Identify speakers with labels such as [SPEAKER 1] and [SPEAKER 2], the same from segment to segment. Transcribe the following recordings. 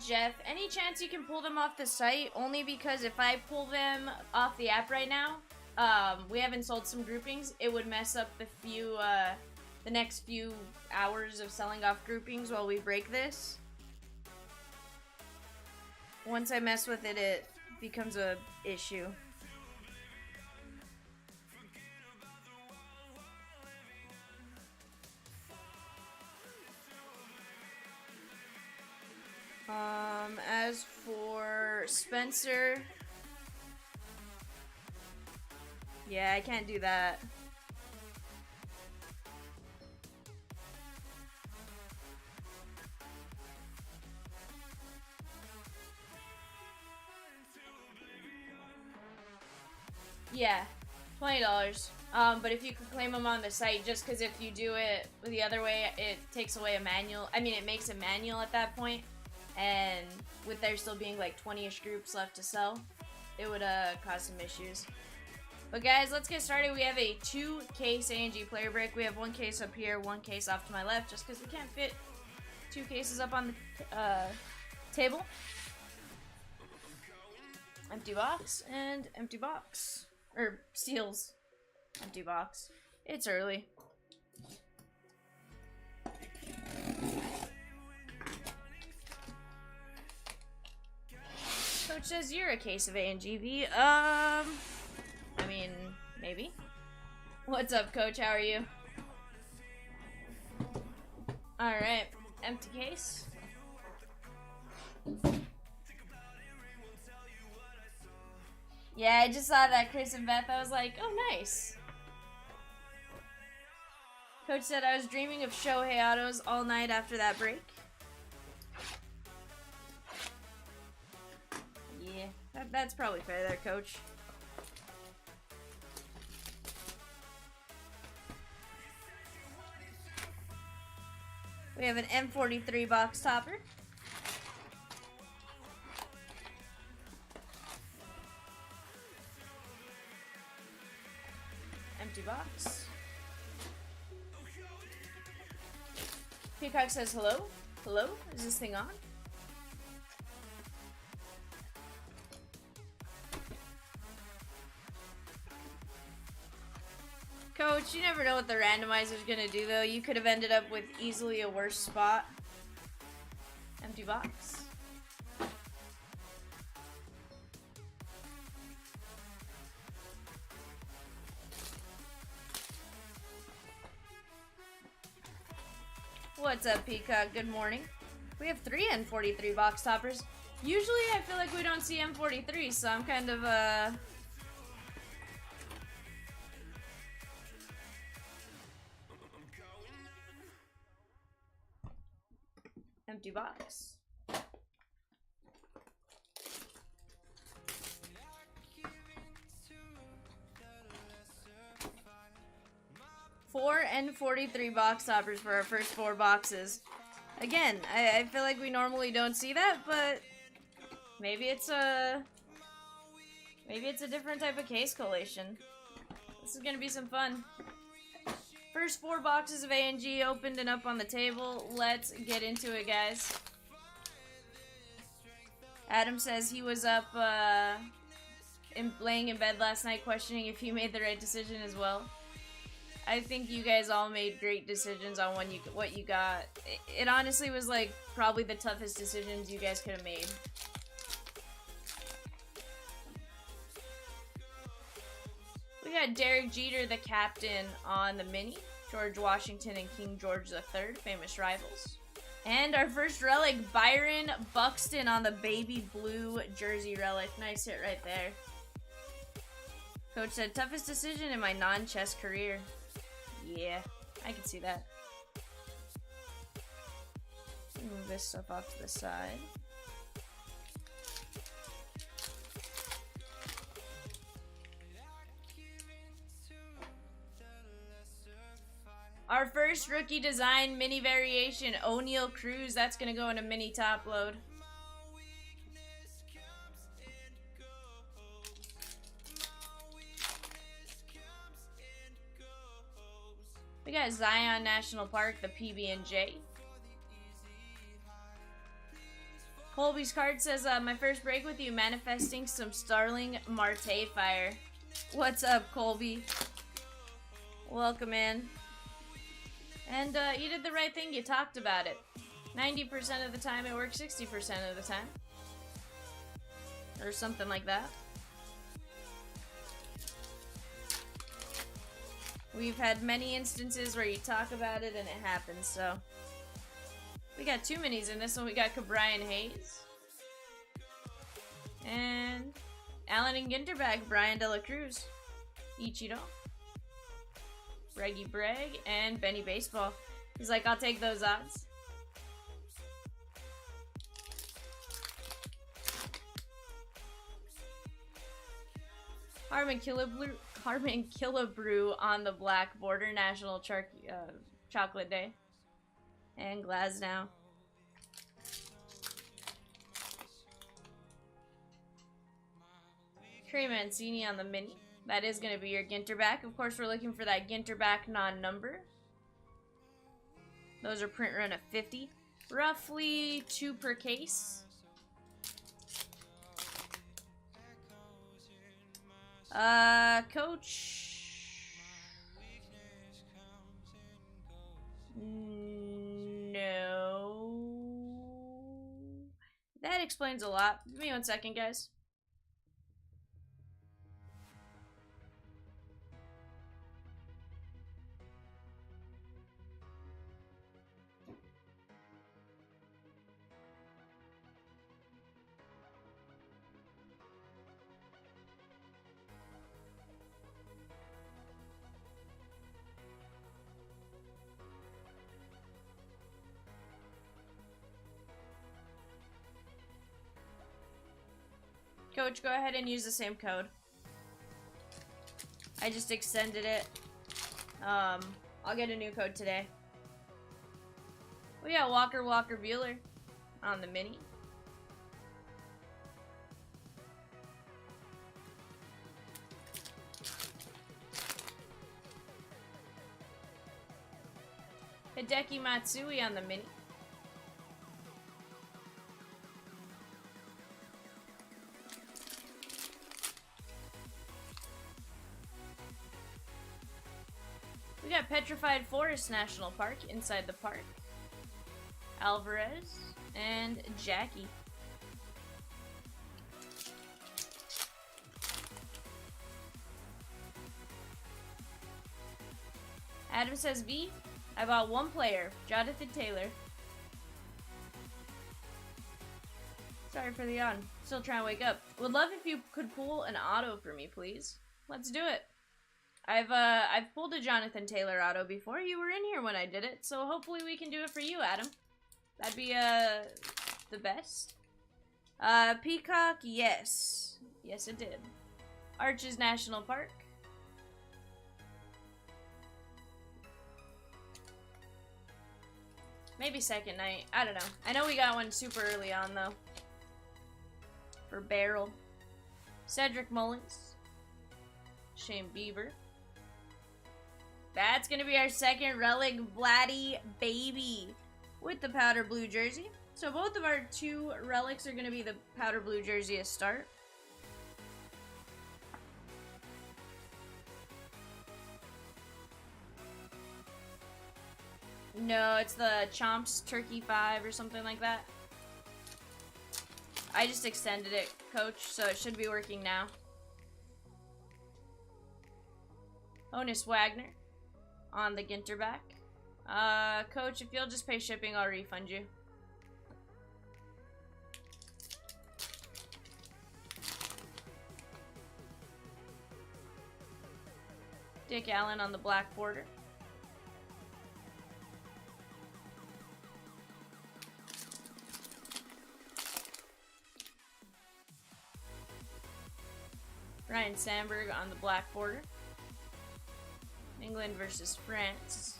[SPEAKER 1] Jeff. Any chance you can pull them off the site? Only because if I pull them off the app right now, we haven't sold some groupings. It would mess up the next few hours of selling off groupings while we break this. Once I mess with it, it becomes a issue. As for Spencer, yeah, I can't do that. Yeah, $20. But if you could claim them on the site, just because if you do it the other way, it takes away a manual. I mean, it makes a manual at that point, and with there still being like 20-ish groups left to sell, it would cause some issues. But guys, let's get started. We have a 2-case A&G player break. We have 1 case up here, 1 case off to my left, just because we can't fit 2 cases up on the table. Empty box and empty box. Or seals. Empty box. It's early. Coach says you're a case of A&GV. I mean, maybe. What's up, Coach? How are you? Alright. Empty case. Yeah, I just saw that, Chris and Beth. I was like, oh, nice. Coach said I was dreaming of Shohei autos all night after that break. Yeah, that's probably fair there, Coach. We have an M43 box topper. Empty box. Peacock says hello. Hello? Is this thing on? Coach, you never know what the randomizer's gonna do though. You could have ended up with easily a worse spot. Empty box. What's up, Peacock? Good morning. We have 3 N43 box toppers. Usually I feel like we don't see M43, so I'm kind of empty box. Four N43 box toppers for our first 4 boxes. Again, I feel like we normally don't see that, but maybe it's a different type of case collation. This is gonna be some fun. First 4 boxes of A&G opened and up on the table. Let's get into it, guys. Adam says he was up laying in bed last night questioning if he made the right decision as well. I think you guys all made great decisions on what you got. It honestly was like probably the toughest decisions you guys could have made. We got Derek Jeter, the captain, on the mini. George Washington and King George III, famous rivals. And our first relic, Byron Buxton on the baby blue jersey relic. Nice hit right there. Coach said, toughest decision in my non-chess career. Yeah, I can see that. Move this stuff off to the side. Our first rookie design mini variation, O'Neal Cruz. That's going to go in a mini top load. We got Zion National Park, the PB&J. Colby's card says, my first break with you, manifesting some Starling Marte fire. What's up, Colby? Welcome in. And you did the right thing, you talked about it. 90% of the time it works 60% of the time. Or something like that. We've had many instances where you talk about it and it happens, so. We got 2 minis in this one. We got Brian Hayes. And Allen and Ginter back, Brian De La Cruz. Ichiro. Breggy Breg, and Benny Baseball. He's like, I'll take those odds. Harmon Killebrew on the black border, National Chocolate Day. And Glasnow. Trey Mancini on the mini. That is going to be your Ginter back. Of course, we're looking for that Ginter back non-number. Those are print run of 50. Roughly 2 per case. Coach. No. That explains a lot. Give me 1 second, guys. Coach, go ahead and use the same code. I just extended it. I'll get a new code today. We got Walker Buehler on the mini. Hideki Matsui on the mini. We got Petrified Forest National Park inside the park. Alvarez and Jackie. Adam says, V, I bought 1 player, Jonathan Taylor. Sorry for the yawn. Still trying to wake up. Would love if you could pull an auto for me, please. Let's do it. I've pulled a Jonathan Taylor auto before. You were in here when I did it, so hopefully we can do it for you, Adam. That'd be the best. Peacock, yes. Yes, it did. Arches National Park. Maybe second night. I don't know. I know we got one super early on, though. For Barrel. Cedric Mullins. Shane Bieber. That's going to be our second relic, Vladdy Baby, with the powder blue jersey. So both of our 2 relics are going to be the powder blue jersey to start. No, it's the Chomps Turkey 5 or something like that. I just extended it, Coach, so it should be working now. Honus Wagner on the Ginter back. Coach, if you'll just pay shipping, I'll refund you. Dick Allen on the black border. Ryan Sandberg on the black border. England versus France.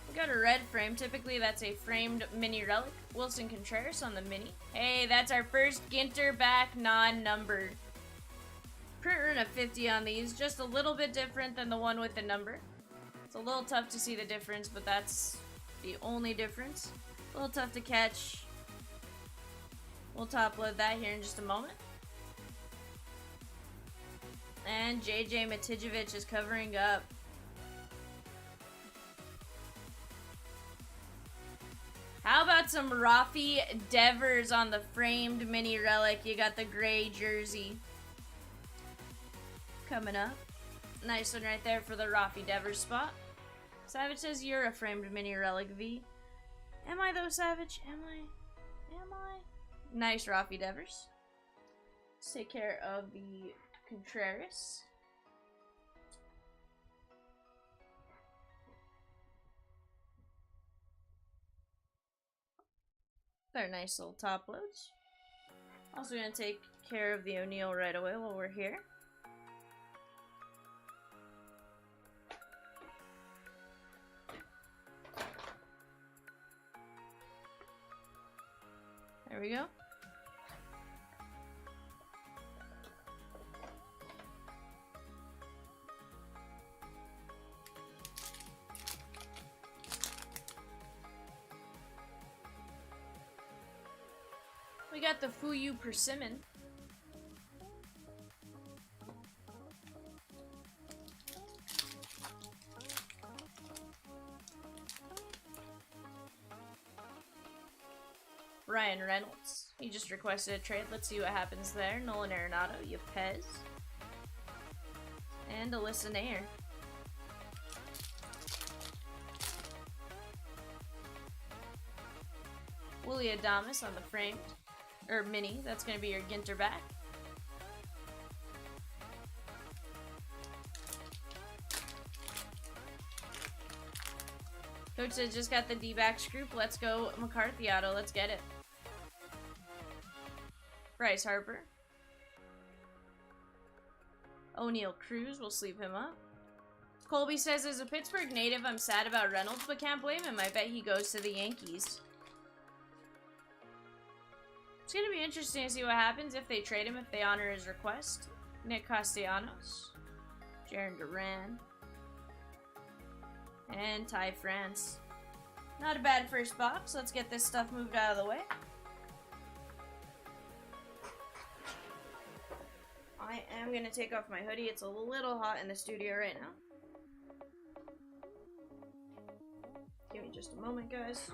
[SPEAKER 1] We got a red frame. Typically that's a framed mini relic. Wilson Contreras on the mini. Hey, that's our first Ginter back non-numbered. Print run of 50 on these. Just a little bit different than the one with the number. It's a little tough to see the difference, but that's the only difference. A little tough to catch. We'll top load that here in just a moment. And JJ Matijevic is covering up. How about some Rafi Devers on the framed mini relic? You got the gray jersey coming up. Nice one right there for the Rafi Devers spot. Savage says you're a framed mini relic, V. Am I though, Savage? Am I? Nice Rafi Devers. Let's take care of the Contreras. They're nice little top loads. Also gonna take care of the O'Neal right away while we're here. There we go. We got the Fuyu Persimmon. Ryan Reynolds. He just requested a trade. Let's see what happens there. Nolan Arenado, Yepez. And Alyssa Nair. Willie Adames on the framed. Or mini. That's going to be your Ginter back. Coach says just got the D-backs group. Let's go McCarthy auto. Let's get it. Bryce Harper. O'Neal Cruz. We'll sleeve him up. Colby says, as a Pittsburgh native, I'm sad about Reynolds, but can't blame him. I bet he goes to the Yankees. It's going to be interesting to see what happens if they trade him, if they honor his request. Nick Castellanos. Jarren Duran. And Ty France. Not a bad first box. Let's get this stuff moved out of the way. I am going to take off my hoodie. It's a little hot in the studio right now. Give me just a moment, guys.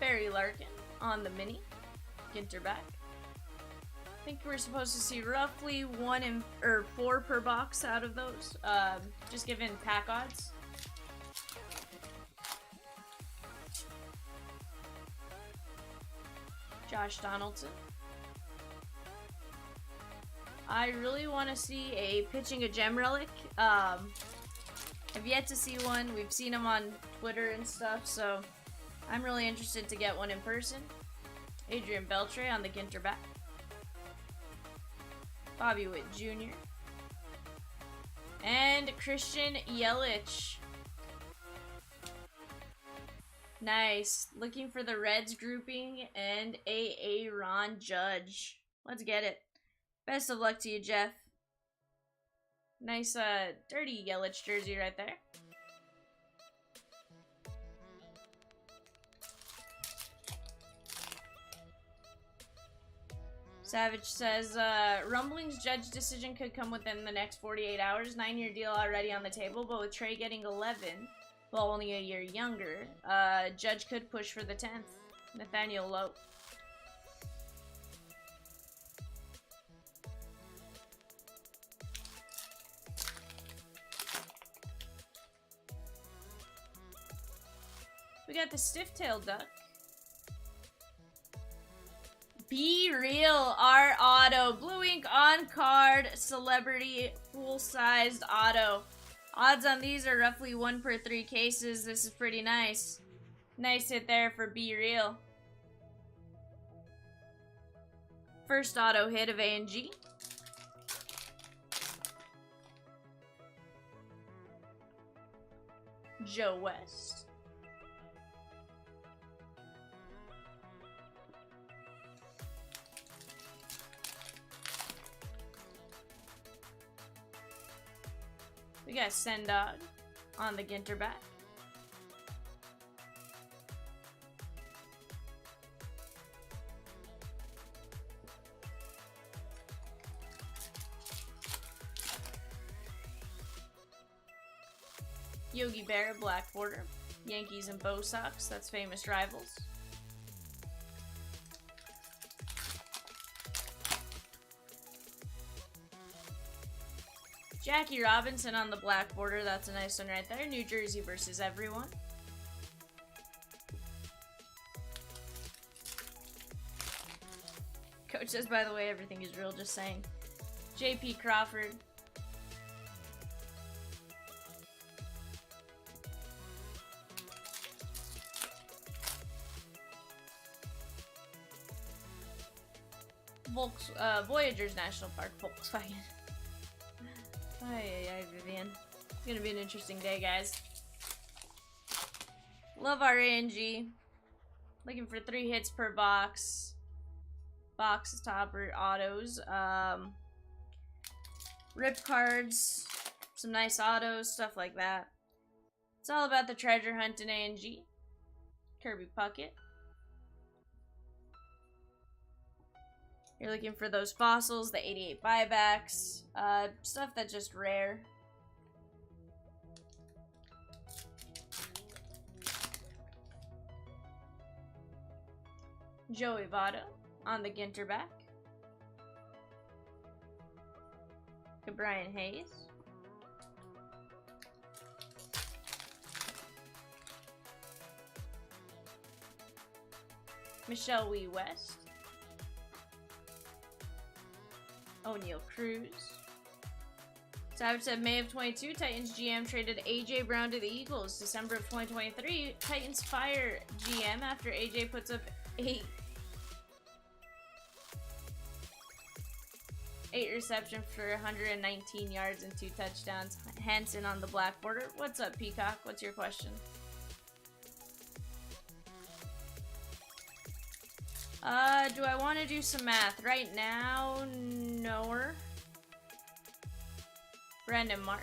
[SPEAKER 1] Barry Larkin on the mini. Ginter back. I think we're supposed to see roughly 4 per box out of those. Just given pack odds. Josh Donaldson. I really want to see a pitching a gem relic. I've yet to see one. We've seen them on Twitter and stuff, so I'm really interested to get one in person. Adrian Beltre on the Ginter back. Bobby Witt Jr. And Christian Yelich. Nice. Looking for the Reds grouping and a Ron Judge. Let's get it. Best of luck to you, Jeff. Nice, dirty Yelich jersey right there. Savage says, Rumblings judge decision could come within the next 48 hours. 9-year deal already on the table, but with Trey getting 11, well, only a year younger, Judge could push for the 10th. Nathaniel Lowe. We got the stiff-tailed duck. Be Real, our auto. Blue ink on card, celebrity, full-sized auto. Odds on these are roughly 1 per 3 cases. This is pretty nice. Nice hit there for Be Real. First auto hit of A&G. Joe West. We got Sendog on the Ginter back. Yogi Berra, black border. Yankees and Bo Sox, that's famous rivals. Jackie Robinson on the black border, that's a nice one right there. New Jersey versus everyone. Coach says, by the way, everything is real, just saying. JP Crawford. Voyagers National Park, Volkswagen. Ay, Vivian. It's gonna be an interesting day, guys. Love our A&G. Looking for 3 hits per box. Box topper autos. Rip cards. Some nice autos, stuff like that. It's all about the treasure hunt in A&G. Kirby Puckett. You're looking for those fossils, the 88 buybacks, stuff that's just rare. Joey Votto on the Ginter back. Brian Hayes. Michelle Wee West. O'Neal Cruz. Savage said May of 22, Titans GM traded AJ Brown to the Eagles. December of 2023, Titans fire GM after AJ puts up 8 reception for 119 yards and 2 touchdowns. Hanson on the black border. What's up, Peacock? What's your question? Do I want to do some math? Right now, no. Brandon Marsh.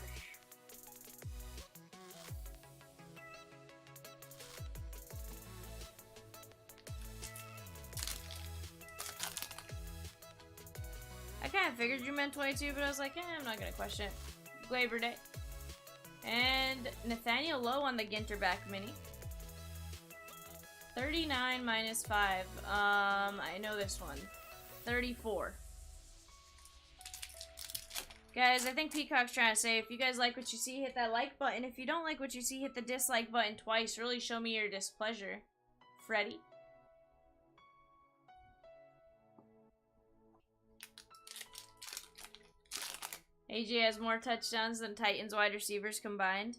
[SPEAKER 1] I kind of figured you meant 22, but I was like, I'm not going to question it. Glaber Day. And Nathaniel Lowe on the Ginter back mini. 39 minus 5. I know this one. 34. Guys, I think Peacock's trying to say, if you guys like what you see, hit that like button. If you don't like what you see, hit the dislike button twice. Really show me your displeasure. Freddie. AJ has more touchdowns than Titans wide receivers combined.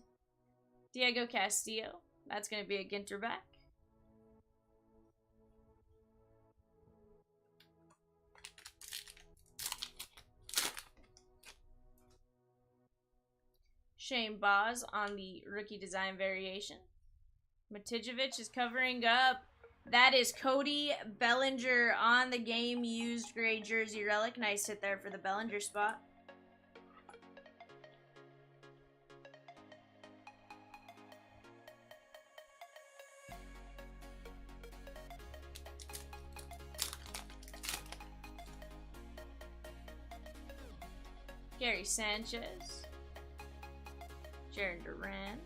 [SPEAKER 1] Diego Castillo. That's going to be a Ginter back. Shane Boz on the rookie design variation. Matijevic is covering up. That is Cody Bellinger on the game used gray jersey relic. Nice hit there for the Bellinger spot. Gary Sanchez. Jaron Duran.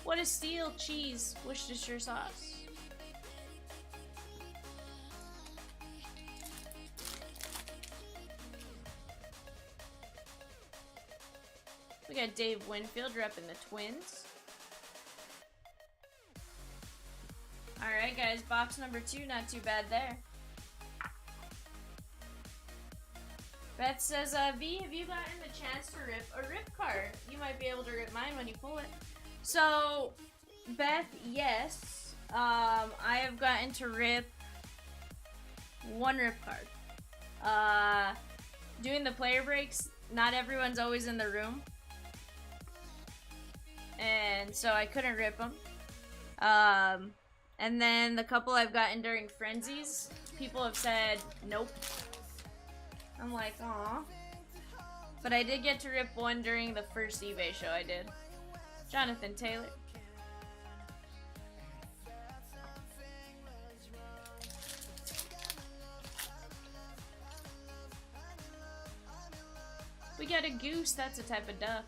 [SPEAKER 1] What is steel cheese Worcestershire sauce? We got Dave Winfield repping the Twins. Alright guys, box number 2, not too bad there. Beth says, V, have you gotten the chance to rip a rip card? You might be able to rip mine when you pull it. So, Beth, yes. I have gotten to rip one rip card. Doing the player breaks, not everyone's always in the room. And so I couldn't rip them. And then the couple I've gotten during frenzies, people have said nope. I'm like, aw. But I did get to rip one during the first eBay show I did. Jonathan Taylor. We got a goose, that's a type of duck.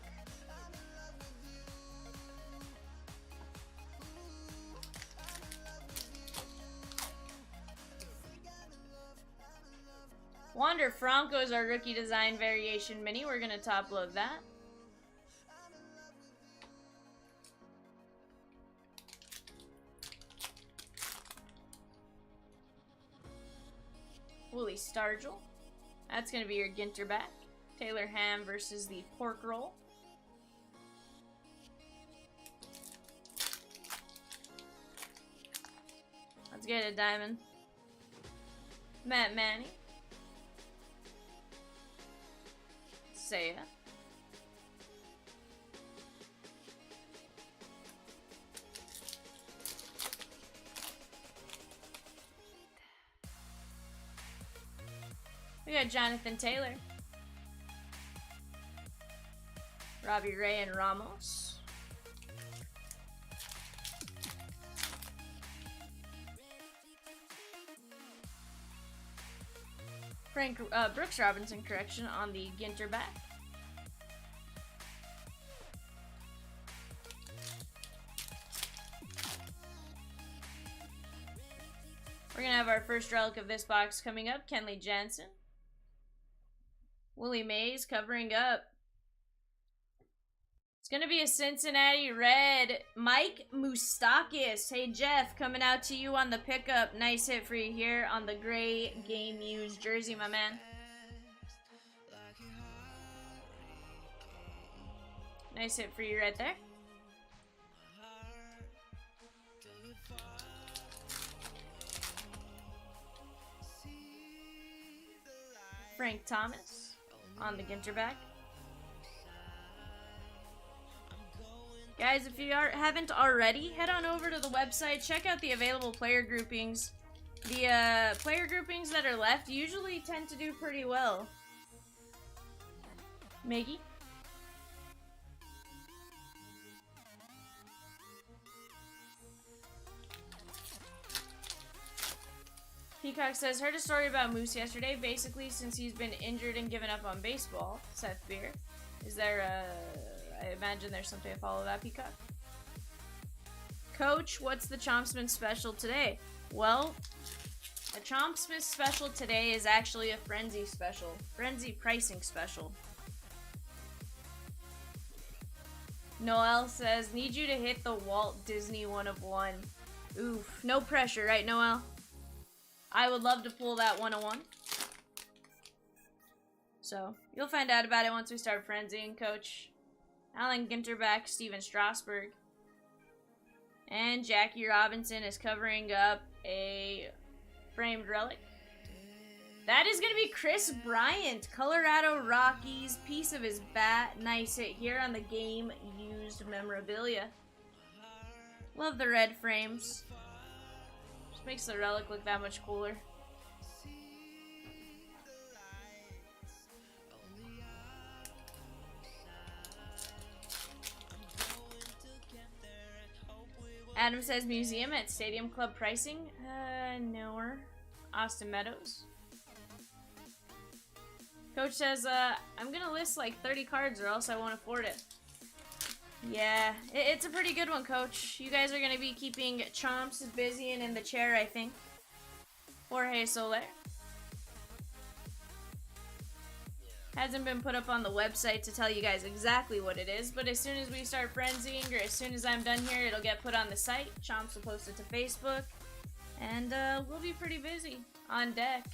[SPEAKER 1] Wander Franco is our rookie design variation mini. We're gonna top load that. Willie Stargell. That's gonna be your Ginter back. Taylor Ham versus the pork roll. Let's get a diamond. Matt Manning. Saya. We got Jonathan Taylor. Robbie Ray and Ramos. Brooks Robinson correction on the Ginter back. We're gonna have our first relic of this box coming up. Kenley Jansen. Willie Mays covering up. It's gonna be a Cincinnati Red. Mike Moustakas. Hey Jeff, coming out to you on the pickup. Nice hit for you here on the gray game used jersey, my man. Nice hit for you right there. Frank Thomas on the Ginter back. Guys, if you haven't already, head on over to the website, check out the available player groupings. The player groupings that are left usually tend to do pretty well. Maggie? Peacock says, heard a story about Moose yesterday. Basically, since he's been injured and given up on baseball, Seth Beer. Is there I imagine there's something to follow that, Peacock. Coach, what's the Chompsman special today? Well, the Chompsman special today is actually a Frenzy special. Frenzy pricing special. Noel says, need you to hit the Walt Disney 1 of 1. Oof, no pressure, right, Noel? I would love to pull that 101. So, you'll find out about it once we start frenzying, Coach. Alan Ginterback, Steven Strasburg. And Jackie Robinson is covering up a framed relic. That is going to be Chris Bryant, Colorado Rockies, piece of his bat. Nice hit here on the game used memorabilia. Love the red frames. Just makes the relic look that much cooler. Adam says museum at Stadium Club pricing. No. Austin Meadows. Coach says, I'm gonna list like 30 cards or else I won't afford it. Yeah, it's a pretty good one, Coach. You guys are gonna be keeping Chomps busy and in the chair, I think. Jorge Soler. Hasn't been put up on the website to tell you guys exactly what it is, but as soon as we start frenzying, or as soon as I'm done here, it'll get put on the site. Chomps will post it to Facebook, and we'll be pretty busy. On deck,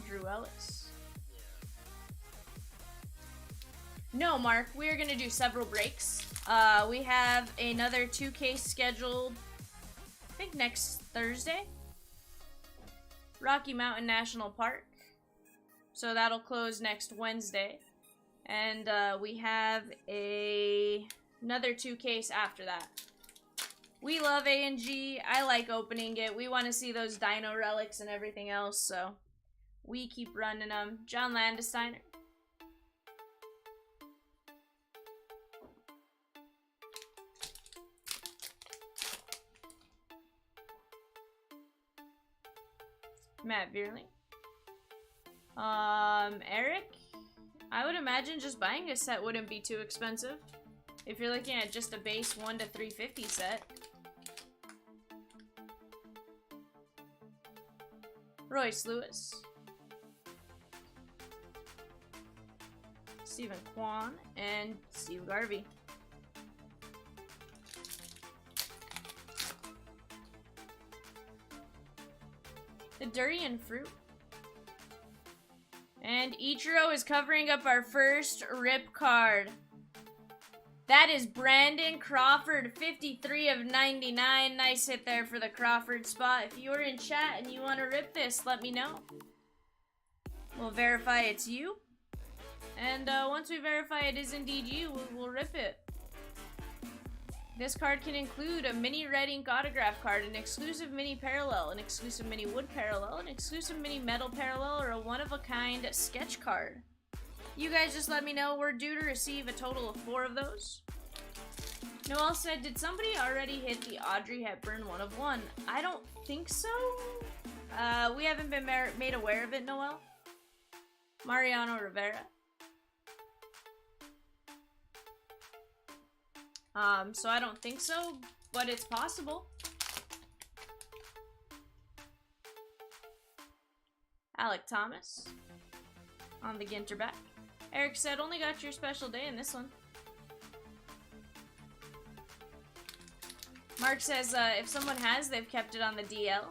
[SPEAKER 1] Drew Ellis. No, Mark, we're gonna do several breaks. We have another 2-case scheduled, I think next Thursday. Rocky Mountain National Park. So that'll close next Wednesday. And we have another 2-case after that. We love A&G. I like opening it. We want to see those dino relics and everything else, so we keep running them. John Landesteiner. Matt Veerling. Eric? I would imagine just buying a set wouldn't be too expensive. If you're looking at just a base 1 to 350 set. Royce Lewis. Stephen Kwan and Steve Garvey. The Durian Fruit. And Ichiro is covering up our first rip card. That is Brandon Crawford, 53 of 99. Nice hit there for the Crawford spot. If you are in chat and you want to rip this, let me know. We'll verify it's you. And once we verify it is indeed you, we'll rip it. This card can include a mini red ink autograph card, an exclusive mini parallel, an exclusive mini wood parallel, an exclusive mini metal parallel, or a one-of-a-kind sketch card. You guys just let me know. We're due to receive a total of 4 of those. Noel said, did somebody already hit the Audrey Hepburn 1 of 1? I don't think so. We haven't been made aware of it, Noel. Mariano Rivera. So I don't think so, but it's possible. Alec Thomas on the Ginter back. Eric said, only got your special day in this one. Mark says, if someone has, they've kept it on the DL.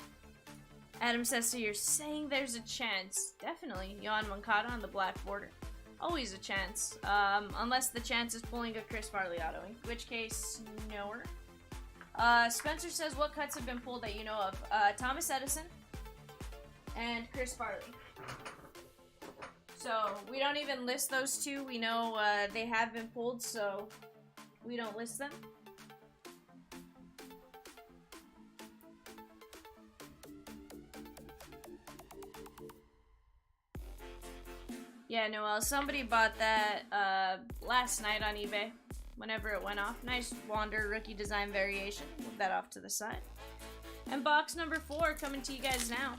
[SPEAKER 1] Adam says, so you're saying there's a chance. Definitely. Yohan Moncada on the black border. Always a chance. Unless the chance is pulling a Chris Farley auto, in which case, nowhere. Spencer says, what cuts have been pulled that you know of? Thomas Edison and Chris Farley. So, we don't even list those two. We know they have been pulled, so we don't list them. Yeah, Noel, somebody bought that last night on eBay, whenever it went off. Nice Wander rookie design variation. Move that off to the side. And box number 4 coming to you guys now.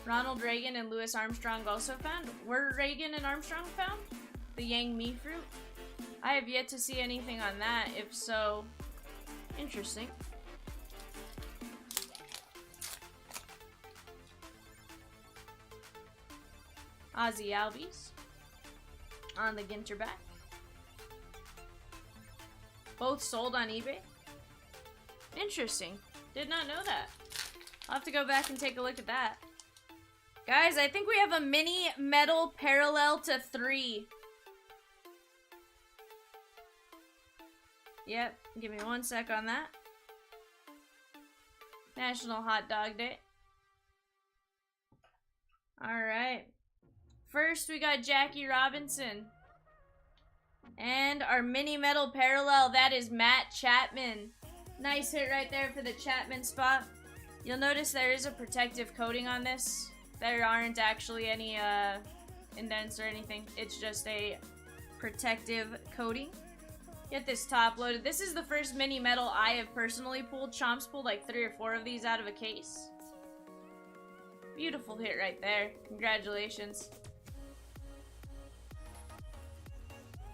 [SPEAKER 1] Ronald Reagan and Louis Armstrong also found. Were Reagan and Armstrong found? The Yang Mi fruit? I have yet to see anything on that. If so, interesting. Ozzy Albies on the Ginter back. Both sold on eBay. Interesting. Did not know that. I'll have to go back and take a look at that. Guys, I think we have a mini metal parallel to 3. Yep, give me 1 sec on that. National Hot Dog Day. Alright. First, we got Jackie Robinson. And our mini metal parallel, that is Matt Chapman. Nice hit right there for the Chapman spot. You'll notice there is a protective coating on this. There aren't actually any indents or anything. It's just a protective coating. Get this top loaded. This is the first mini metal I have personally pulled. Chomps pulled like 3 or 4 of these out of a case. Beautiful hit right there. Congratulations.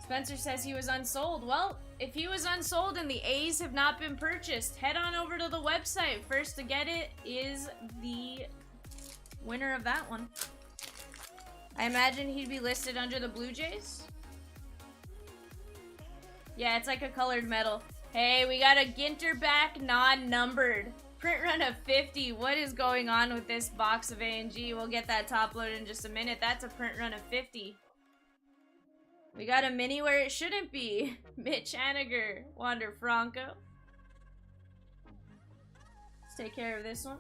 [SPEAKER 1] Spencer says he was unsold. Well, if he was unsold and the A's have not been purchased, head on over to the website. First to get it is the winner of that one. I imagine he'd be listed under the Blue Jays. Yeah, it's like a colored metal. Hey, we got a Ginter back non-numbered. print run of 50. What is going on with this box of A&G? We'll get that top loaded in just a minute. That's a print run of 50. We got a mini where it shouldn't be. Mitch Haniger, Wander Franco. Let's take care of this one.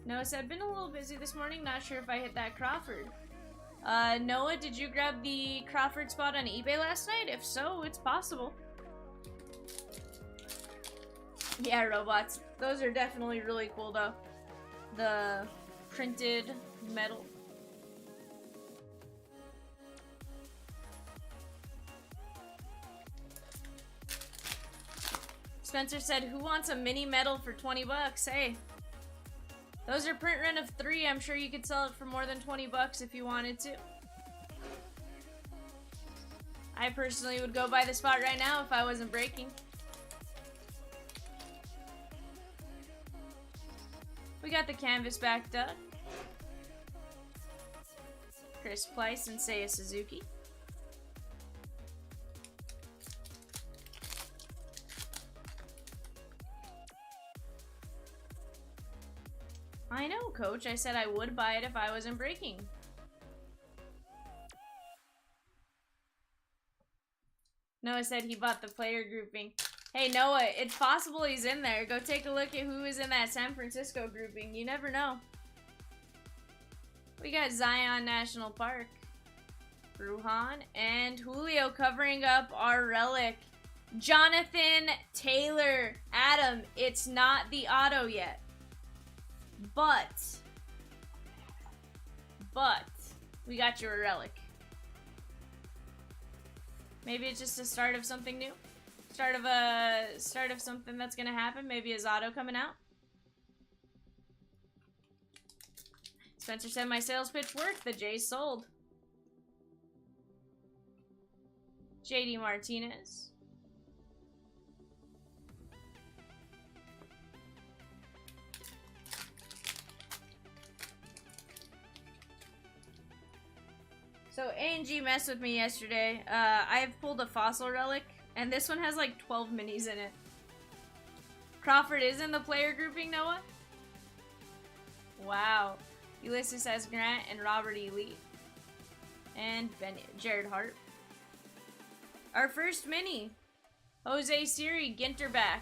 [SPEAKER 1] Noah said, been a little busy this morning. Not sure if I hit that Crawford. Noah, did you grab the Crawford spot on eBay last night? If so, it's possible. Yeah, robots. Those are definitely really cool, though. The printed metal. Spencer said, who wants a mini metal for 20 bucks? Hey. Those are print run of 3. I'm sure you could sell it for more than 20 bucks if you wanted to. I personally would go buy the spot right now if I wasn't breaking. We got the canvas backed up. Chris Pleiss and Seiya Suzuki. I know, Coach. I said I would buy it if I wasn't breaking. Noah said he bought the player grouping. Hey, Noah, it's possible he's in there. Go take a look at who is in that San Francisco grouping. You never know. We got Zion National Park, Ruhan, and Julio covering up our relic. Jonathan Taylor. Adam, it's not the auto yet. But we got you a relic. Maybe it's just the start of something new. Start of something that's gonna happen. Maybe his auto coming out. Spencer said my sales pitch worked. The Jays sold. JD Martinez. So A&G messed with me yesterday. I've pulled a fossil relic, and this one has like 12 minis in it. Crawford is in the player grouping, Noah? Wow. Ulysses S. Grant and Robert E. Lee. And Jared Hart. Our first mini. Jose Siri, Ginter back.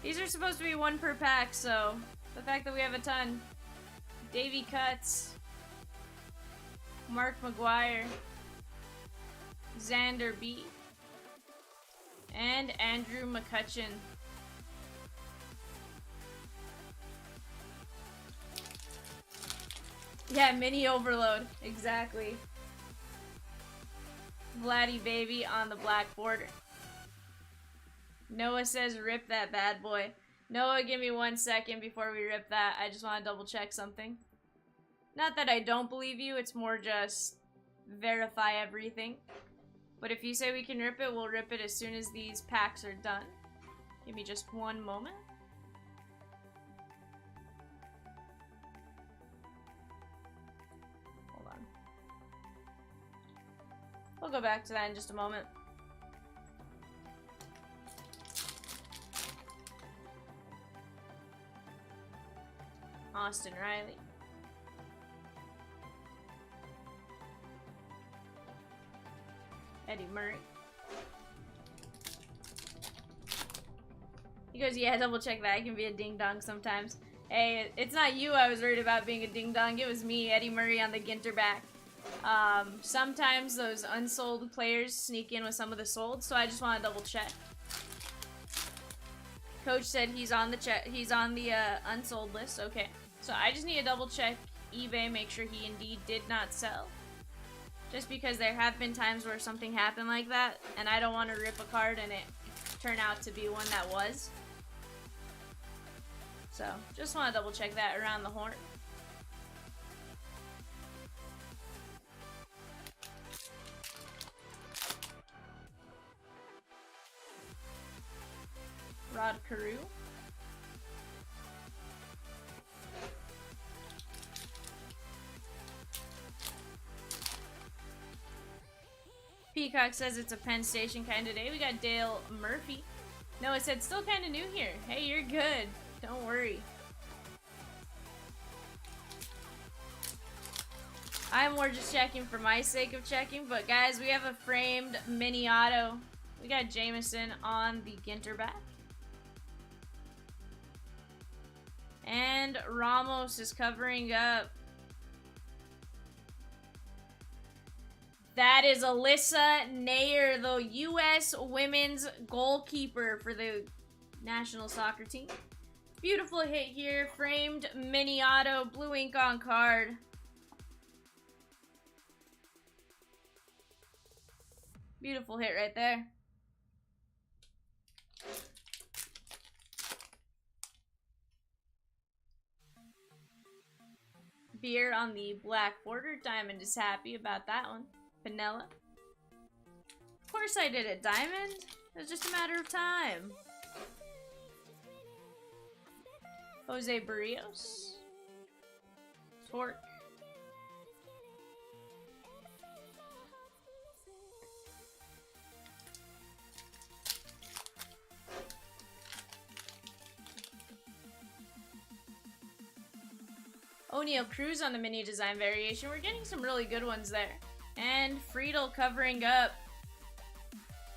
[SPEAKER 1] These are supposed to be 1 per pack, so the fact that we have a ton. Davey Cuts. Mark McGuire, Xander B, and Andrew McCutcheon. Yeah, mini overload, exactly. Vladdy baby on the black border. Noah says rip that bad boy. Noah, give me 1 second before we rip that. I just want to double check something. Not that I don't believe you, it's more just verify everything. But if you say we can rip it, we'll rip it as soon as these packs are done. Give me just 1 moment. Hold on. We'll go back to that in just a moment. Austin Riley. Eddie Murray. He goes, yeah, double check that. It can be a ding-dong sometimes. Hey, it's not you I was worried about being a ding-dong. It was me, Eddie Murray on the Ginter back. Sometimes those unsold players sneak in with some of the sold, so I just want to double check. Coach said he's on the unsold list. Okay, so I just need to double check eBay, make sure he indeed did not sell. Just because there have been times where something happened like that, and I don't want to rip a card and it turn out to be one that was. So, just want to double check that around the horn. Rod Carew. Peacock says it's a Penn Station kind of day. We got Dale Murphy. Noah said, still kind of new here. Hey, you're good. Don't worry. I'm more just checking for my sake of checking. But guys, we have a framed mini auto. We got Jameson on the Ginter back. And Ramos is covering up. That is Alyssa Nair, the U.S. women's goalkeeper for the national soccer team. Beautiful hit here. Framed mini auto, blue ink on card. Beautiful hit right there. Beer on the black border. Diamond is happy about that one. Vanilla. Of course I did it, Diamond. It was just a matter of time. Jose Barrios. Torque. O'Neal Cruz on the mini design variation. We're getting some really good ones there. And Friedel covering up.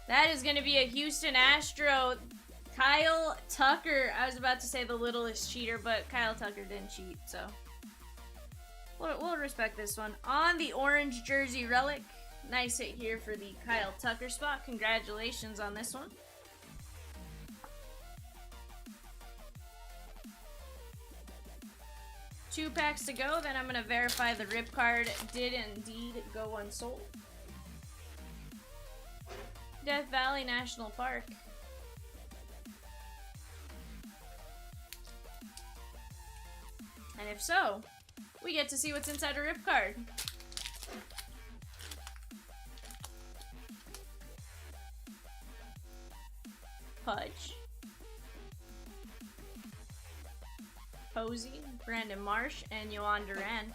[SPEAKER 1] That is going to be a Houston Astro. Kyle Tucker. I was about to say the littlest cheater, but Kyle Tucker didn't cheat, so we'll respect this one. On the orange jersey relic. Nice hit here for the Kyle Tucker spot. Congratulations on this one. Two packs to go, then I'm going to verify the rip card did indeed go unsold. Death Valley National Park. And if so, we get to see what's inside a rip card. Pudge. Posey, Brandon Marsh, and Yohan Duran.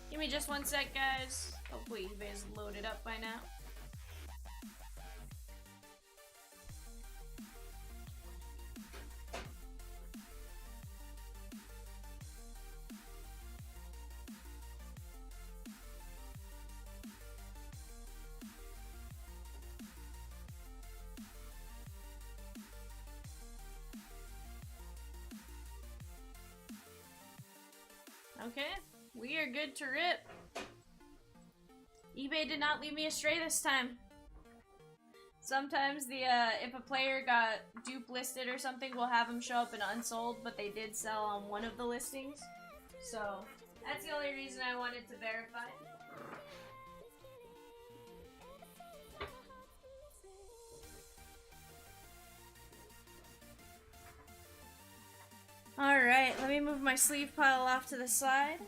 [SPEAKER 1] Give me just one sec, guys. Hopefully eBay's loaded up by now. Okay, we are good to rip. eBay did not lead me astray this time. Sometimes if a player got dupe listed or something, we'll have them show up in unsold, but they did sell on one of the listings. So that's the only reason I wanted to verify. Alright, let me move my sleeve pile off to the side.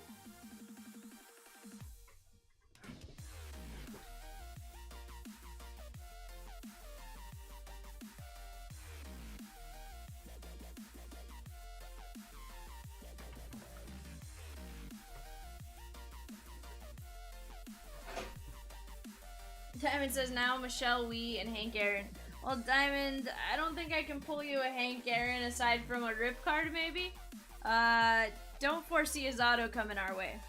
[SPEAKER 1] Diamond says now Michelle Wee and Hank Aaron. Well, Diamond, I don't think I can pull you a Hank Aaron aside from a rip card, maybe. Don't foresee his auto coming our way,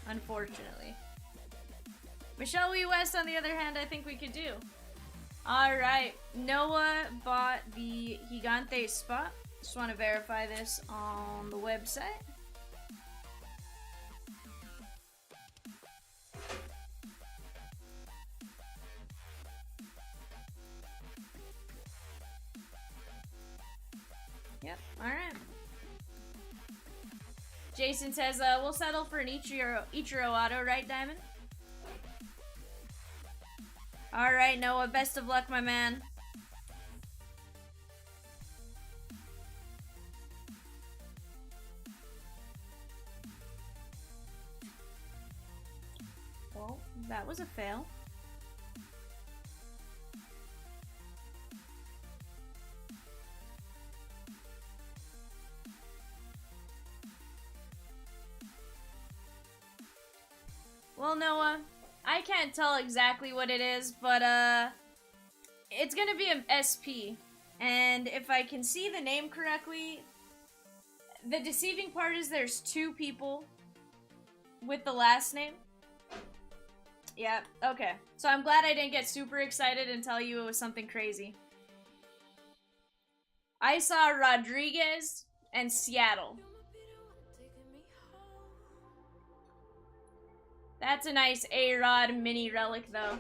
[SPEAKER 1] unfortunately. Michelle Wee West, on the other hand, I think we could do. Alright, Noah bought the Gigante spot. Just want to verify this on the website. Yep, alright. Jason says, we'll settle for an Ichiro auto, right, Diamond? Alright, Noah, best of luck, my man. Well, that was a fail. Well, Noah, I can't tell exactly what it is, but it's gonna be an SP. And if I can see the name correctly, the deceiving part is there's 2 people with the last name. Yeah, okay. So I'm glad I didn't get super excited and tell you it was something crazy. I saw Rodriguez and Seattle. That's a nice A-Rod mini relic, though.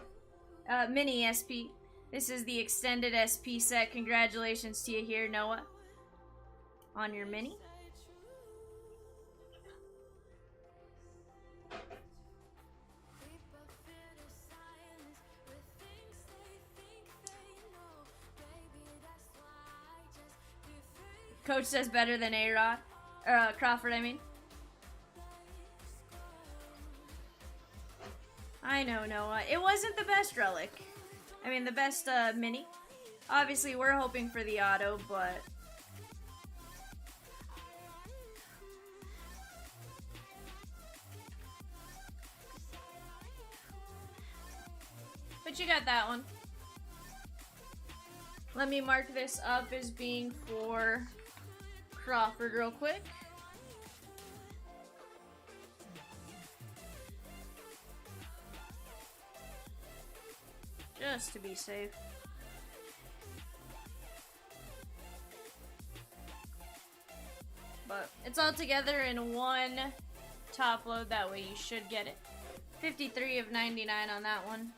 [SPEAKER 1] Mini SP. This is the extended SP set. Congratulations to you here, Noah. On your mini. Coach says better than A-Rod. Crawford, I mean. I know, Noah. It wasn't the best relic. I mean, the best mini. Obviously, we're hoping for the auto, but... But you got that one. Let me mark this up as being for Crawford real quick. Just to be safe. But it's all together in one top load, that way you should get it. 53 of 99 on that one.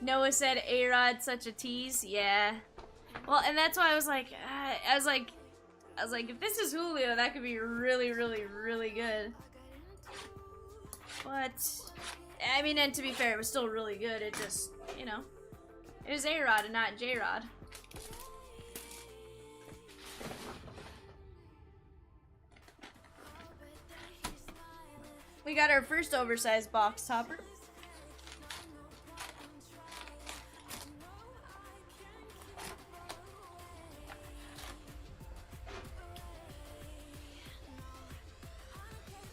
[SPEAKER 1] Noah said A-Rod such a tease. Yeah. Well, and that's why I was like, if this is Julio, that could be really, really, really good. But, I mean, and to be fair, it was still really good. It just, you know, it was A-Rod and not J-Rod. We got our first oversized box topper.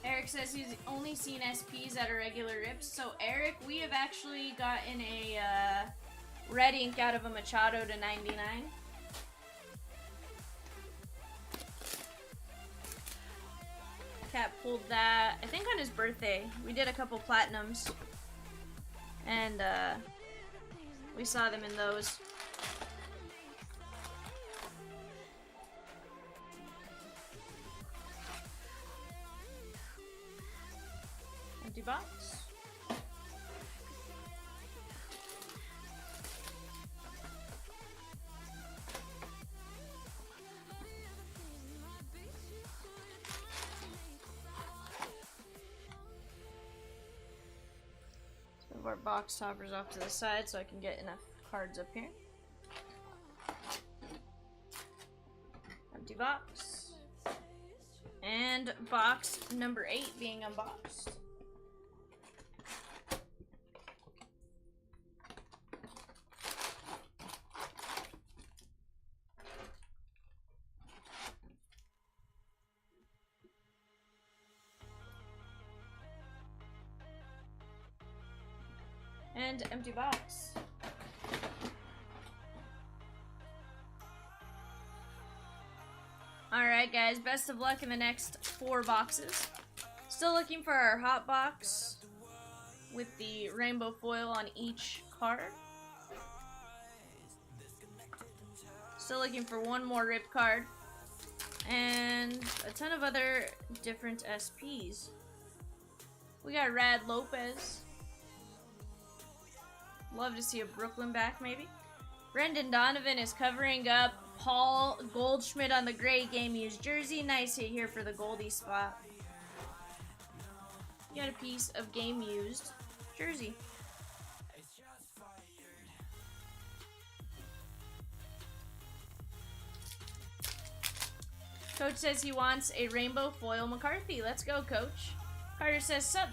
[SPEAKER 1] Eric says he's only seen SPs at a regular rips. So Eric, we have actually gotten a red ink out of a Machado to 99. Cat pulled that, I think on his birthday. We did a couple platinums. And we saw them in those. Empty box. Move our box toppers off to the side so I can get enough cards up here. Empty box. And box number 8 being unboxed. And empty box. Alright guys, best of luck in the next 4 boxes. Still looking for our hot box with the rainbow foil on each card. Still looking for one more rip card. And a ton of other different SPs. We got Rad Lopez. Love to see a Brooklyn back, maybe. Brendan Donovan is covering up Paul Goldschmidt on the gray game used jersey. Nice hit here for the Goldie spot. You got a piece of game used jersey. Coach says he wants a rainbow foil McCarthy. Let's go, Coach. Carter says, sup,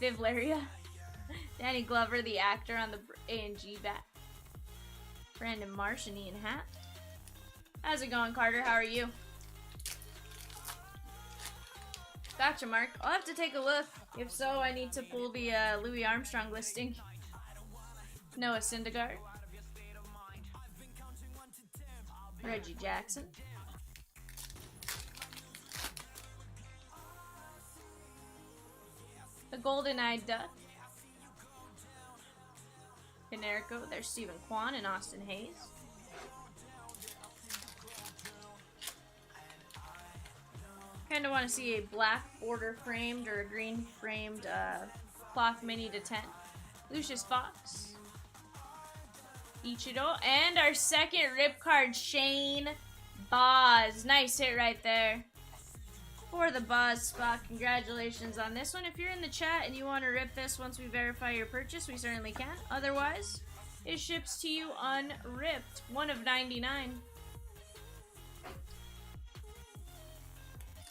[SPEAKER 1] Vivlaria. Danny Glover, the actor on the A&G bat. Brandon Marsh and Ian Hatt. How's it going, Carter? How are you? Gotcha, Mark. I'll have to take a look. If so, I need to pull the Louis Armstrong listing. Noah Syndergaard. Reggie Jackson. The Golden-Eyed Duck. Canerico. There's Stephen Kwan and Austin Hayes. Kind of want to see a black border framed or a green framed cloth mini to 10. Lucius Fox. Ichiro. And our second rip card, Shane Boz. Nice hit right there for the Boz spot. Congratulations on this one. If you're in the chat and you want to rip this once we verify your purchase, we certainly can. Otherwise, it ships to you unripped. 1 of 99.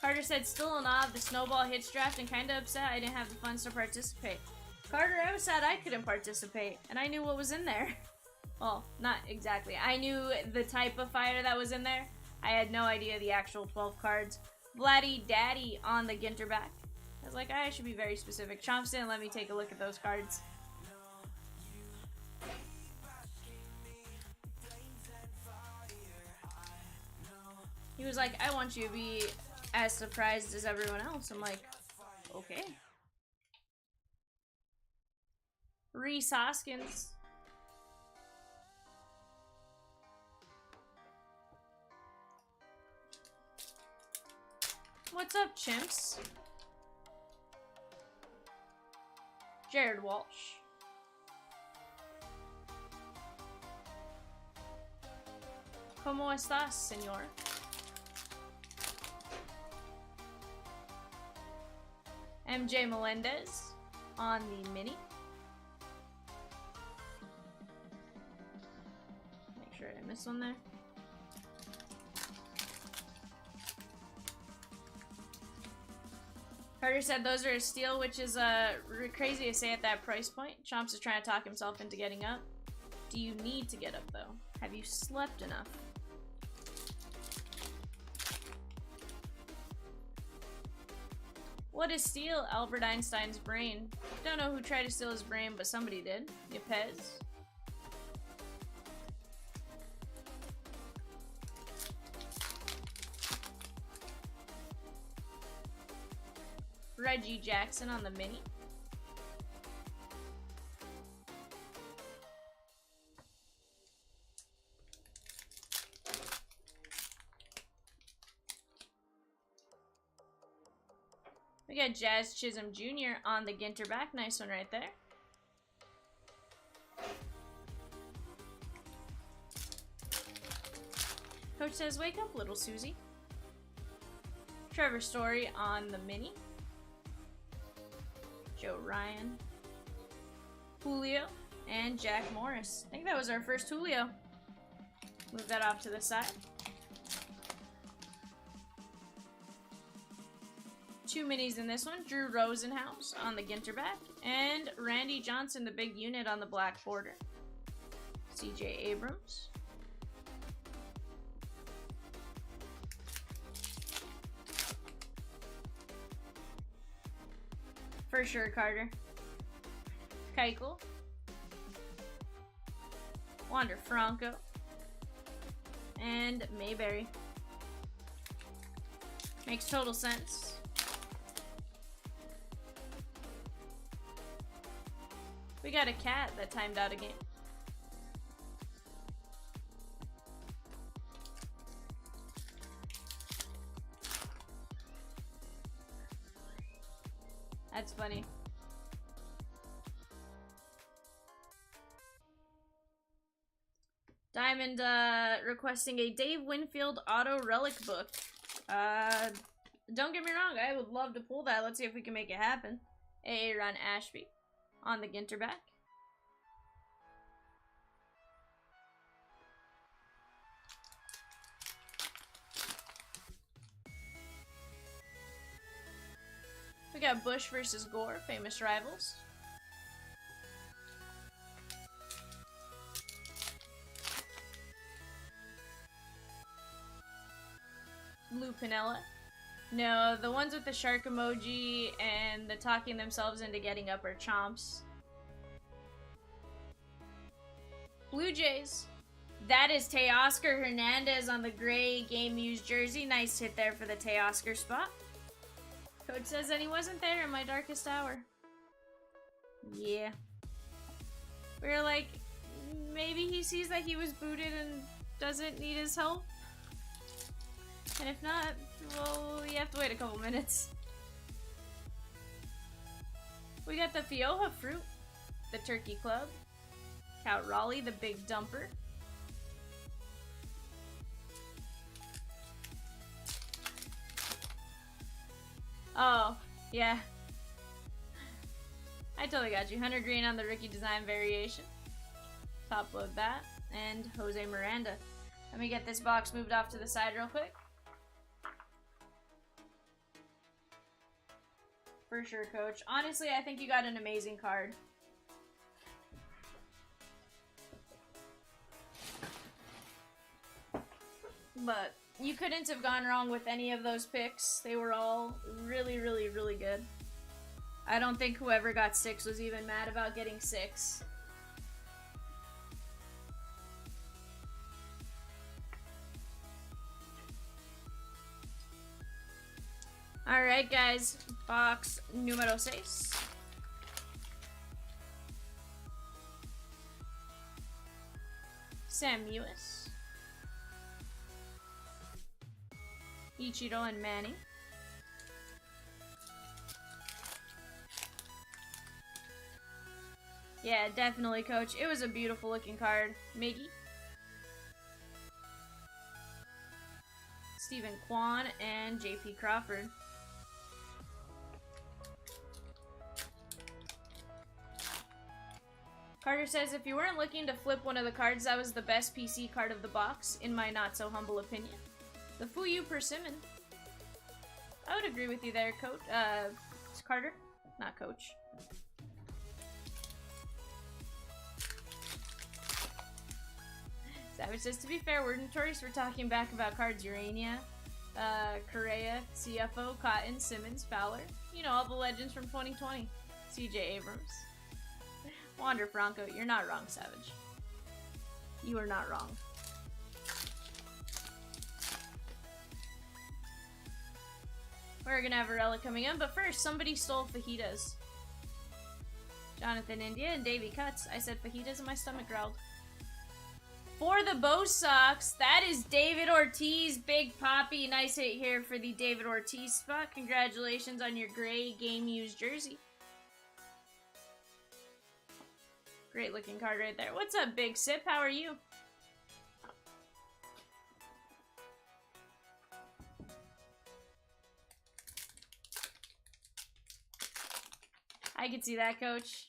[SPEAKER 1] Carter said, still in awe of the snowball hits draft and kind of upset I didn't have the funds to participate. Carter, I was sad I couldn't participate, and I knew what was in there. Well, not exactly. I knew the type of fire that was in there. I had no idea the actual 12 cards. Vladdy Daddy on the Ginter back. I was like, I should be very specific. Chomps didn't let me take a look at those cards. He was like, I want you to be as surprised as everyone else. I'm like, okay. Reese Hoskins. What's up, chimps? Jared Walsh. ¿Cómo estás, señor? MJ Melendez on the mini. Make sure I didn't miss one there. Carter said those are a steal, which is crazy to say at that price point. Chomps is trying to talk himself into getting up. Do you need to get up, though? Have you slept enough? What is steal? Albert Einstein's brain. Don't know who tried to steal his brain, but somebody did. Yepes. Reggie Jackson on the mini. We got Jazz Chisholm Jr. on the Ginter back. Nice one right there. Coach says, wake up, little Susie. Trevor Story on the mini. Joe Ryan. Julio. And Jack Morris. I think that was our first Julio. Move that off to the side. 2 minis in this one. Drew Rosenhaus on the Ginter back. And Randy Johnson, the big unit on the black border. CJ Abrams. For sure, Carter. Keuchel. Wander Franco. And Mayberry. Makes total sense. We got a cat that timed out a game. That's funny. Diamond requesting a Dave Winfield auto relic book. Don't get me wrong, I would love to pull that. Let's see if we can make it happen. Aaron Ashby on the Ginter back. We got Bush versus Gore, famous rivals. Lou Piniella No, the ones with the shark emoji and the talking themselves into getting up are Chomps. Blue Jays. That is Teoscar Hernandez on the gray Game Used jersey. Nice hit there for the Teoscar spot. Coach says that he wasn't there in my darkest hour. Yeah. We were like, maybe he sees that he was booted and doesn't need his help. And if not, well, you have to wait a couple minutes. We got the Fioja Fruit, the Turkey Club, Cal Raleigh, the Big Dumper. Oh, yeah. I totally got you. 100 green on the Ricky design variation. Top load that. And Jose Miranda. Let me get this box moved off to the side real quick. For sure, Coach. Honestly, I think you got an amazing card. But you couldn't have gone wrong with any of those picks. They were all really, really, really good. I don't think whoever got 6 was even mad about getting 6. Alright, guys. Box numero 6. Sam Mewis. Ichiro and Manny. Yeah, definitely, Coach. It was a beautiful looking card. Miggy. Stephen Kwan and JP Crawford. Carter says, if you weren't looking to flip one of the cards, that was the best PC card of the box, in my not-so-humble opinion. The Fuyu Persimmon. I would agree with you there, Coach. Carter? Not Coach. Savage says, to be fair, we're notorious for talking back about cards. Urania, Correa, CFO, Cotton, Simmons, Fowler. You know, all the legends from 2020. CJ Abrams. Wander Franco, you're not wrong, Savage. You are not wrong. We're gonna have a relic coming in, but first, somebody stole fajitas. Jonathan India and Davey Cuts. I said fajitas and my stomach growled. For the Bo Sox, that is David Ortiz. Big Poppy. Nice hit here for the David Ortiz spot. Congratulations on your gray Game Used jersey. Great looking card right there. What's up, Big Sip? How are you? I can see that, Coach.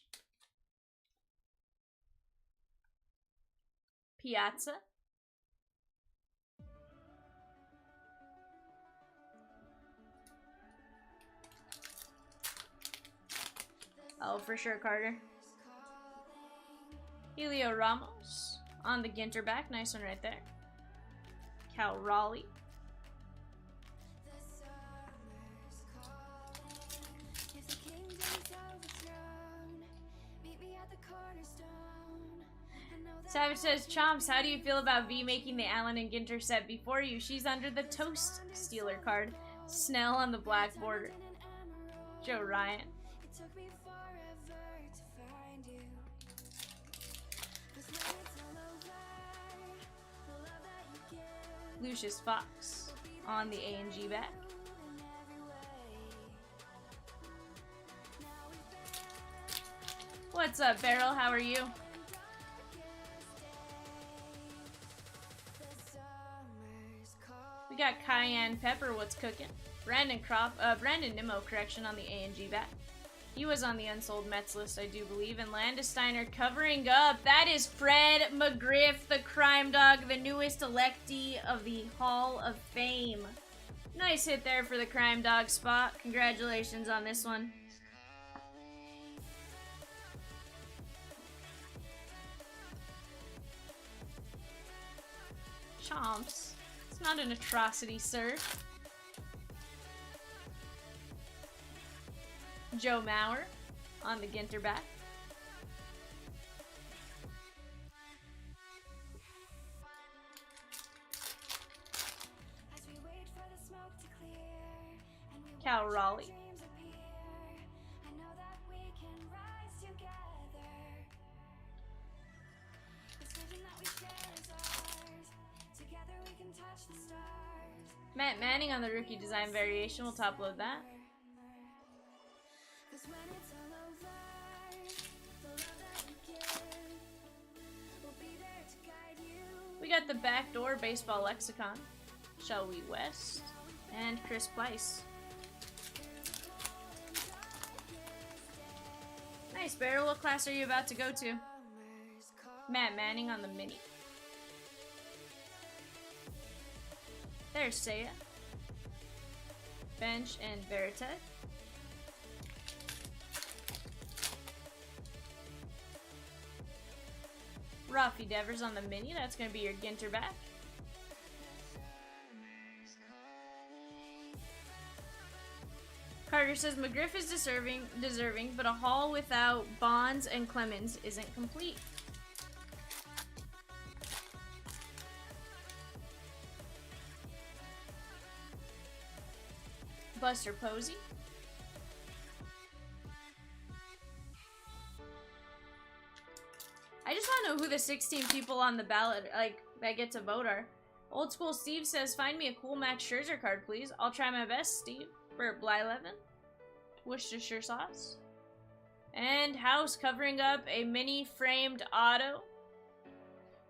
[SPEAKER 1] Piazza. Oh, for sure, Carter. Helio Ramos on the Ginter back. Nice one right there. Cal Raleigh. Savage says, Chomps, how do you feel about V making the Allen and Ginter set before you? She's under the Toast Stealer card. Snell on the black border. Joe Ryan. Lucius Fox on the A&G back. What's up, Beryl? How are you? We got Cayenne Pepper. What's cooking? Brandon Nimmo, correction, on the A&G back. He was on the unsold Mets list, I do believe. And Landesteiner covering up. That is Fred McGriff, the crime dog, the newest electee of the Hall of Fame. Nice hit there for the crime dog spot. Congratulations on this one. Chomps. It's not an atrocity, sir. Joe Mauer on the Ginter back. Cal Raleigh. Matt Manning on the rookie design variation. We'll top load that. We got the backdoor baseball lexicon. Shelby West and Chris Price. Nice, Barrel. What class are you about to go to? Matt Manning on the mini. There's Seiya. Bench and Verite. Rafi Devers on the mini. That's going to be your Ginter back. Carter says McGriff is deserving, but a haul without Bonds and Clemens isn't complete. Buster Posey. I just want to know who the 16 people on the ballot, like, that get to vote are. Old School Steve says, find me a cool Max Scherzer card, please. I'll try my best, Steve. Bert Blyleven. Worcestershire sauce. And House covering up a mini framed auto.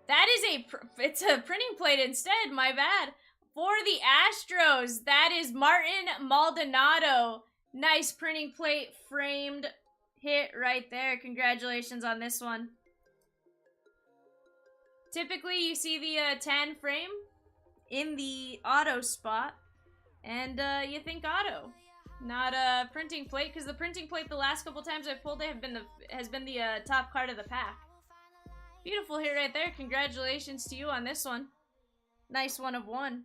[SPEAKER 1] That is it's a printing plate instead, my bad. For the Astros, that is Martin Maldonado. Nice printing plate framed hit right there. Congratulations on this one. Typically, you see the tan frame in the auto spot, and you think auto, not a printing plate, because the printing plate the last couple times I've pulled it has been the top card of the pack. Beautiful hit right there. Congratulations to you on this one. Nice 1 of 1.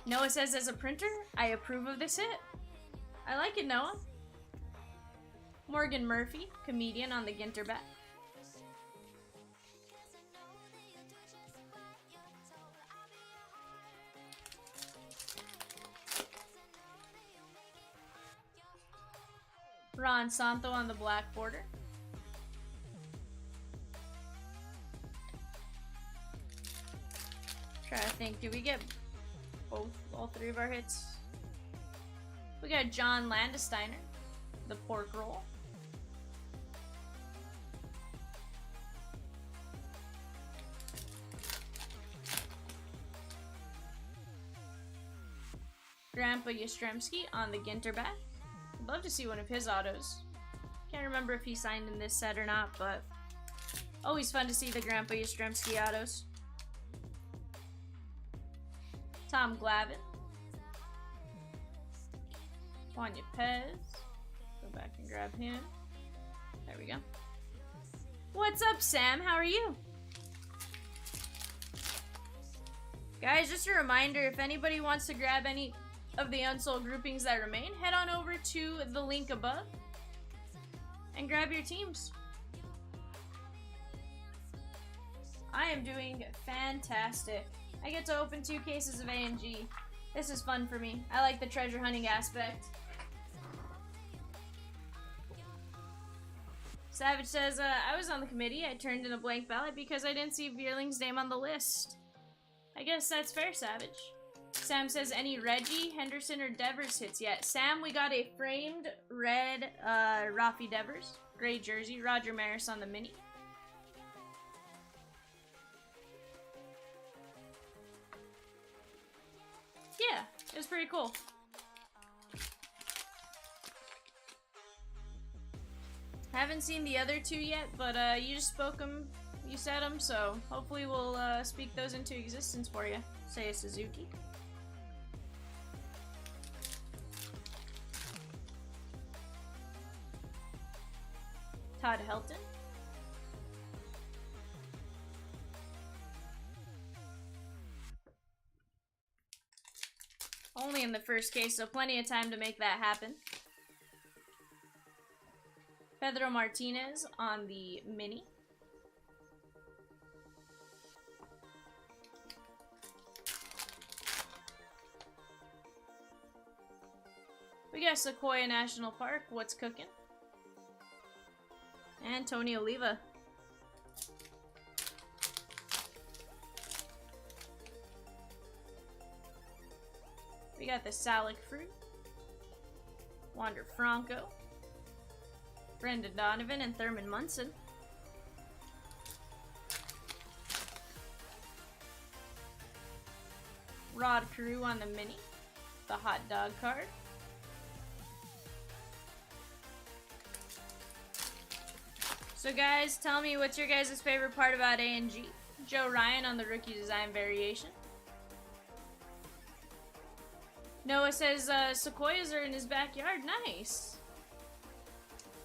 [SPEAKER 1] Noah says, as a printer, I approve of this hit. I like it, Noah. Morgan Murphy, comedian on the Ginter back. Ron Santo on the black border. Try to think, do we get all 3 of our hits? We got John Landesteiner, the pork roll. Grandpa Yastrzemski on the Ginter back. I'd love to see one of his autos. Can't remember if he signed in this set or not, but always fun to see the Grandpa Yastrzemski autos. Tom Glavine. Juan Yepez. Go back and grab him. There we go. What's up, Sam? How are you? Guys, just a reminder, if anybody wants to grab any of the unsold groupings that remain, head on over to the link above and grab your teams. I am doing fantastic. I get to open 2 cases of A&G. This is fun for me. I like the treasure hunting aspect. Savage says, I was on the committee. I turned in a blank ballot because I didn't see Veerling's name on the list. I guess that's fair, Savage. Sam says, any Reggie, Henderson, or Devers hits yet? Sam, we got a framed red Rafi Devers. Gray jersey. Roger Maris on the mini. Yeah, it was pretty cool. Haven't seen the other 2 yet, but you just spoke them, you said them, so hopefully we'll speak those into existence for you. Say a Suzuki. Todd Helton. only in the first case, so plenty of time to make that happen. Pedro Martinez on the mini. We got Sequoia National Park. What's cooking? And Tony Oliva. We got the Salic Fruit. Wander Franco. Brendan Donovan and Thurman Munson. Rod Carew on the mini. The hot dog card. So guys, tell me what's your guys' favorite part about A&G? Joe Ryan on the rookie design variation. Noah says sequoias are in his backyard. Nice.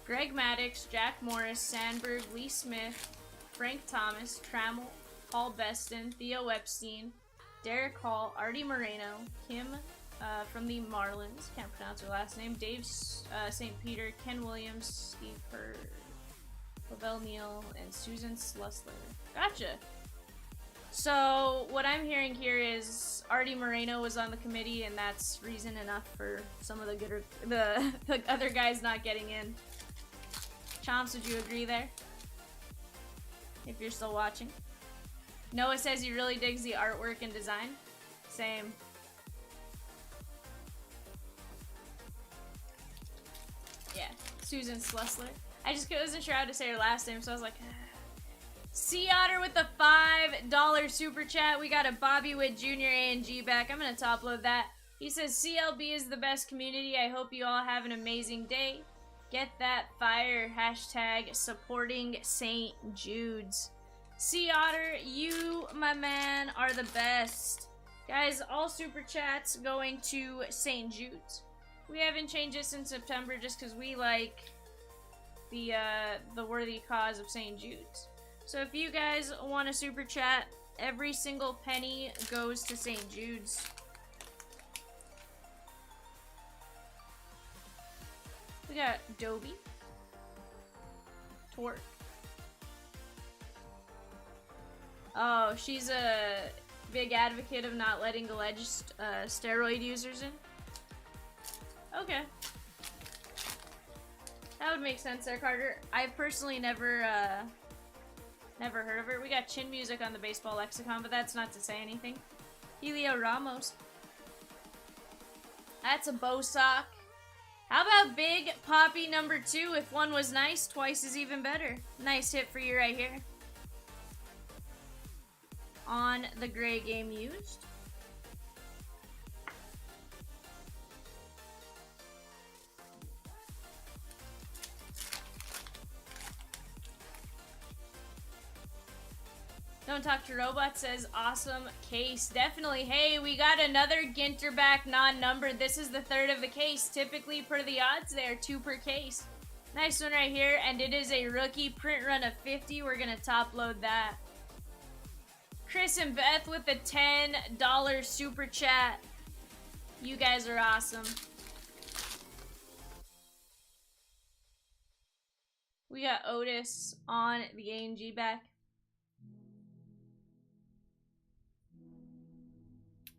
[SPEAKER 1] Greg Maddox, Jack Morris, Sandberg, Lee Smith, Frank Thomas, Trammell, Paul Beston, Theo Epstein, Derek Hall, Artie Moreno, Kim from the Marlins, can't pronounce her last name, Dave St. Peter, Ken Williams, Steve Hurd, Lavelle Neal, and Susan Slusler. Gotcha. So what I'm hearing here is Artie Moreno was on the committee, and that's reason enough for some of the other guys not getting in. Chomps, would you agree there? If you're still watching. Noah says he really digs the artwork and design. Same. Yeah, Susan Slusler. I just wasn't sure how to say her last name, so I was like, Sea Otter with the $5 super chat. We got a Bobby Witt Jr. A&G back. I'm going to top load that. He says, CLB is the best community. I hope you all have an amazing day. Get that fire. Hashtag supporting St. Jude's. Sea Otter, you, my man, are the best. Guys, all super chats going to St. Jude's. We haven't changed it since September just because we like the worthy cause of St. Jude's. So if you guys want a super chat, every single penny goes to St. Jude's. We got Dobie. Torque. Oh, she's a big advocate of not letting alleged steroid users in. Okay. That would make sense there, Carter. I've personally never heard of her. We got chin music on the baseball lexicon, but that's not to say anything. Helio Ramos. That's a bow sock. How about Big Poppy number 2? If one was nice, twice is even better. Nice hit for you right here. On the gray game used. Don't Talk to Robot says, awesome case. Definitely. Hey, we got another Ginter back non-numbered. This is the third of the case. Typically, per the odds, they are 2 per case. Nice one right here, and it is a rookie print run of 50. We're going to top load that. Chris and Beth with the $10 super chat. You guys are awesome. We got Otis on the A&G back.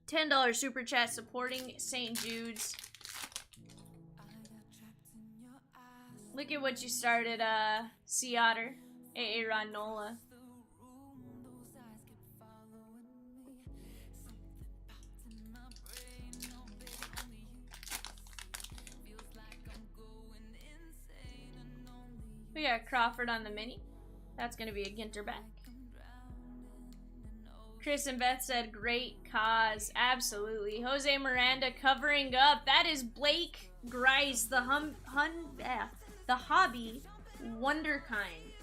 [SPEAKER 1] $10 super chat supporting St. Jude's. Look at what you started, Sea Otter. A.A. Ron Nola. We got Crawford on the mini. That's going to be a Ginter back. Chris and Beth said, great cause. Absolutely. Jose Miranda covering up. That is Blake Grice, the hobby wonderkind.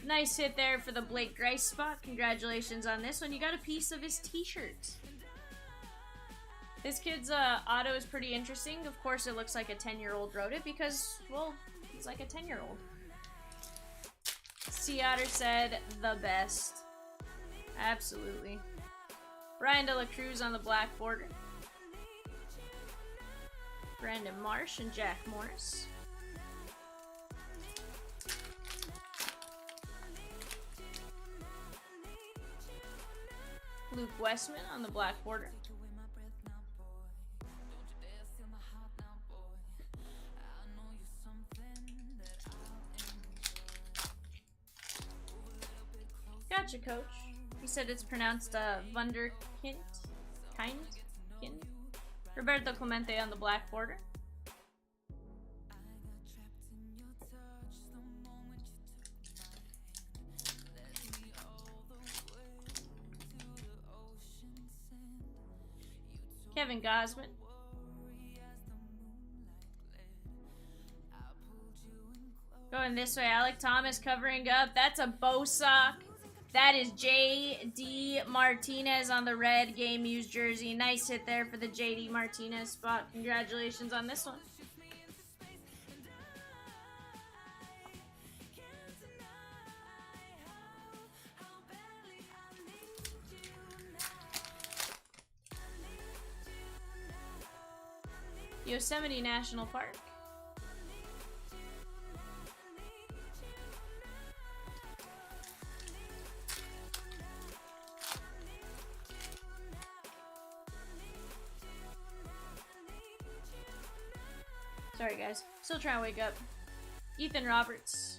[SPEAKER 1] Nice hit there for the Blake Grice spot. Congratulations on this one. You got a piece of his t-shirt. This kid's auto is pretty interesting. Of course, it looks like a 10-year-old wrote it because, well, he's like a 10-year-old. Sea Otter said, the best. Absolutely. Brian De La Cruz on the black border. Brandon Marsh and Jack Morris. Luke Westman on the black border. Gotcha, coach. He said it's pronounced Wunderkind. Kind? Roberto Clemente on the black border. Kevin Gosman. Going this way, Alec Thomas covering up. That's a bow sock. That is J.D. Martinez on the red game used jersey. Nice hit there for the J.D. Martinez spot. Congratulations on this one. Yosemite National Park. Sorry guys, still trying to wake up. Ethan Roberts.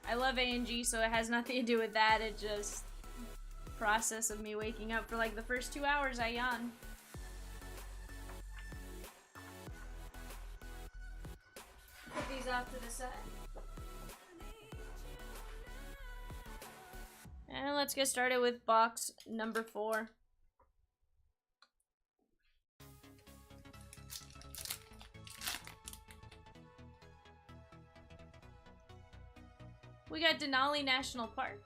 [SPEAKER 1] I love A&G, so it has nothing to do with that. It just process of me waking up for like the first 2 hours I yawn. Put these off to the side. And let's get started with box number 4. We got Denali National Park,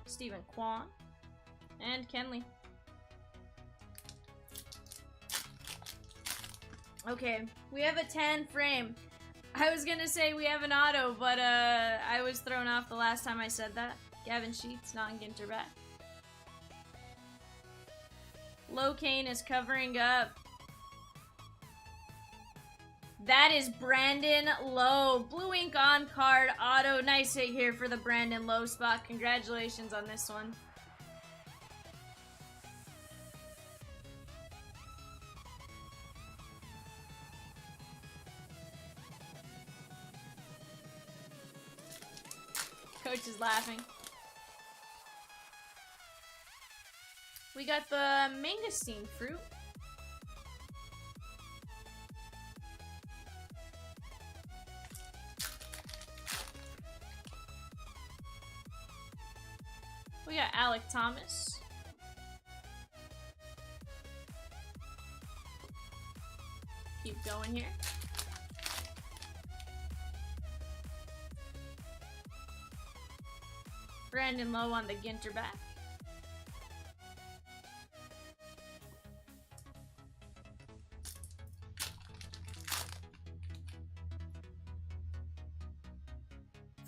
[SPEAKER 1] Stephen Kwan, and Kenley. Okay, we have a 10 frame. I was gonna say we have an auto, but I was thrown off the last time I said that. Gavin Sheets, not Ginter back. Low Kane is covering up. That is Brandon Lowe. Blue ink on card auto. Nice hit here for the Brandon Lowe spot. Congratulations on this one. Coach is laughing. We got the mangosteen fruit. We got Alec Thomas. Keep going here. Brandon Lowe on the Ginter back.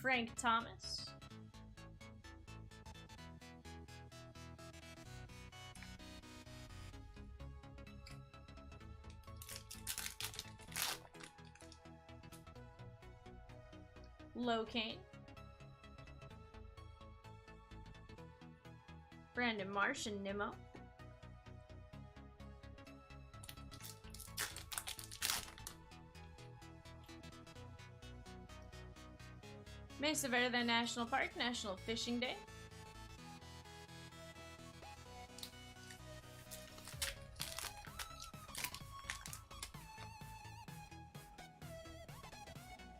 [SPEAKER 1] Frank Thomas. Low Kane. Brandon Marsh and Nimmo. Mesa Verde National Park, National Fishing Day.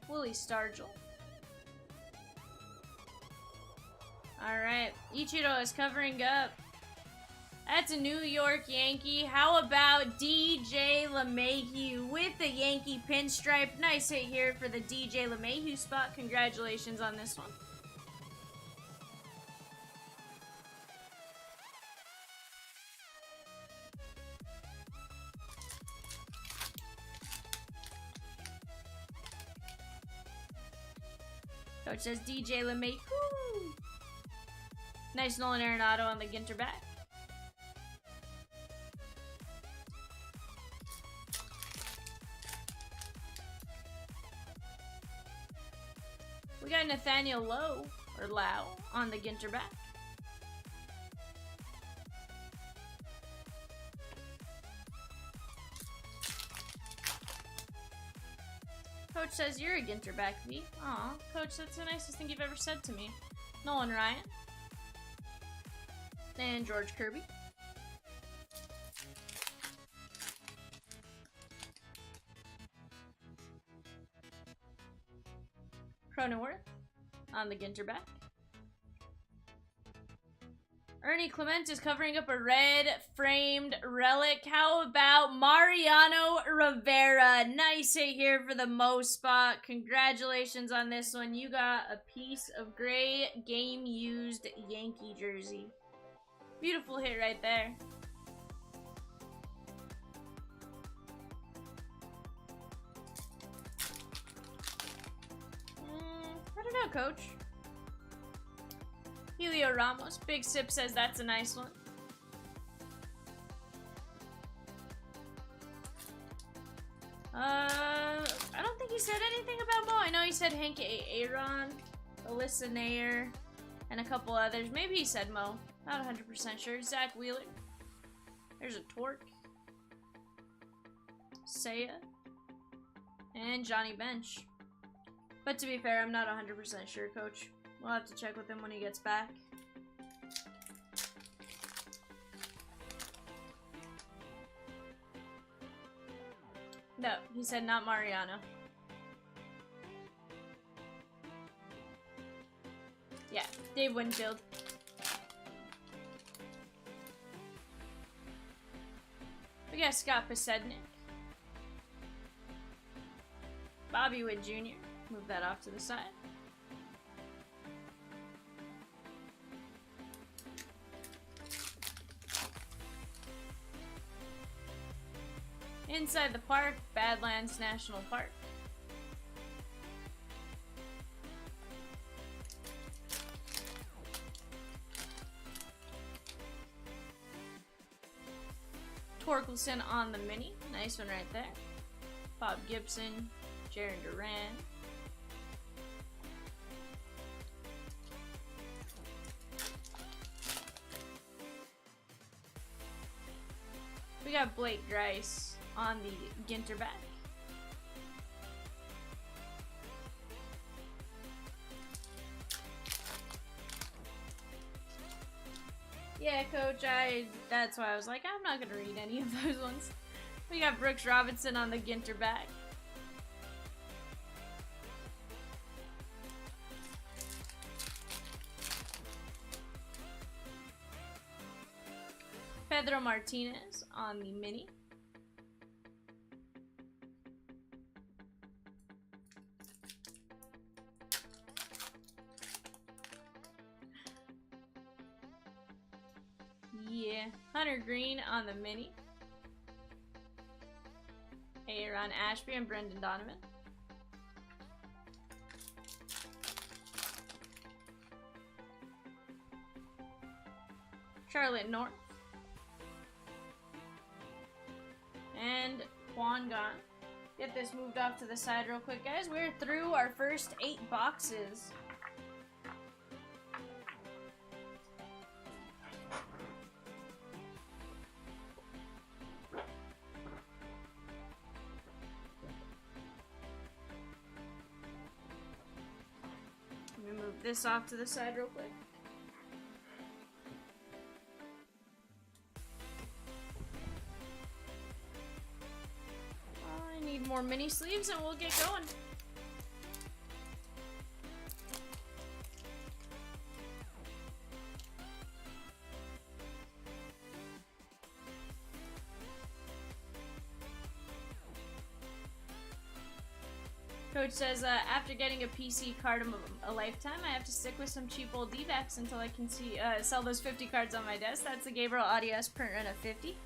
[SPEAKER 1] Willie Stargell. Alright, Ichiro is covering up. That's a New York Yankee. How about DJ LeMahieu with the Yankee pinstripe? Nice hit here for the DJ LeMahieu spot. Congratulations on this one. Coach says DJ LeMahieu. Nice Nolan Arenado on the Ginter back. We got Nathaniel Lowe, or Lau, on the Ginter back. Coach says you're a Ginter back, V. Aw, Coach, that's the nicest thing you've ever said to me. Nolan Ryan. And George Kirby. Cronenworth on the Ginter back. Ernie Clement is covering up a red framed relic. How about Mariano Rivera? Nice hit here for the Mo spot. Congratulations on this one. You got a piece of gray game used Yankee jersey. Beautiful hit right there. I don't know, Coach. Helio Ramos. Big Sip says that's a nice one. I don't think he said anything about Mo. I know he said Hank Aaron, Alyssa Nair, and a couple others. Maybe he said Mo. Not 100% sure. Zach Wheeler. There's a Torque. Saya. And Johnny Bench. But to be fair, I'm not 100% sure, Coach. We'll have to check with him when he gets back. No, he said not Mariano. Yeah, Dave Winfield. We got Scott Posednik. Bobby Wood Jr. Move that off to the side. Inside the park, Badlands National Park. Torkelson on the mini. Nice one right there. Bob Gibson, Jaron Duran. We got Blake Grice on the Ginter back. Yeah, Coach, that's why I was like, I'm not gonna read any of those ones. We got Brooks Robinson on the Ginter back. Pedro Martinez on the mini. Yeah, Hunter Green on the mini. Aaron Ashby and Brendan Donovan. Charlotte North. And Quan Gon. Get this moved off to the side real quick, guys. We're through our first 8 boxes. Let me move this off to the side real quick. More mini sleeves and we'll get going. Coach says, after getting a PC card of a lifetime, I have to stick with some cheap old D-backs until I can see sell those 50 cards on my desk. That's the Gabriel Arias print run of 50.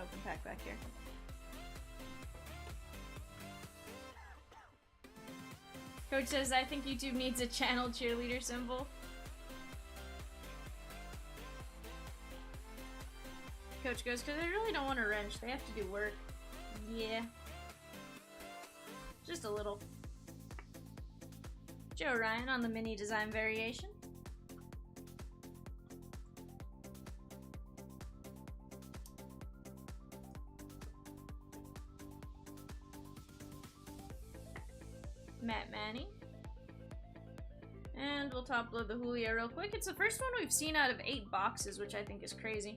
[SPEAKER 1] Open pack back here. Coach says, I think YouTube needs a channel cheerleader symbol. Coach goes, because they really don't want to wrench. They have to do work. Yeah. Just a little. Joe Ryan on the mini design variation. Matt Manning. And we'll top load the Julio real quick. It's the first one we've seen out of 8 boxes, which I think is crazy.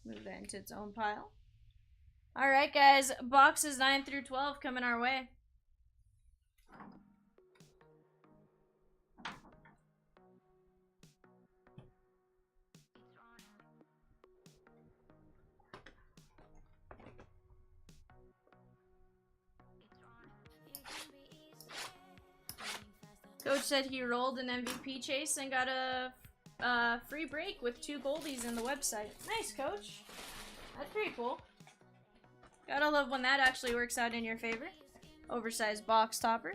[SPEAKER 1] Move that into its own pile. Alright guys, boxes 9 through 12 coming our way. Coach said he rolled an MVP chase and got a free break with 2 goldies in the website. Nice, Coach. That's pretty cool. Gotta love when that actually works out in your favor. Oversized box topper.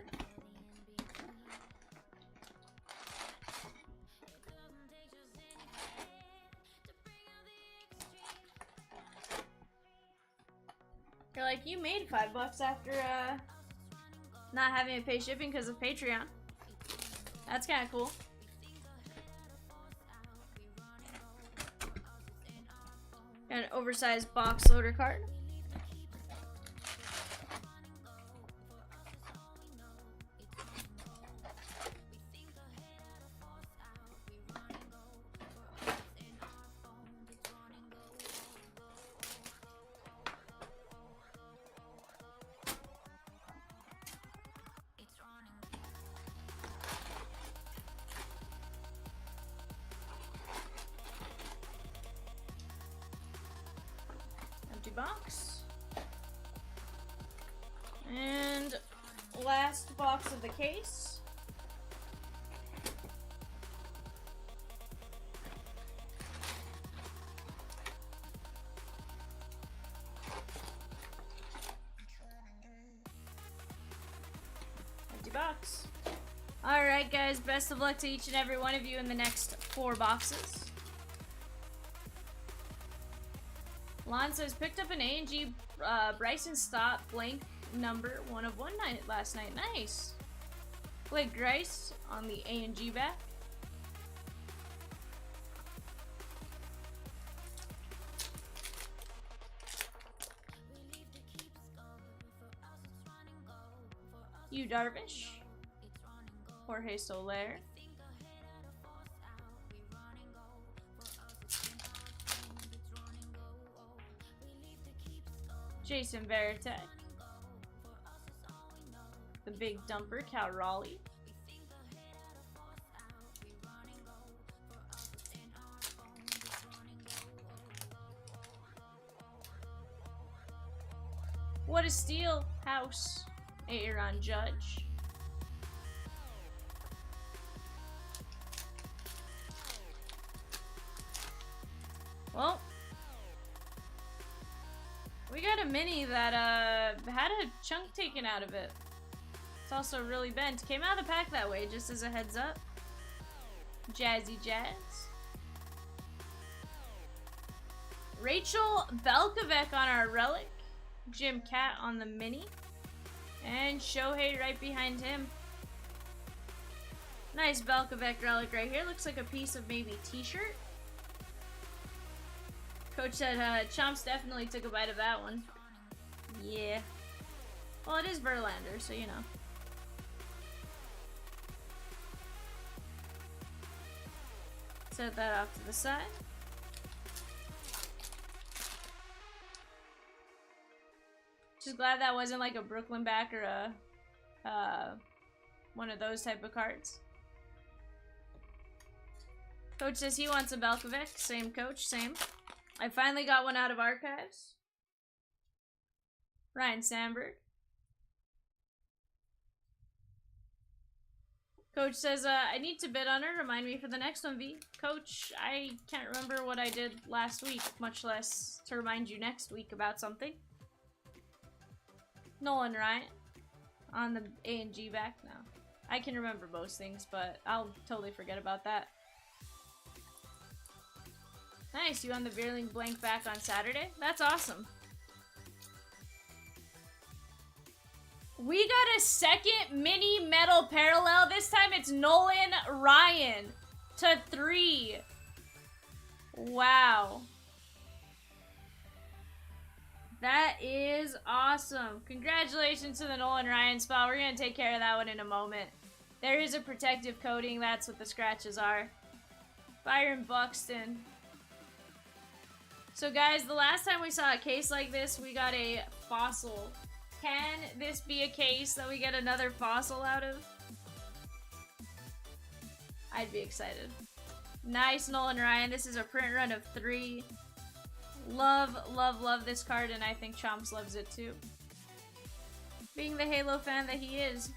[SPEAKER 1] You're like, you made $5 after not having to pay shipping because of Patreon. That's kind of cool. Got an oversized box loader card. Box. And last box of the case. Empty box. Alright guys, best of luck to each and every one of you in the next 4 boxes. Lon says, picked up an A&G Bryson Stott blank number 1 of 1 night last night. Nice. Blake Grice on the A&G back. Yu Darvish. Jorge Soler. Jason Varitek. The big dumper, Cal Raleigh. What a steal, House. Aaron Judge. Well, we got a mini that had a chunk taken out of it. It's also really bent. Came out of the pack that way, just as a heads up. Jazzy Jazz. Rachel Belkovec on our relic. Jim Cat on the mini. And Shohei right behind him. Nice Belkovec relic right here. Looks like a piece of maybe t-shirt. Coach said Chomps definitely took a bite of that one. Yeah. Well, it is Verlander, so you know. Set that off to the side. Just glad that wasn't like a Brooklyn back or a one of those type of cards. Coach says he wants a Belkovec. Same, Coach, same. I finally got one out of archives. Ryan Sandberg. Coach says, I need to bid on her. Remind me for the next one, V. Coach, I can't remember what I did last week, much less to remind you next week about something. Nolan Ryan on the A&G back now. I can remember most things, but I'll totally forget about that. Nice, you won the Veerling blank back on Saturday? That's awesome. We got a second mini metal parallel. This time it's Nolan Ryan to 3. Wow. That is awesome. Congratulations to the Nolan Ryan spot. We're going to take care of that one in a moment. There is a protective coating. That's what the scratches are. Byron Buxton. So guys, the last time we saw a case like this, we got a fossil. Can this be a case that we get another fossil out of? I'd be excited. Nice, Nolan Ryan. This is a print run of 3. Love, love, love this card, and I think Chomps loves it too. Being the Halo fan that he is.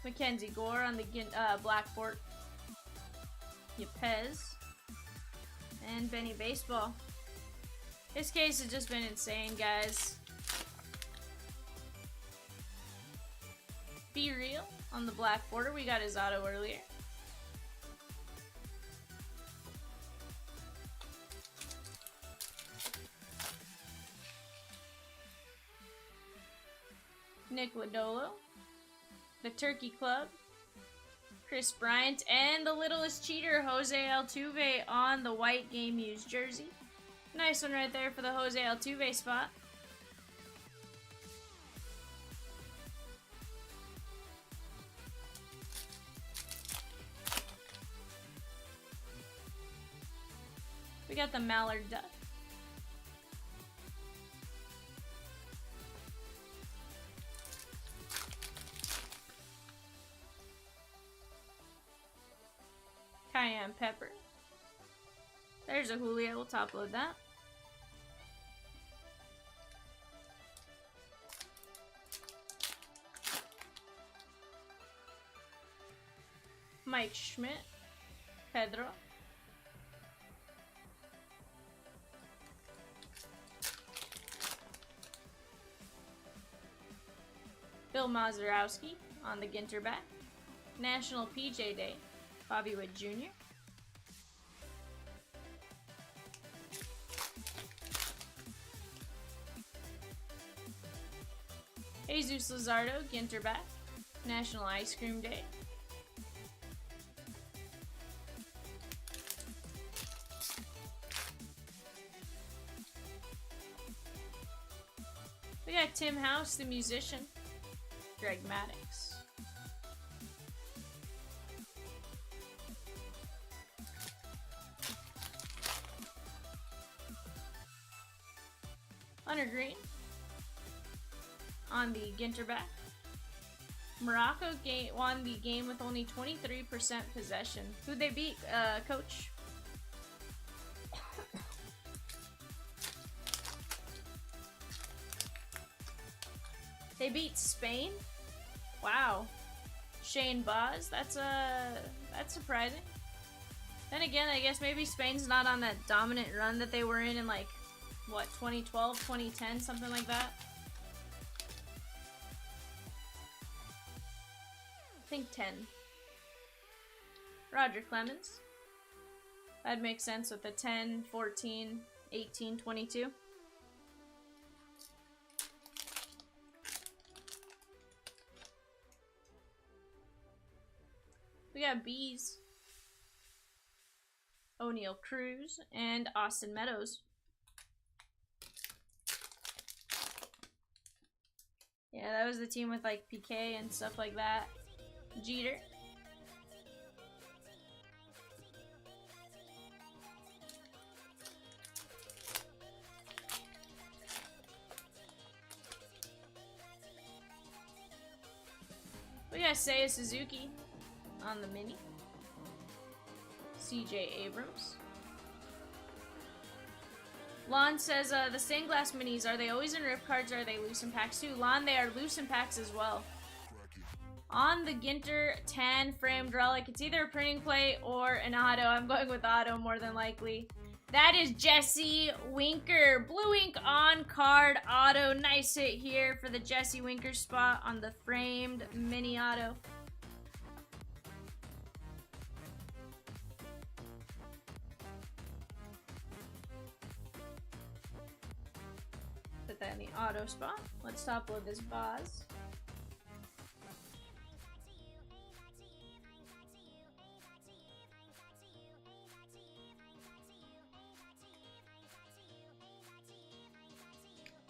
[SPEAKER 1] Mackenzie Gore on the Blackboard. Yepez. And Benny Baseball. This case has just been insane, guys. Be Real on the black border. We got his auto earlier. Nick Lodolo. The Turkey Club. Chris Bryant. And the littlest cheater, Jose Altuve on the white game used jersey. Nice one right there for the Jose Altuve spot. We got the Mallard Duck. Cayenne Pepper. There's a Julio. We'll top load that. Mike Schmidt. Pedro. Bill Mazeroski on the Ginter back. National PJ Day. Bobby Witt Jr. Jesus Luzardo, Ginter back. National Ice Cream Day. We got Tim House, the musician. Greg Maddox. Hunter Green on the Ginter back. Morocco won the game with only 23% possession. Who'd they beat, coach? They beat Spain? Wow. Shane Boz, that's surprising. Then again, I guess maybe Spain's not on that dominant run that they were in like, what, 2012, 2010, something like that? I think 10. Roger Clemens. That'd make sense with the 10, 14, 18, 22. We got Bees, O'Neal Cruz, and Austin Meadows. Yeah, that was the team with like PK and stuff like that. Jeter. We got Seiya Suzuki on the mini. CJ Abrams. Lon says, the stained glass minis, are they always in rip cards or are they loose in packs too? Lon, they are loose in packs as well. On the Ginter tan framed relic, it's either a printing plate or an auto. I'm going with auto more than likely. That is Jesse Winker. Blue ink on card auto. Nice hit here for the Jesse Winker spot on the framed mini auto. Put that in the auto spot. Let's top load this Boz.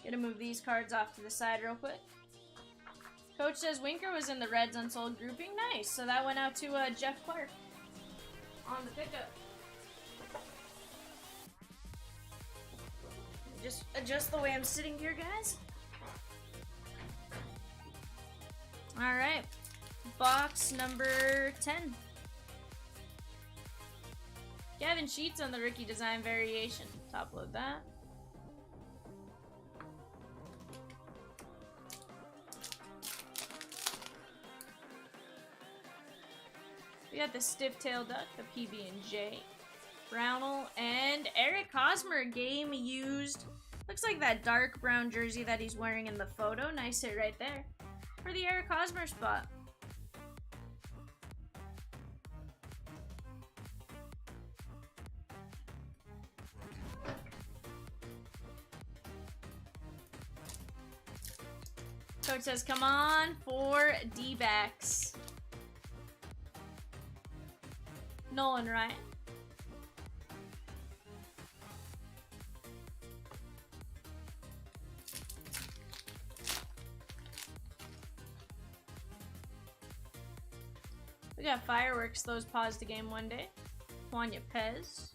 [SPEAKER 1] Gonna move these cards off to the side real quick. Coach says Winker was in the Reds Unsold grouping. Nice. So that went out to Jeff Clark on the pickup. Just adjust the way I'm sitting here, guys. All right. Box number 10. Gavin Sheets on the rookie design variation. Top load that. We got the Stiff Tail Duck, the PB&J, Brownell, and Eric Hosmer game used. Looks like that dark brown jersey that he's wearing in the photo. Nice hit right there for the Eric Hosmer spot. Coach says, come on for D-backs. Nolan Ryan. We got Fireworks. Those paused the game one day. Juanya Pez.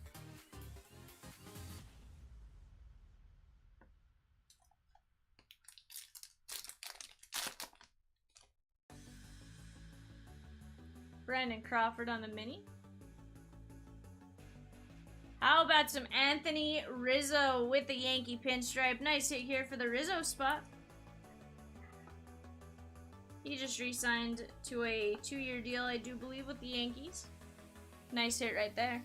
[SPEAKER 1] Brandon Crawford on the mini. How about some Anthony Rizzo with the Yankee pinstripe? Nice hit here for the Rizzo spot. He just re-signed to a 2-year deal, I do believe, with the Yankees. Nice hit right there.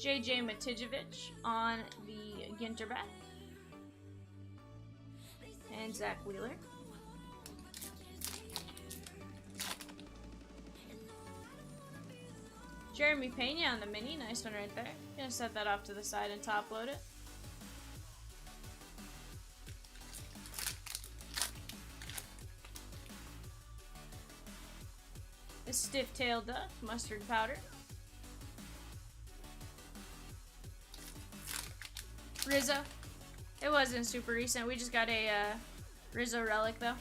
[SPEAKER 1] JJ Matijevic on the Ginter back. And Zach Wheeler. Jeremy Pena on the mini. Nice one right there. Gonna set that off to the side and top load it. The Stiff Tail Duck, mustard powder. Rizzo. It wasn't super recent. We just got a Rizzo relic though.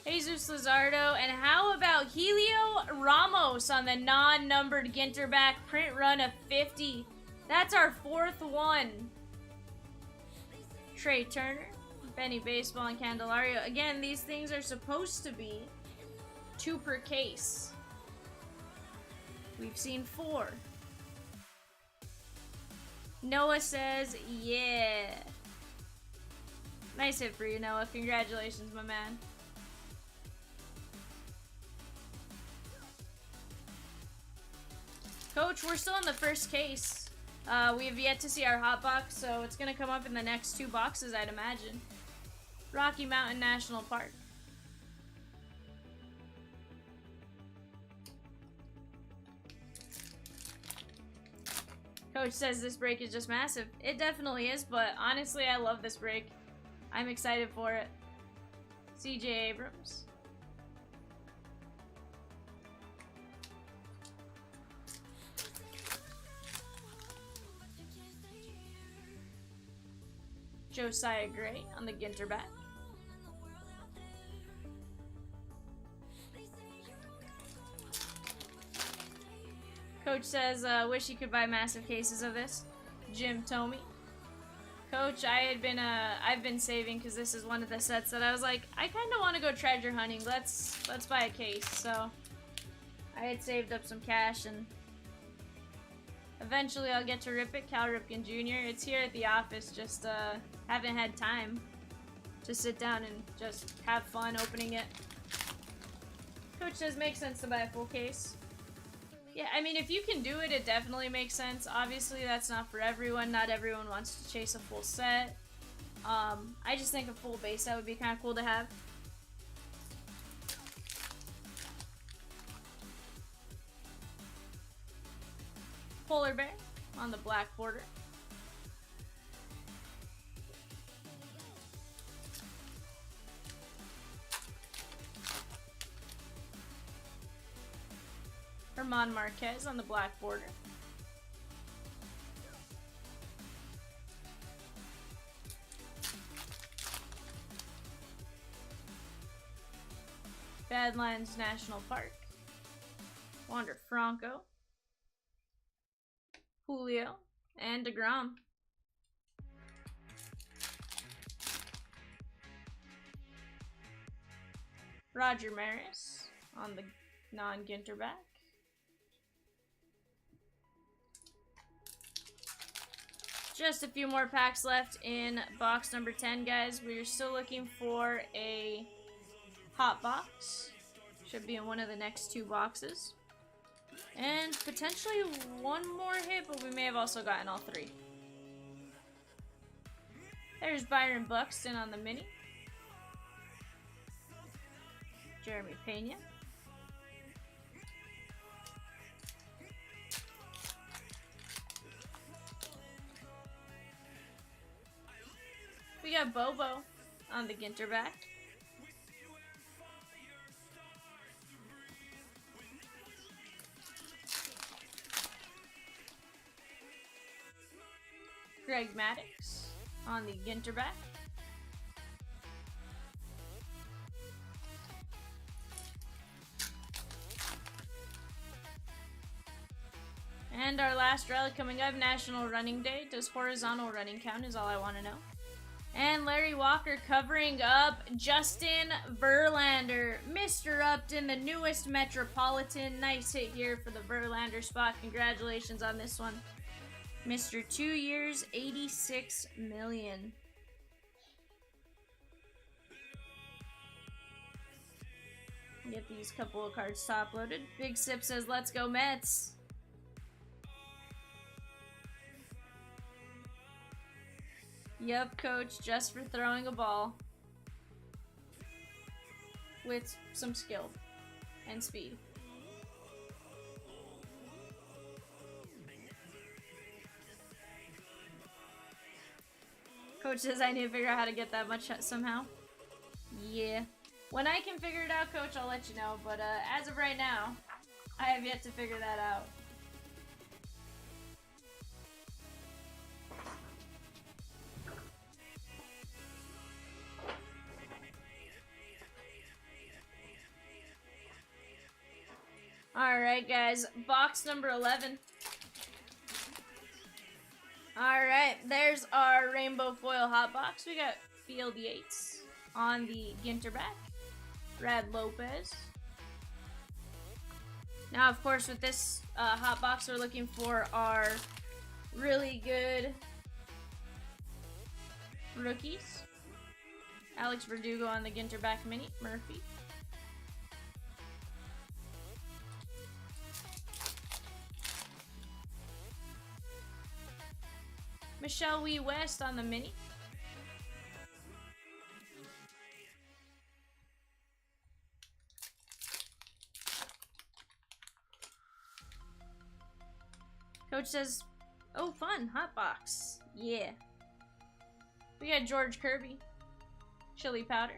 [SPEAKER 1] Jesus Luzardo. And how about Helio Ramos on the non-numbered Ginter back print run of 50? That's our 4th one. Trey Turner, Benny Baseball, and Candelario. Again, these things are supposed to be 2 per case. We've seen 4. Noah says, yeah. Nice hit for you, Noah. Congratulations, my man. Coach, we're still in the first case. We have yet to see our hot box, so it's going to come up in the next 2 boxes, I'd imagine. Rocky Mountain National Park. Coach says this break is just massive. It definitely is, but honestly, I love this break. I'm excited for it. CJ Abrams. Josiah Gray on the Ginter back. Coach says, wish he could buy massive cases of this. Jim Tomey. Coach, I've been saving because this is one of the sets that I was like, I kind of want to go treasure hunting. Let's buy a case. So I had saved up some cash and eventually I'll get to rip it. Cal Ripken Jr. It's here at the office. Just haven't had time to sit down and just have fun opening it. Coach says makes sense to buy a full case. Yeah, I mean, if you can do it, it definitely makes sense. Obviously, that's not for everyone. Not everyone wants to chase a full set. I just think a full base set would be kind of cool to have. Polar bear on the black border. Herman Marquez on the black border. Badlands National Park. Wander Franco. Julio. And DeGrom. Roger Maris on the non-Ginter back. Just a few more packs left in box number 10, guys. We're still looking for a hot box. Should be in one of the next two boxes. And potentially one more hit, but we may have also gotten all three. There's Byron Buxton on the mini. Jeremy Pena. We got Bobo on the Ginter back. Greg Maddux on the Ginter back. And our last relic coming up, National Running Day. Does horizontal running count is all I want to know. And Larry Walker covering up Justin Verlander. Mr. Upton, the newest Metropolitan. Nice hit here for the Verlander spot. Congratulations on this one. Mr. 2 years, $86 million. Get these couple of cards top loaded. Big Sip says, let's go Mets. Yep, coach, just for throwing a ball. With some skill and speed. Coach says I need to figure out how to get that much somehow. Yeah. When I can figure it out, coach, I'll let you know. But as of right now, I have yet to figure that out. Alright, guys. Box number 11. Alright, there's our rainbow foil hot box. We got Field Yates on the Ginter back. Brad Lopez. Now, of course, with this hot box, we're looking for our really good rookies. Alex Verdugo on the Ginter back mini. Murphy. Michelle Wee West on the mini. Coach says, oh fun, hot box. Yeah. We got George Kirby. Chili Powder.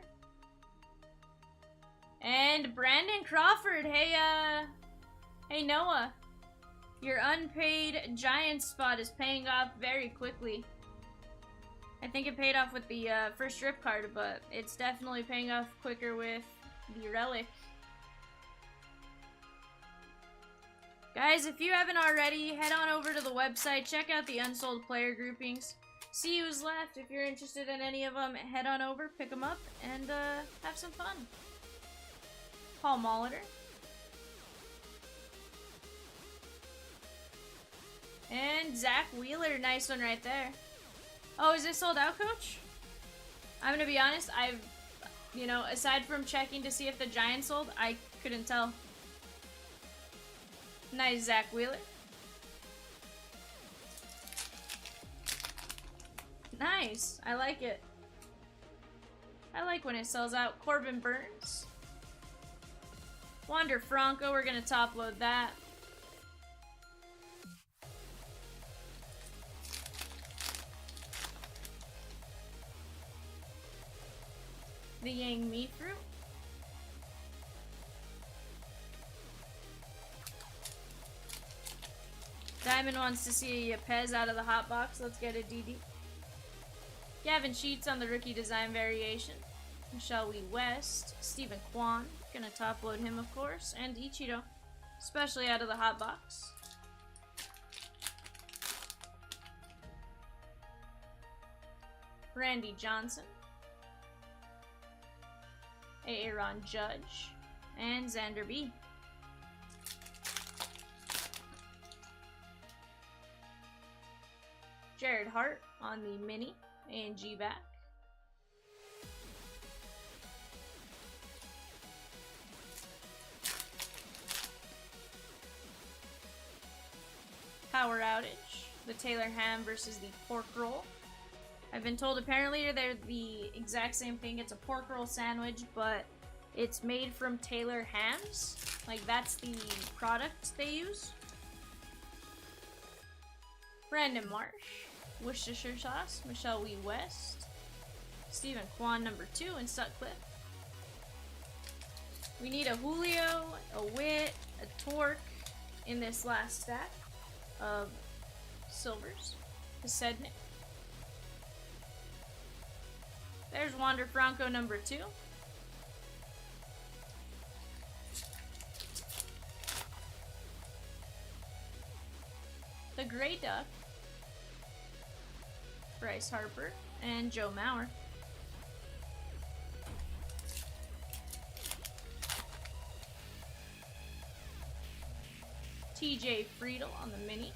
[SPEAKER 1] And Brandon Crawford. Hey Noah. Your unpaid Giants spot is paying off very quickly. I think it paid off with the first strip card, but it's definitely paying off quicker with the relic. Guys, if you haven't already, head on over to the website, check out the unsold player groupings, see who's left. If you're interested in any of them, head on over, pick them up, and have some fun. Paul Molitor. And Zach Wheeler, nice one right there. Oh, is it sold out, coach? I'm gonna be honest, aside from checking to see if the Giants sold, I Couldn't tell. Nice Zach Wheeler. Nice. I like it. I like when it sells out. Corbin Burns. Wander Franco. We're going to top load that. The Yang Mi Fruit. Diamond wants to see a Pez out of the hot box. Let's get a DD. Gavin Sheets on the rookie design variation. Michelle Wee West. Stephen Kwan. Gonna top load him, of course. And Ichiro. Especially out of the hot box. Randy Johnson. Aaron Judge. And Xander B. Jared Hart on the mini and G back. Power outage. The Taylor ham versus the pork roll. I've been told apparently they're the exact same thing. It's a pork roll sandwich, but it's made from Taylor hams. Like, that's the product they use. Brandon Marsh. Worcestershire sauce. Michelle Wee West. Stephen Kwan #2 in Sutcliffe. We need a Julio, a Witt, a Torque in this last stack of silvers. A Sednick. There's Wander Franco #2. The Grey Duck. Bryce Harper and Joe Mauer. TJ Friedel on the mini.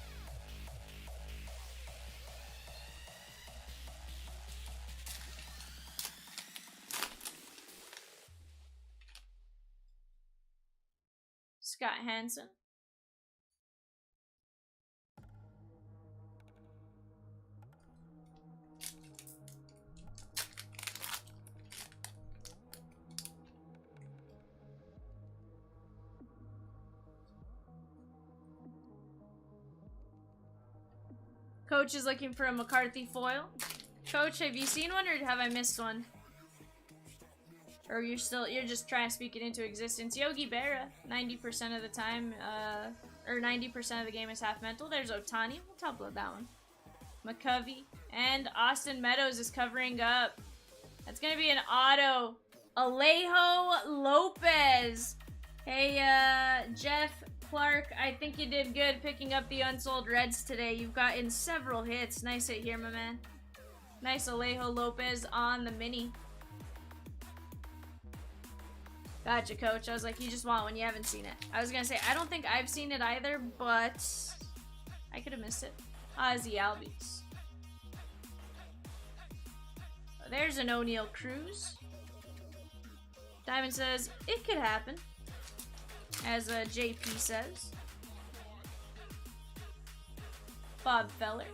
[SPEAKER 1] Scott Hansen. Coach is looking for a McCarthy foil. Coach, have you seen one or have I missed one? Or you're just trying to speak it into existence. Yogi Berra, 90% of the time, or 90% of the game is half mental. There's Otani. We'll top load that one. McCovey. And Austin Meadows is covering up. That's going to be an auto. Alejo Lopez. Hey, Jeff Clark, I think you did good picking up the unsold Reds today. You've gotten several hits. Nice hit here, my man. Nice Alejo Lopez on the mini. Gotcha, Coach. I was like, you just want one. You haven't seen it. I was going to say, I don't think I've seen it either, but I could have missed it. Ozzy Albies. There's an O'Neal Cruz. Diamond says, it could happen. As JP says. Bob Feller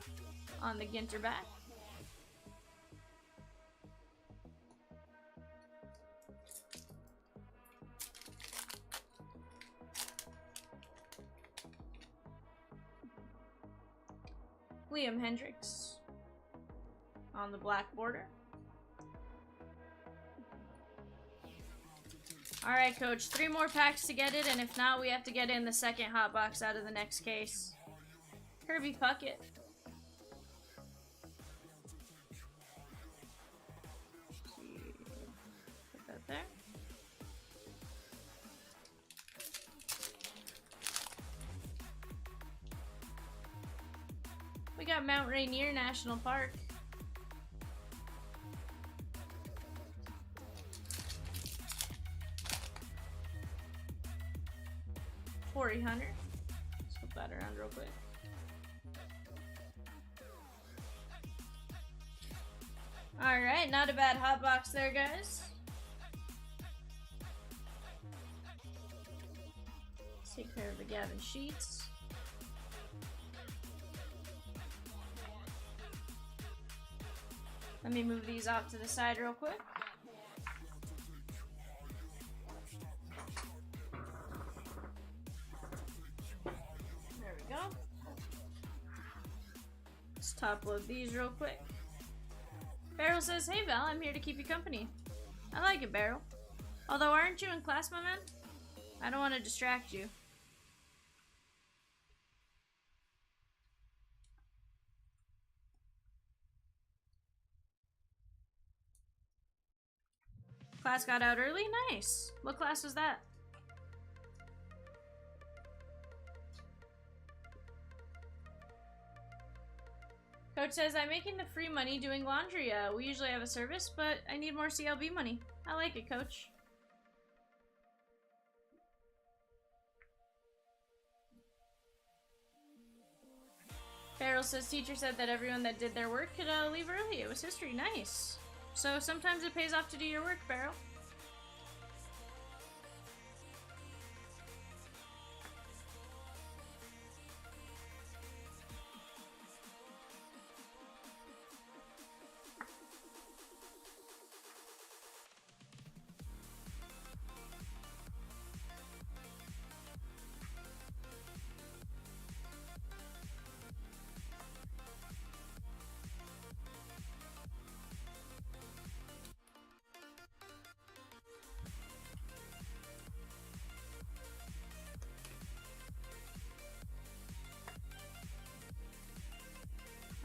[SPEAKER 1] on the Ginter back. Liam Hendricks on the black border. Alright, Coach. 3 more packs to get it, and if not, we have to get in the second hot box out of the next case. Kirby Puckett. Put that there. We got Mount Rainier National Park. Corey Hunter. Let's flip that around real quick. Alright, not a bad hot box there, guys. Take care of the Gavin Sheets. Let me move these off to the side real quick. There we go. Let's top load these real quick. Beryl says, "Hey Val, I'm here to keep you company." I like it, Beryl. Although, aren't you in class, my man? I don't want to distract you. Class got out early? Nice. What class was that? Coach says, "I'm making the free money doing laundry. We usually have a service, but I need more CLB money." I like it, Coach. Farrell says, "Teacher said that everyone that did their work could leave early. It was history." Nice. So sometimes it pays off to do your work, Farrell.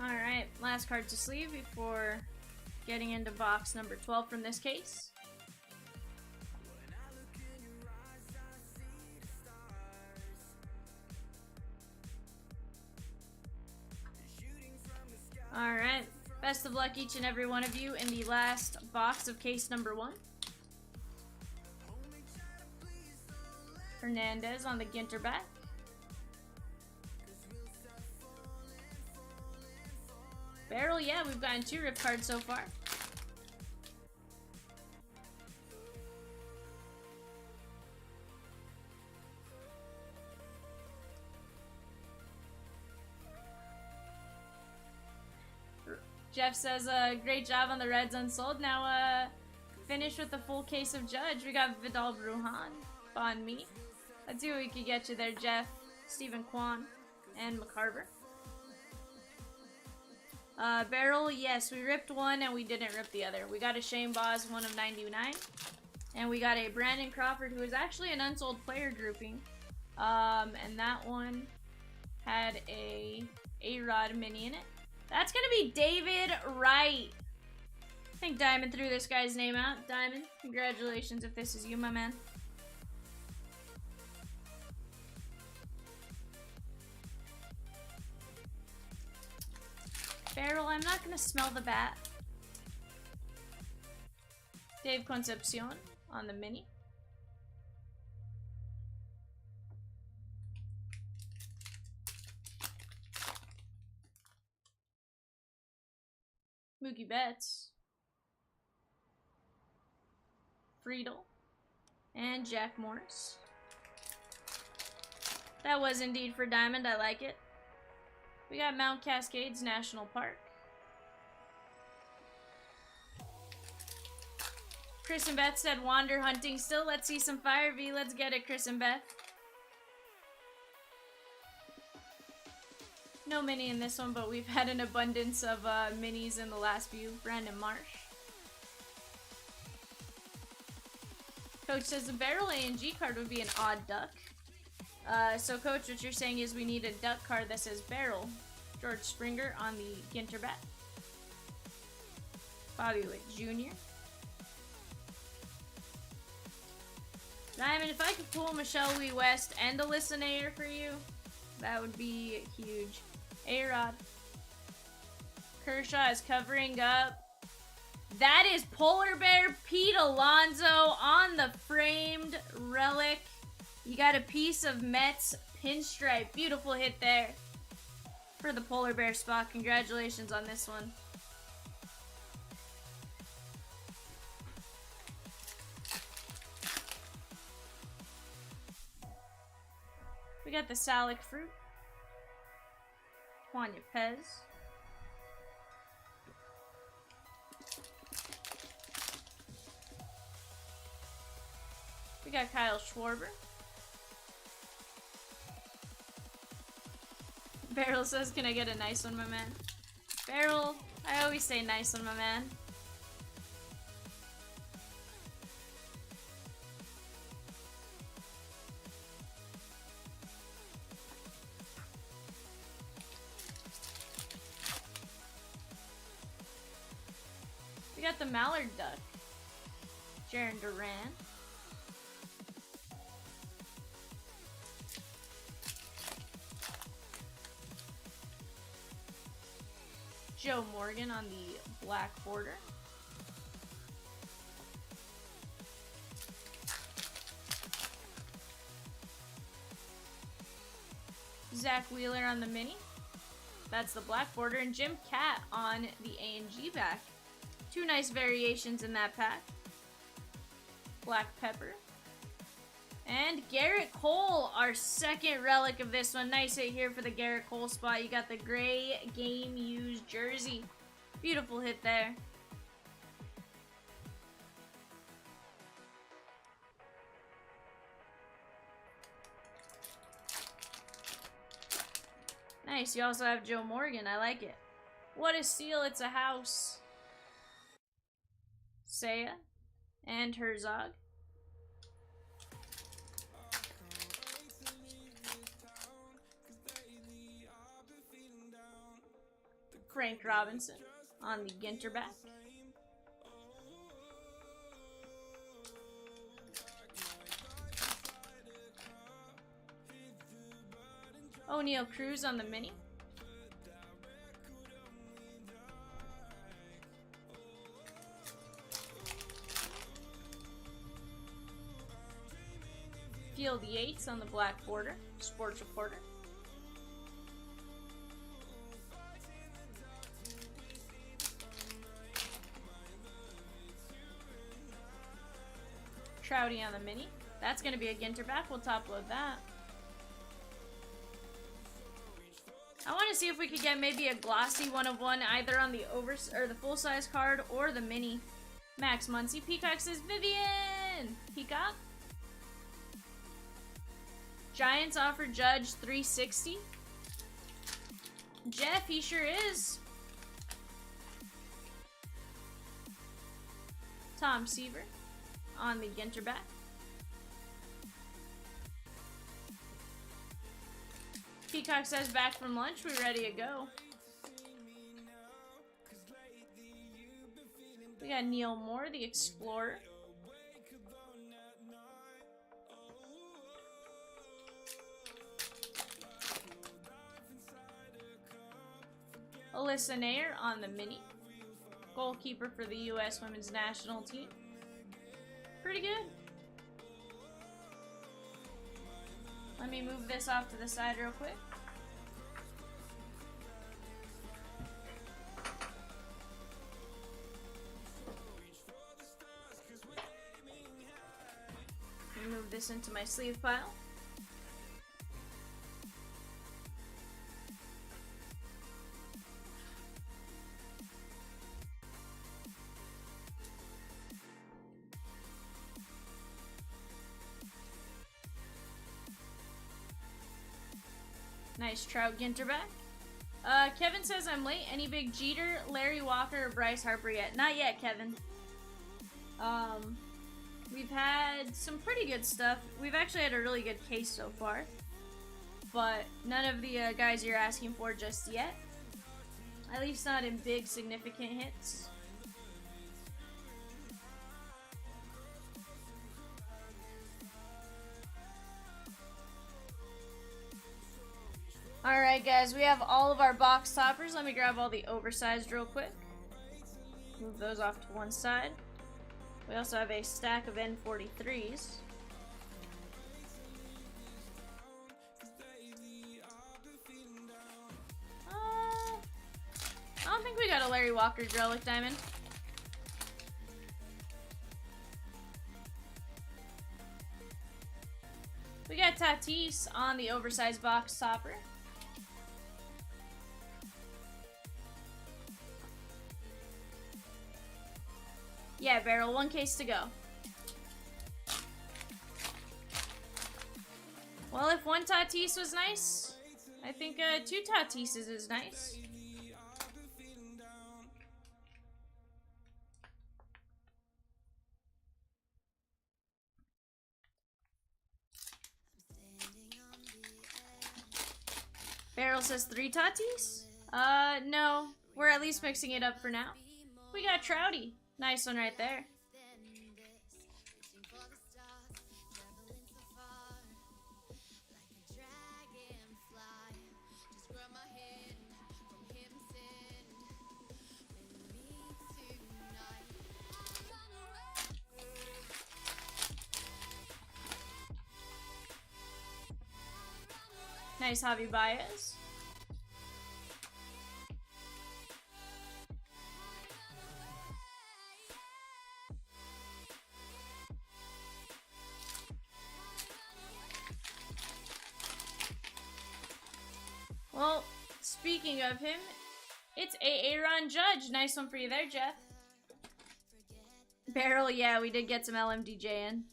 [SPEAKER 1] Alright, last card to sleeve before getting into box number 12 from this case. Alright, best of luck each and every one of you in the last box of case number 1. Hernandez on the Ginter back. Beryl, yeah, we've gotten 2 rip cards so far. Jeff says, "Great job on the Reds Unsold. Now, finish with the full case of Judge. We got Vidal Brujan, Bon Me. Let's see what we can get you there, Jeff, Stephen Kwan, and McCarver." Beryl, yes, we ripped one and we didn't rip the other. We got a Shane Boz, 1 of 99. And we got a Brandon Crawford, who is actually an unsold player grouping. And that one had a A-Rod mini in it. That's gonna be David Wright. I think Diamond threw this guy's name out. Diamond, congratulations if this is you, my man. Beryl, I'm not gonna smell the bat. Dave Concepcion on the mini. Mookie Betts. Friedel. And Jack Morris. That was indeed for Diamond. I like it. We got Mount Cascades National Park. Chris and Beth said wander hunting still. Let's see some Fire V. Let's get it, Chris and Beth. No mini in this one, but we've had an abundance of minis in the last few. Brandon Marsh. Coach says the Beryl A&G card would be an odd duck. So Coach, what you're saying is we need a duck card that says Beryl. George Springer on the Ginter bat. Bobby Witt Jr. Diamond, if I could pull Michelle Wee West and a Listenator for you, that would be huge. A-Rod. Kershaw is covering up. That is Polar Bear Pete Alonso on the framed relic. You got a piece of Mets pinstripe. Beautiful hit there for the Polar Bear spot. Congratulations on this one. We got the Salic Fruit. Juanya Pez. We got Kyle Schwarber. Barrel says, can I get a nice one, my man? Barrel, I always say nice one, my man. We got the Mallard Duck. Jaron Duran. Joe Morgan on the black border. Zach Wheeler on the mini. That's the black border. And Jim Cat on the A&G back. Two nice variations in that pack. Black Pepper. And Garrett Cole, our second relic of this one. Nice hit here for the Garrett Cole spot. You got the gray game used jersey. Beautiful hit there. Nice. You also have Joe Morgan. I like it. What a steal. It's a house. Seiya and Herzog. Frank Robinson on the Ginter back. O'Neal Cruz on the mini. Field Yates on the black border. Sports Reporter. Trouty on the mini. That's going to be a Ginter back. We'll top load that. I want to see if we could get maybe a glossy 1/1 either on the the full size card or the mini. Max Muncy. Peacock says Vivian. Peacock. Giants offer Judge 360. Jeff, he sure is. Tom Seaver on the Ginter back. Peacock says back from lunch, we're ready to go. We got Neil Moore, the Explorer. Alyssa Nair on the mini. Goalkeeper for the U.S. Women's National Team. Pretty good. Let me move this off to the side real quick. Let me move this into my sleeve pile. Nice Trout Ginter back. Kevin says I'm late. Any big Jeter, Larry Walker, or Bryce Harper yet? Not yet, Kevin. We've had some pretty good stuff. We've actually had a really good case so far. But none of the guys you're asking for just yet. At least not in big, significant hits. Alright guys, we have all of our box toppers. Let me grab all the oversized real quick. Move those off to one side. We also have a stack of N43s. I don't think we got a Larry Walker Relic Diamond. We got Tatis on the oversized box topper. Yeah, Barrel, 1 case to go. Well, if 1 Tatis was nice, I think 2 Tatises is nice. Barrel says 3 Tatis? No. We're at least mixing it up for now. We got Trouty. Nice one right there. Nice Javi Baez. Well, speaking of him, it's Aaron Judge. Nice one for you there, Jeff. Barrel, yeah, we did get some LMDJ in.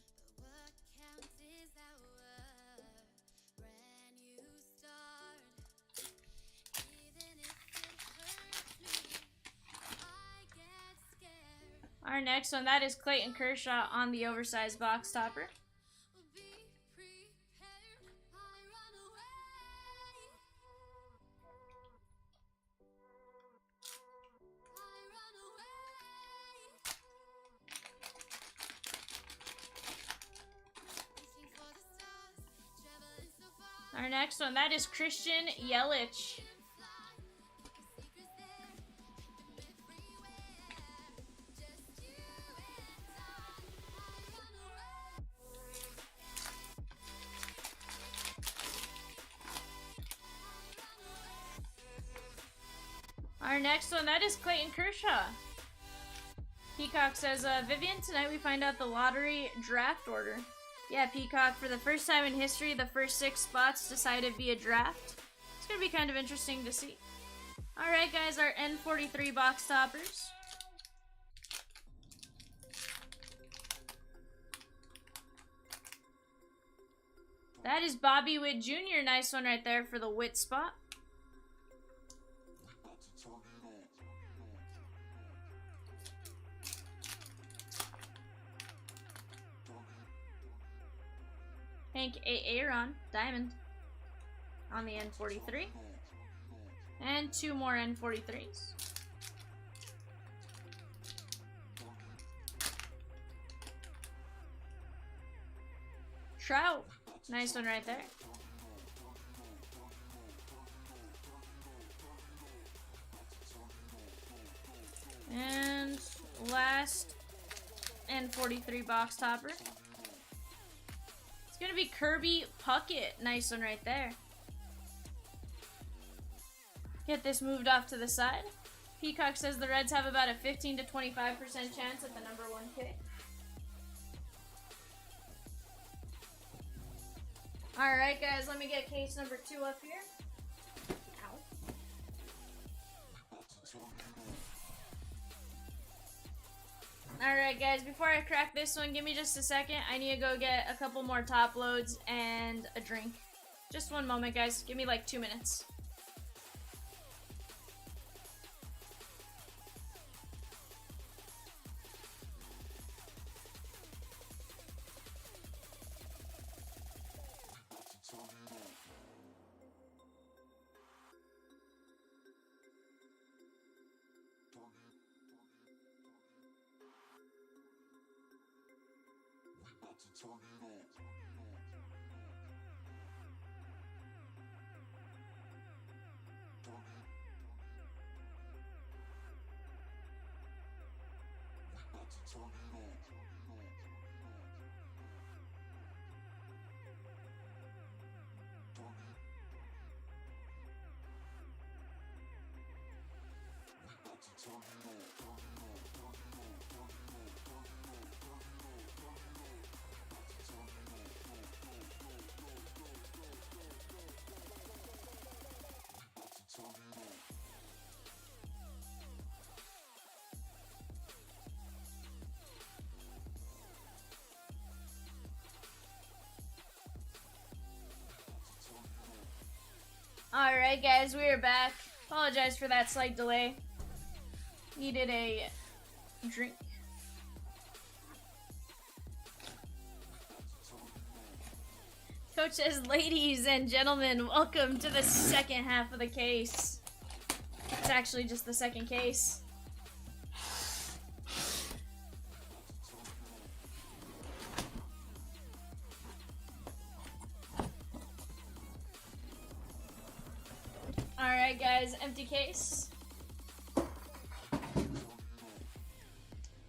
[SPEAKER 1] Our next one, that is Clayton Kershaw on the oversized box topper. Our next one, that is Christian Yelich. Our next one, that is Clayton Kershaw. Peacock says, Vivian, tonight we find out the lottery draft order. Yeah, Peacock, for the first time in history, the first 6 spots decided via draft. It's going to be kind of interesting to see. Alright, guys, our N43 box toppers. That is Bobby Witt Jr. Nice one right there for the Witt spot. Hank Aaron, Diamond, on the N43. And 2 more N43s. Trout, nice one right there. And last N43 box topper. Gonna be Kirby Puckett. Nice one right there. Get this moved off to the side. Peacock says the Reds have about a 15 to 25% chance at the number 1 pick. Alright guys, let me get case number 2 up here. Ow. Alright guys, before I crack this one, give me just a second. I need to go get a couple more top loads and a drink. Just 1 moment guys, give me like 2 minutes. Alright guys, we are back. Apologize for that slight delay. Needed a drink. Coach says, ladies and gentlemen, welcome to the second half of the case. It's actually just the second case. Alright guys, empty case.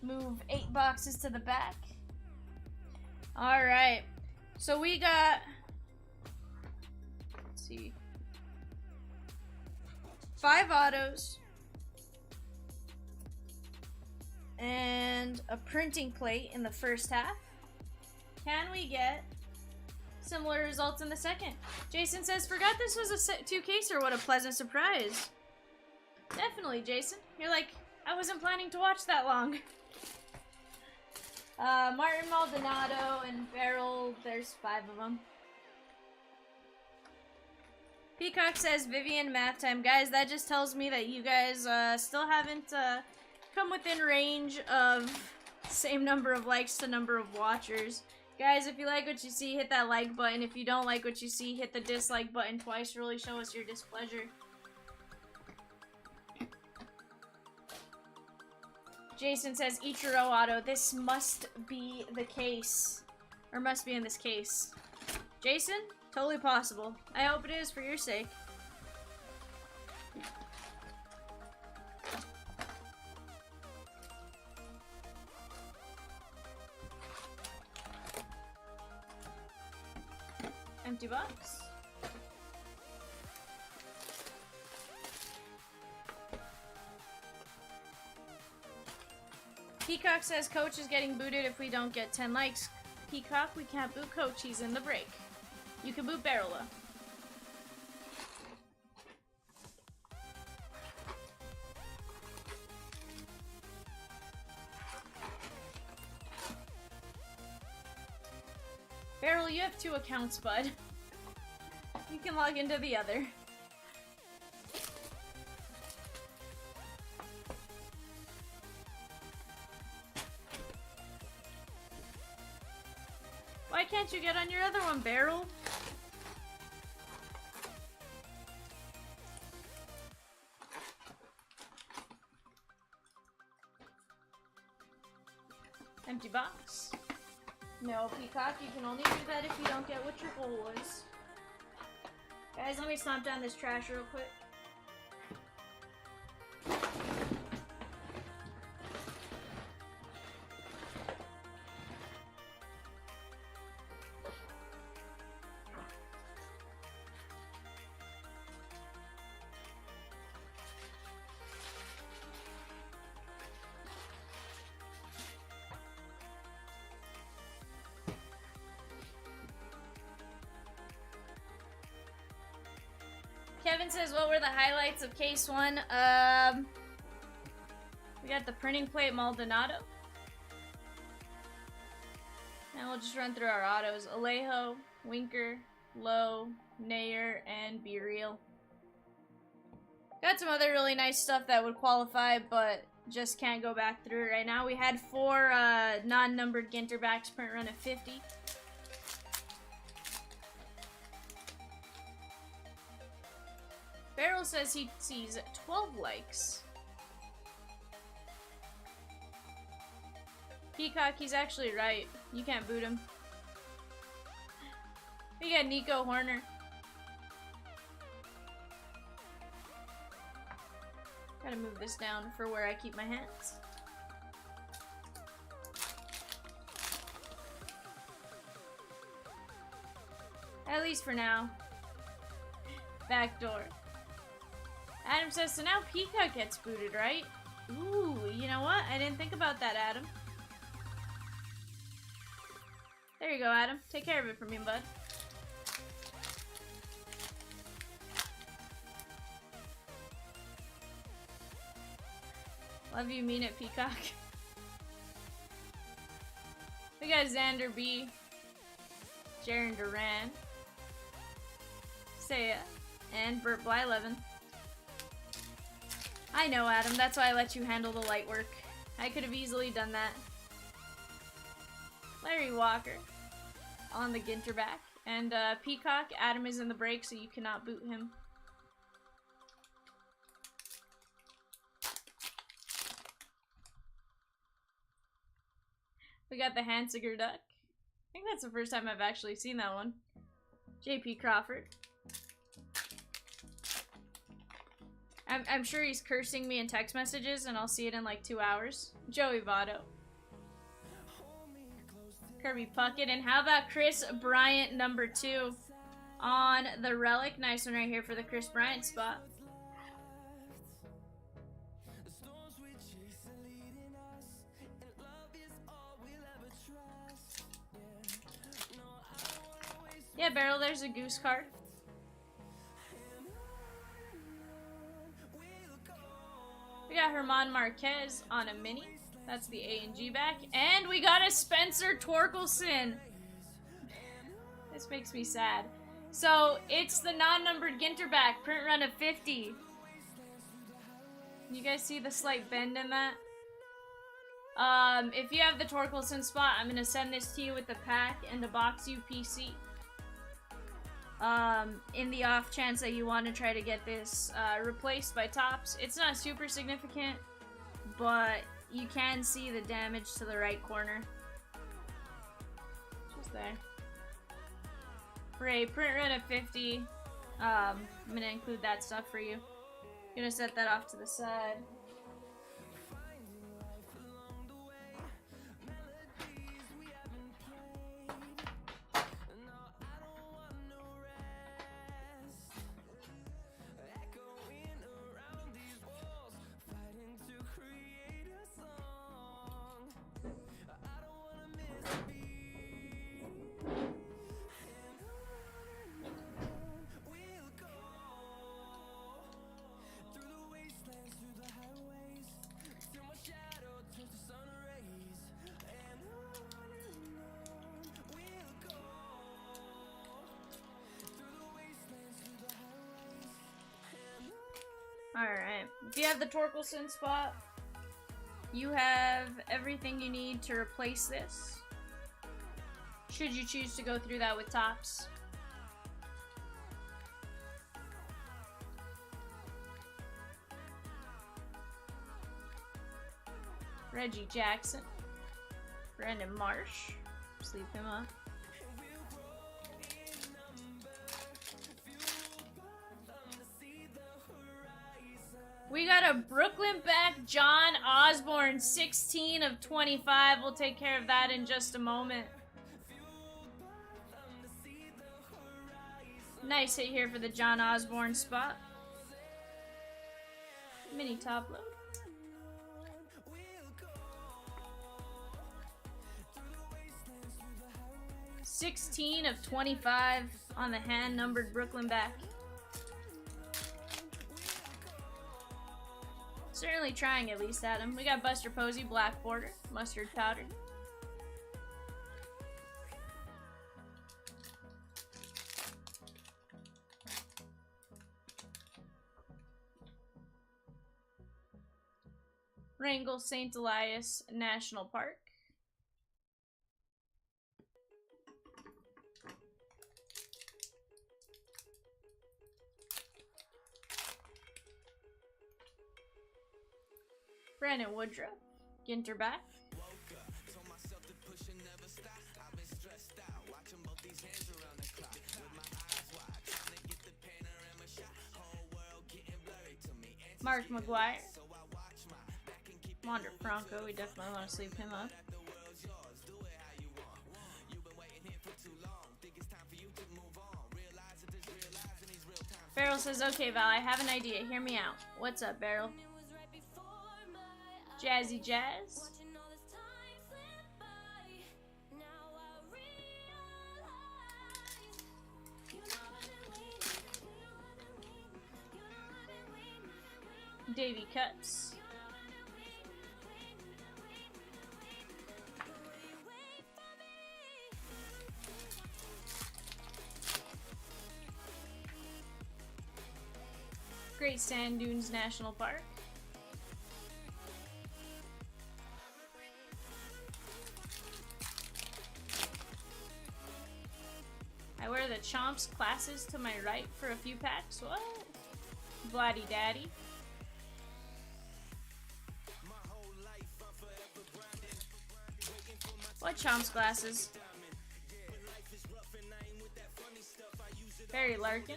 [SPEAKER 1] Move 8 boxes to the back. Alright, so we got, let's see, 5 autos and a printing plate in the first half. Can we get similar results in the second? Jason says, forgot this was a 2-caser. What a pleasant surprise. Definitely, Jason. You're like, I wasn't planning to watch that long. Martin Maldonado and Beryl, there's 5 of them. Peacock says, Vivian, math time. Guys, that just tells me that you guys still haven't come within range of same number of likes to number of watchers. Guys, if you like what you see, hit that like button. If you don't like what you see, hit the dislike button twice to really show us your displeasure. Jason says, Ichiro auto. This must be the case. Or must be in this case. Jason? Totally possible. I hope it is for your sake. Empty box. Peacock says Coach is getting booted if we don't get 10 likes. Peacock, we can't boot Coach. He's in the break. You can boot Beryla. Beryl, you have 2 accounts, bud. You can log into the other. Why can't you get on your other one, Beryl? Empty box. No, Peacock, you can only do that if you don't get what your goal was. Guys, let me stomp down this trash real quick. Kevin says, what were the highlights of case 1? We got the printing plate Maldonado. And we'll just run through our autos. Alejo, Winker, Lowe, Nair, and Be Real. Got some other really nice stuff that would qualify, but just can't go back through it right now. We had 4 non-numbered Ginter backs print run at 50. Beryl says he sees 12 likes. Peacock, he's actually right. You can't boot him. We got Nico Horner. Gotta move this down for where I keep my hands. At least for now. Backdoor. Adam says, so now Peacock gets booted, right? Ooh, you know what? I didn't think about that, Adam. There you go, Adam. Take care of it for me, bud. Love you, mean it, Peacock. We got Xander B. Jaren Duran. Saya. And Burt Bly 11. I know, Adam. That's why I let you handle the light work. I could have easily done that. Larry Walker on the Ginter back. And Peacock, Adam is in the break, so you cannot boot him. We got the Hansiger Duck. I think that's the first time I've actually seen that one. JP Crawford. I'm sure he's cursing me in text messages, and I'll see it in like 2 hours. Joey Votto. Kirby Puckett. And how about Chris Bryant number 2 on the relic? Nice one right here for the Chris Bryant spot. Yeah, Barrel, there's a goose card. We got Herman Marquez on a mini. That's the A and G back. And we got a Spencer Torkelson. This makes me sad. So, it's the non-numbered Ginter back. Print run of 50. You guys see the slight bend in that? If you have the Torkelson spot, I'm going to send this to you with the pack and the box UPC. In the off chance that you want to try to get this replaced by Topps. It's not super significant, but you can see the damage to the right corner. Just there. For a print run of 50, I'm going to include that stuff for you. I'm going to set that off to the side. Alright, if you have the Torkelson spot, you have everything you need to replace this. Should you choose to go through that with Topps. Reggie Jackson. Brandon Marsh. Sleep him up. We got a Brooklyn back John Osborne, 16 of 25. We'll take care of that in just a moment. Nice hit here for the John Osborne spot. Mini top load. $16 of 25 on the hand-numbered Brooklyn back. Certainly trying at least, Adam. We got Buster Posey, black border, mustard powder. Wrangell St. Elias National Park. Brandon Woodruff, Ginter back. Mark McGuire. Wander Franco, we definitely want to sleep him up. Beryl says, okay, Val, I have an idea. Hear me out. What's up, Beryl? Jazzy Jazz. Davy Cuts. Great Sand Dunes National Park. I wear the Chomps classes to my right for a few packs. What? Blatty daddy. What Chomps glasses? Barry Larkin.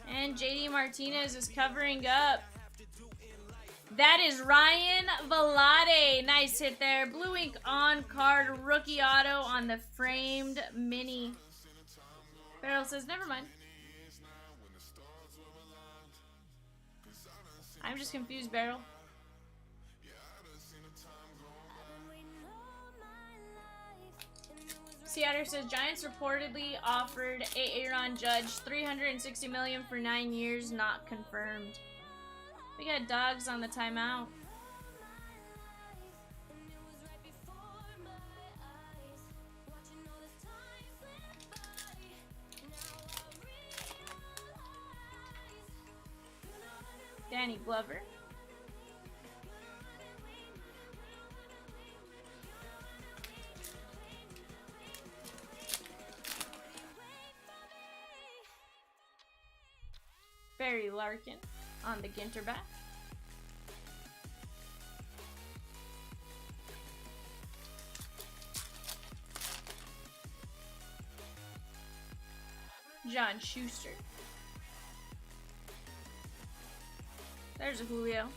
[SPEAKER 1] And JD Martinez is covering up. That is Ryan Velade. Nice hit there. Blue ink on card rookie auto on the framed mini. Beryl says, never mind. I'm just confused, Beryl. Seattle says Giants reportedly offered Aaron Judge $360 million for 9 years, not confirmed. We got dogs on the timeout. Danny Glover. Barry Larkin on the Ginter back. John Schuster. There's a Julio.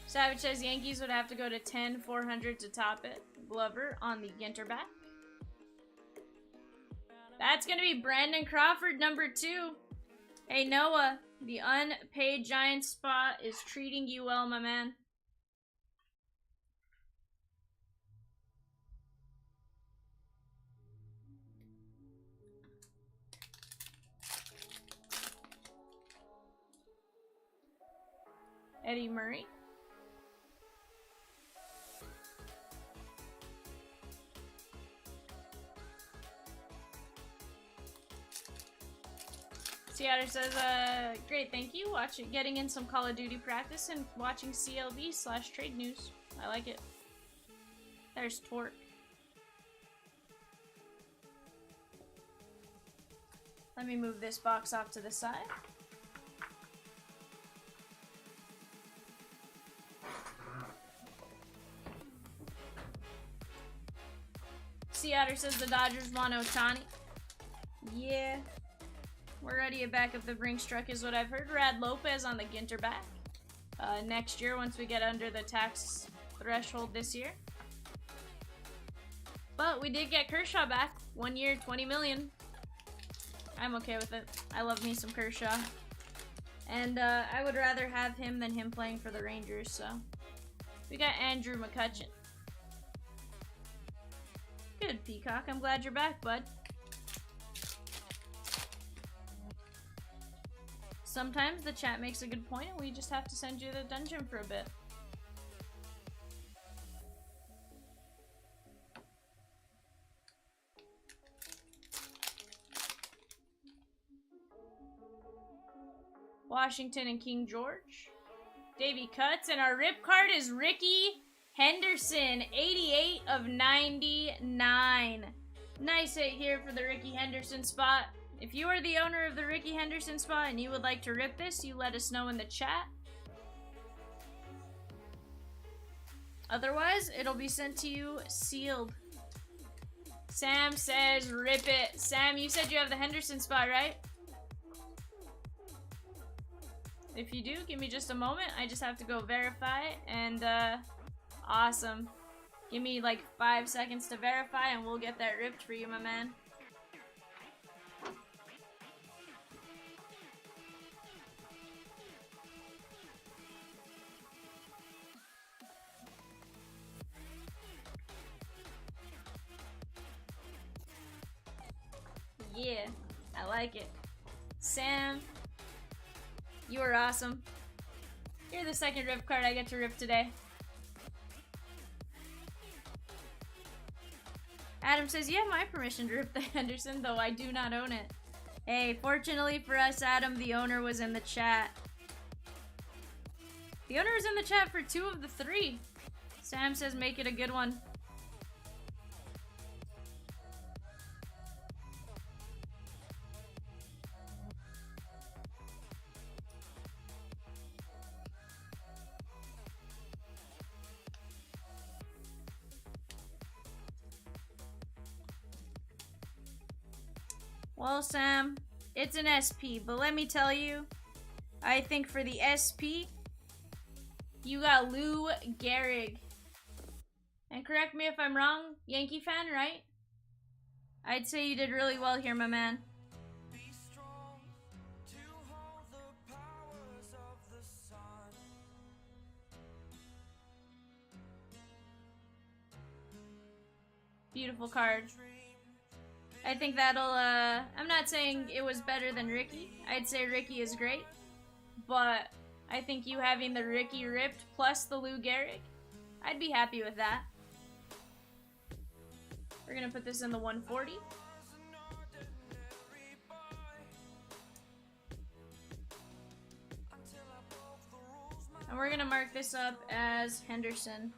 [SPEAKER 1] Savage says Yankees would have to go to 10-400 to top it. Glover on the Ginter back. That's going to be Brandon Crawford, number 2. Hey, Noah, the unpaid Giants spot is treating you well, my man. Eddie Murray. Seattle says, great, thank you. Getting in some Call of Duty practice and watching CLB/trade news. I like it. There's Torque. Let me move this box off to the side. Seattle says the Dodgers want Ohtani. Yeah. We're ready to back up the Brinks truck is what I've heard. Rad Lopez on the Ginter back. Next year, once we get under the tax threshold this year. But we did get Kershaw back. 1 year, $20 million. I'm okay with it. I love me some Kershaw. And I would rather have him than him playing for the Rangers, so. We got Andrew McCutchen. Good, Peacock. I'm glad you're back, bud. Sometimes the chat makes a good point and we just have to send you to the dungeon for a bit. Washington and King George. Davey Cuts. And our rip card is Ricky Henderson. 88 of 99. Nice hit here for the Ricky Henderson spot. If you are the owner of the Ricky Henderson spot and you would like to rip this, you let us know in the chat. Otherwise, it'll be sent to you sealed. Sam says rip it. Sam, you said you have the Henderson spot, right? If you do, give me just a moment. I just have to go verify and awesome. Give me like 5 seconds to verify and we'll get that ripped for you, my man. Yeah, I like it. Sam, you are awesome. You're the second rip card I get to rip today. Adam says, you have my permission to rip the Henderson, though I do not own it. Hey, fortunately for us, Adam, the owner was in the chat. The owner was in the chat for 2 of the 3. Sam says, make it a good one. Well, Sam, it's an SP, but let me tell you, I think for the SP, you got Lou Gehrig. And correct me if I'm wrong, Yankee fan, right? I'd say you did really well here, my man. Beautiful card. I think that'll, I'm not saying it was better than Ricky. I'd say Ricky is great. But I think you having the Ricky ripped plus the Lou Gehrig, I'd be happy with that. We're gonna put this in the 140. And we're gonna mark this up as Henderson.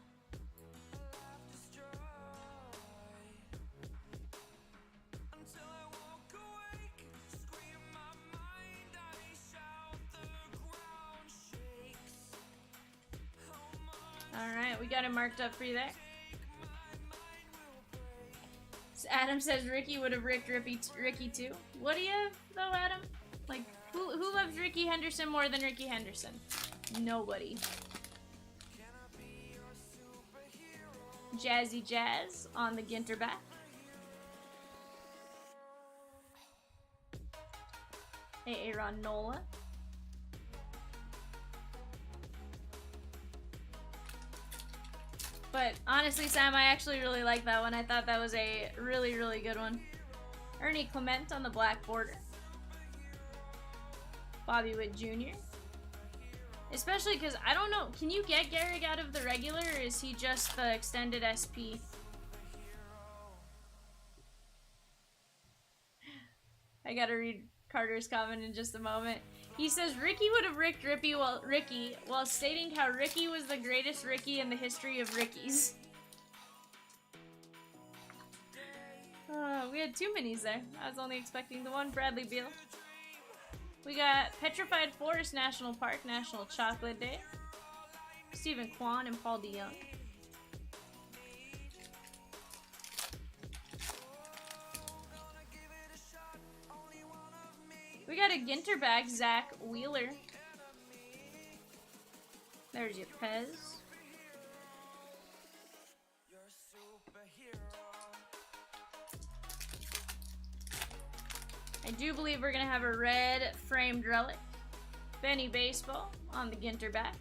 [SPEAKER 1] Alright, we got it marked up for you there. So Adam says Ricky would have ripped Ricky too. What do you have, though, Adam? Like, who loves Ricky Henderson more than Ricky Henderson? Nobody. Jazzy Jazz on the Ginter back. Hey, Aaron Nola. But honestly, Sam, I actually really like that one. I thought that was a really, really good one. Ernie Clement on the black border. Bobby Witt Jr. Especially because, I don't know, can you get Gehrig out of the regular, or is he just the extended SP? I gotta read Carter's comment in just a moment. He says Ricky would have ricked Ricky while stating how Ricky was the greatest Ricky in the history of Rickies. We had 2 minis there. I was only expecting the one. Bradley Beal. We got Petrified Forest National Park, National Chocolate Day. Stephen Kwan and Paul DeYoung. We got a Ginter back, Zach Wheeler. There's your Pez. I do believe we're going to have a red framed relic. Benny Baseball on the Ginter back.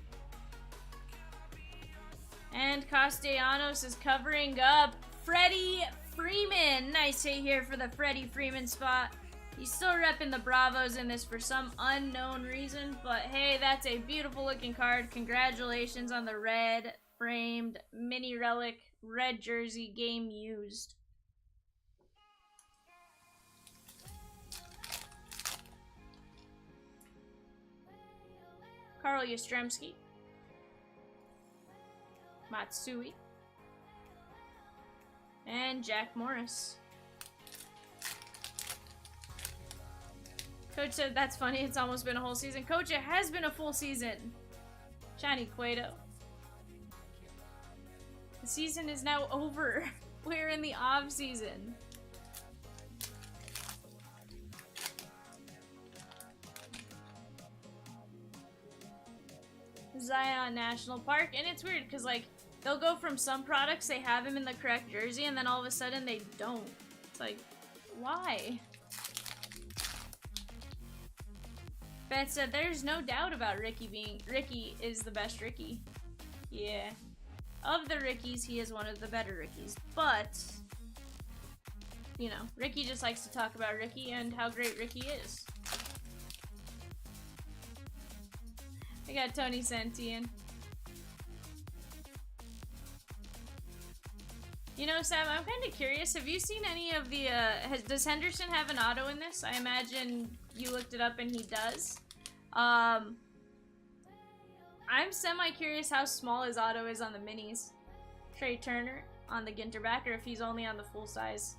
[SPEAKER 1] And Castellanos is covering up Freddie Freeman. Nice hit here for the Freddie Freeman spot. He's still repping the Bravos in this for some unknown reason, but hey, that's a beautiful looking card. Congratulations on the red framed mini relic red jersey game used. Carl Yastrzemski. Matsui. And Jack Morris. Coach said, that's funny, it's almost been a whole season. Coach, it has been a full season. Johnny Cueto. The season is now over. We're in the off season. Zion National Park, and it's weird because, like, they'll go from some products, they have him in the correct jersey, and then all of a sudden they don't. It's like, why? Beth said, there's no doubt about Ricky is the best Ricky. Yeah. Of the Rickies, he is one of the better Rickies. But, you know, Ricky just likes to talk about Ricky and how great Ricky is. I got Tony Santian. You know, Sam, I'm kind of curious. Have you seen any of the, does Henderson have an auto in this? I imagine you looked it up and he does. I'm semi-curious how small his auto is on the minis. Trey Turner on the Ginter back, or if he's only on the full size.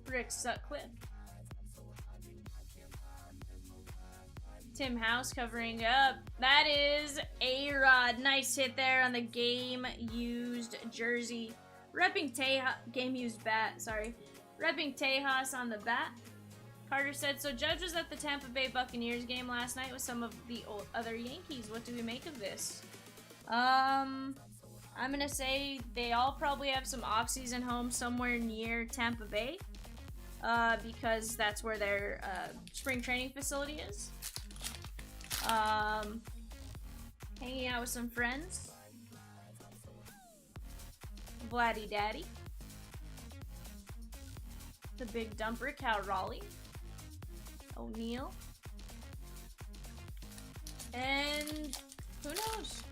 [SPEAKER 1] Rick Sutcliffe. Tim House covering up. That is A-Rod. Nice hit there on the game-used jersey. Repping Tejas, game-used bat, sorry. Repping Tejas on the bat. Carter said, so Judge was at the Tampa Bay Buccaneers game last night with some of the other Yankees. What do we make of this? I'm gonna say they all probably have some off-season homes somewhere near Tampa Bay. Because that's where their spring training facility is. Hanging out with some friends. Vladdy Daddy. The Big Dumper, Cal Raleigh. O'Neal. And who knows?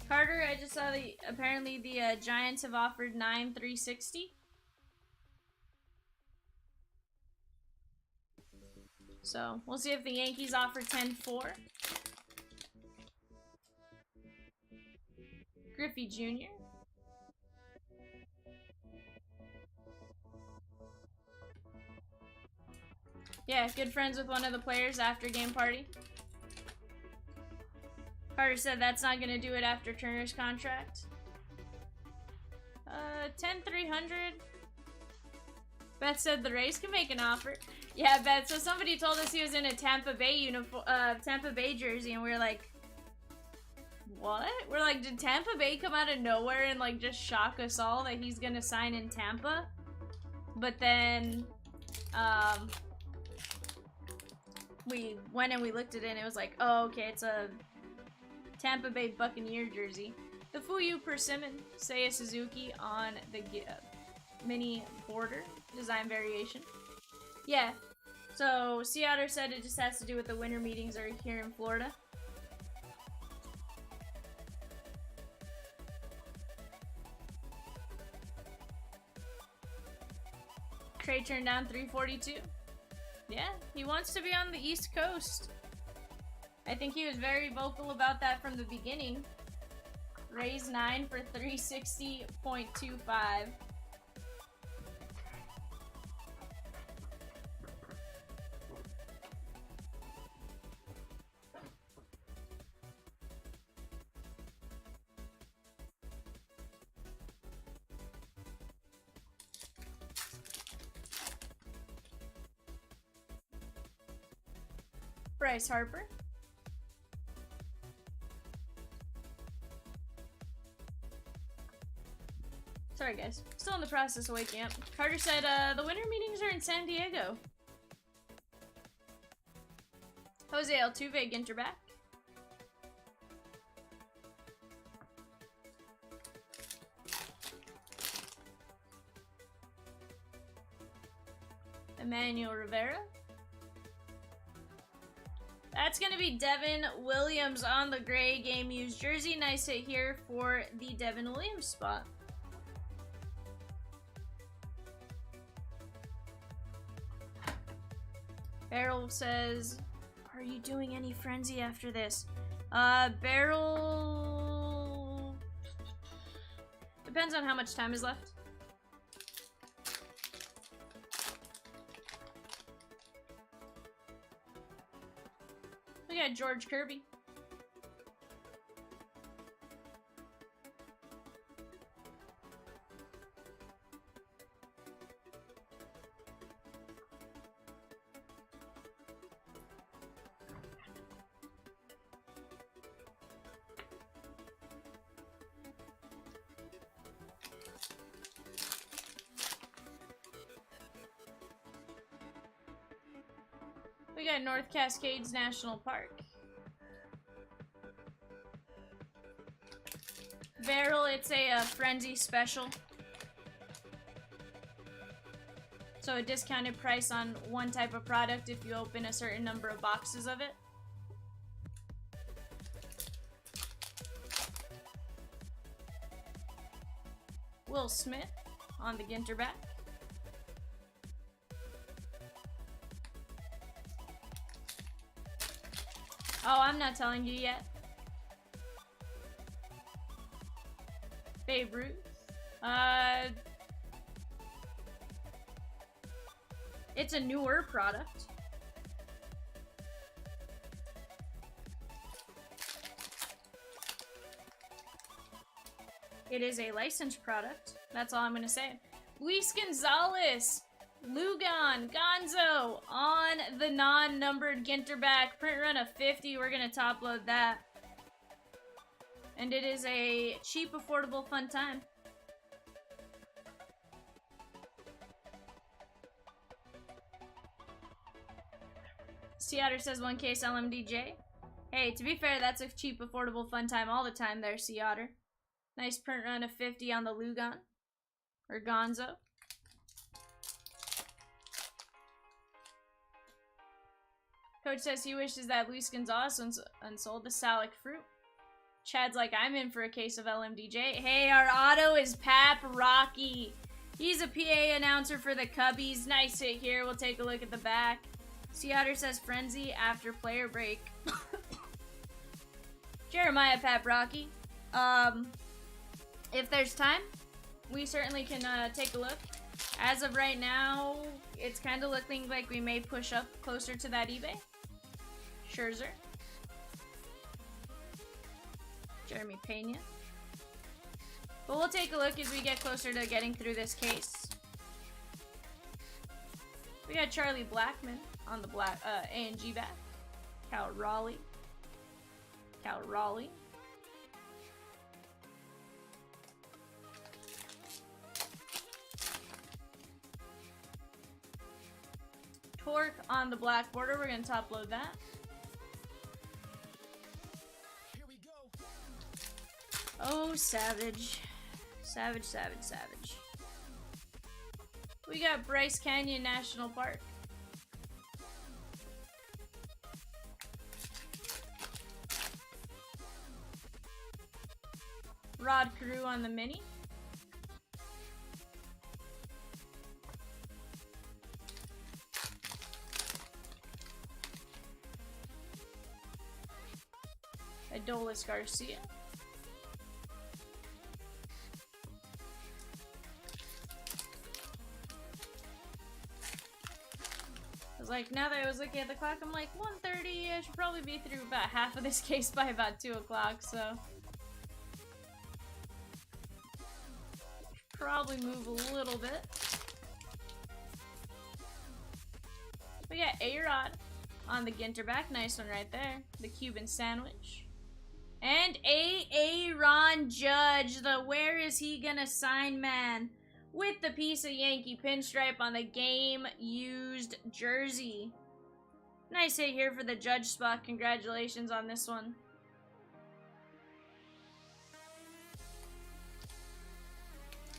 [SPEAKER 1] Carter, I just saw apparently the Giants have offered 9,360. So, we'll see if the Yankees offer 10-4. Griffey Jr. Yeah, good friends with one of the players after game party. Carter said that's not gonna do it after Turner's contract. 10,300. Beth said the Rays can make an offer. Yeah, Beth. So somebody told us he was in a Tampa Bay uniform, Tampa Bay jersey, and we were like, "What?" We're like, "Did Tampa Bay come out of nowhere and like just shock us all that he's gonna sign in Tampa?" But then, we went and we looked at it, and it was like, "Oh, okay, it's a Tampa Bay Buccaneer jersey." The Fuyu Persimmon Seiya Suzuki on the mini border design variation. Yeah, so Sea Otter said it just has to do with the winter meetings are here in Florida. Trey turned down 342. Yeah, he wants to be on the East Coast. I think he was very vocal about that from the beginning. Raise 9 for 360.25. Bryce Harper. Sorry guys, still in the process of waking up. Carter said the winter meetings are in San Diego. Jose Altuve, Ginter back. Emmanuel Rivera. That's going to be Devin Williams on the gray game-used jersey. Nice hit here for the Devin Williams spot. Barrel says, are you doing any frenzy after this? Barrel... Depends on how much time is left. We got George Kirby. We got North Cascades National Park. Barrel, it's a frenzy special. So a discounted price on one type of product if you open a certain number of boxes of it. Will Smith on the Ginter back. Oh, I'm not telling you yet. Babe Ruth. It's a newer product. It is a licensed product. That's all I'm gonna say. Luis Gonzalez, Lugan, Gonzo on the non-numbered Ginter back. Print run of 50. We're gonna top load that. And it is a cheap, affordable, fun time. Sea says 1 case LMDJ. Hey, to be fair, that's a cheap, affordable, fun time all the time there, Sea Otter. Nice print run of 50 on the Lugan. Or Gonzo. Coach says he wishes that Luis Gonzalez unsold the Salic fruit. Chad's like, I'm in for a case of LMDJ. Hey, our auto is Pap Rocky. He's a PA announcer for the Cubbies. Nice hit here. We'll take a look at the back. Sea Otter says Frenzy after player break. Jeremiah Pap Rocky. If there's time, we certainly can take a look. As of right now, it's kind of looking like we may push up closer to that eBay. Scherzer. Jeremy Pena. But we'll take a look as we get closer to getting through this case. We got Charlie Blackmon on the A&G back. Cal Raleigh. Torque on the black border. We're going to top load that.
[SPEAKER 2] Here we go.
[SPEAKER 1] Oh, Savage. Savage. We got Bryce Canyon National Park. Rod Carew on the mini. Adolis Garcia. I was like, now that I was looking at the clock, I'm like, 1:30, I should probably be through about half of this case by about 2 o'clock, so. Probably move a little bit. We got A-Rod on the Ginter back. Nice one right there. The Cuban sandwich. And Aaron Judge, the where is he gonna sign man, with the piece of Yankee pinstripe on the game used jersey. Nice hit here for the Judge spot. Congratulations on this one.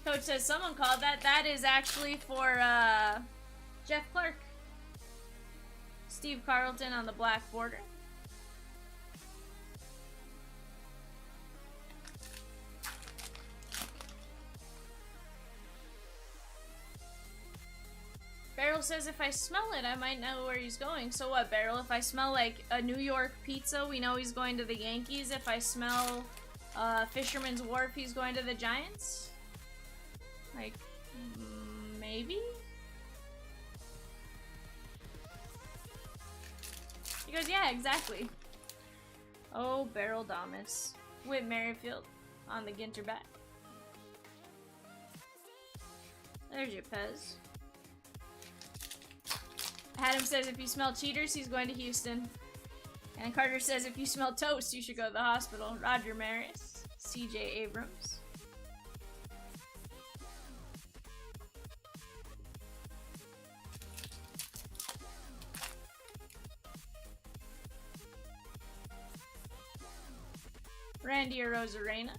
[SPEAKER 1] Coach says someone called that. That is actually for Jeff Clark. Steve Carlton on the black border. Beryl says if I smell it, I might know where he's going. So what, Beryl? If I smell like a New York pizza, we know he's going to the Yankees. If I smell Fisherman's Wharf, he's going to the Giants? Like, maybe? He goes, yeah, exactly. Oh, Beryl Damas. Whit Merrifield on the Ginter back. There's your Pez. Adam says if you smell cheaters, he's going to Houston. And Carter says if you smell toast, you should go to the hospital. Roger Maris. CJ Abrams. Randy Arozarena.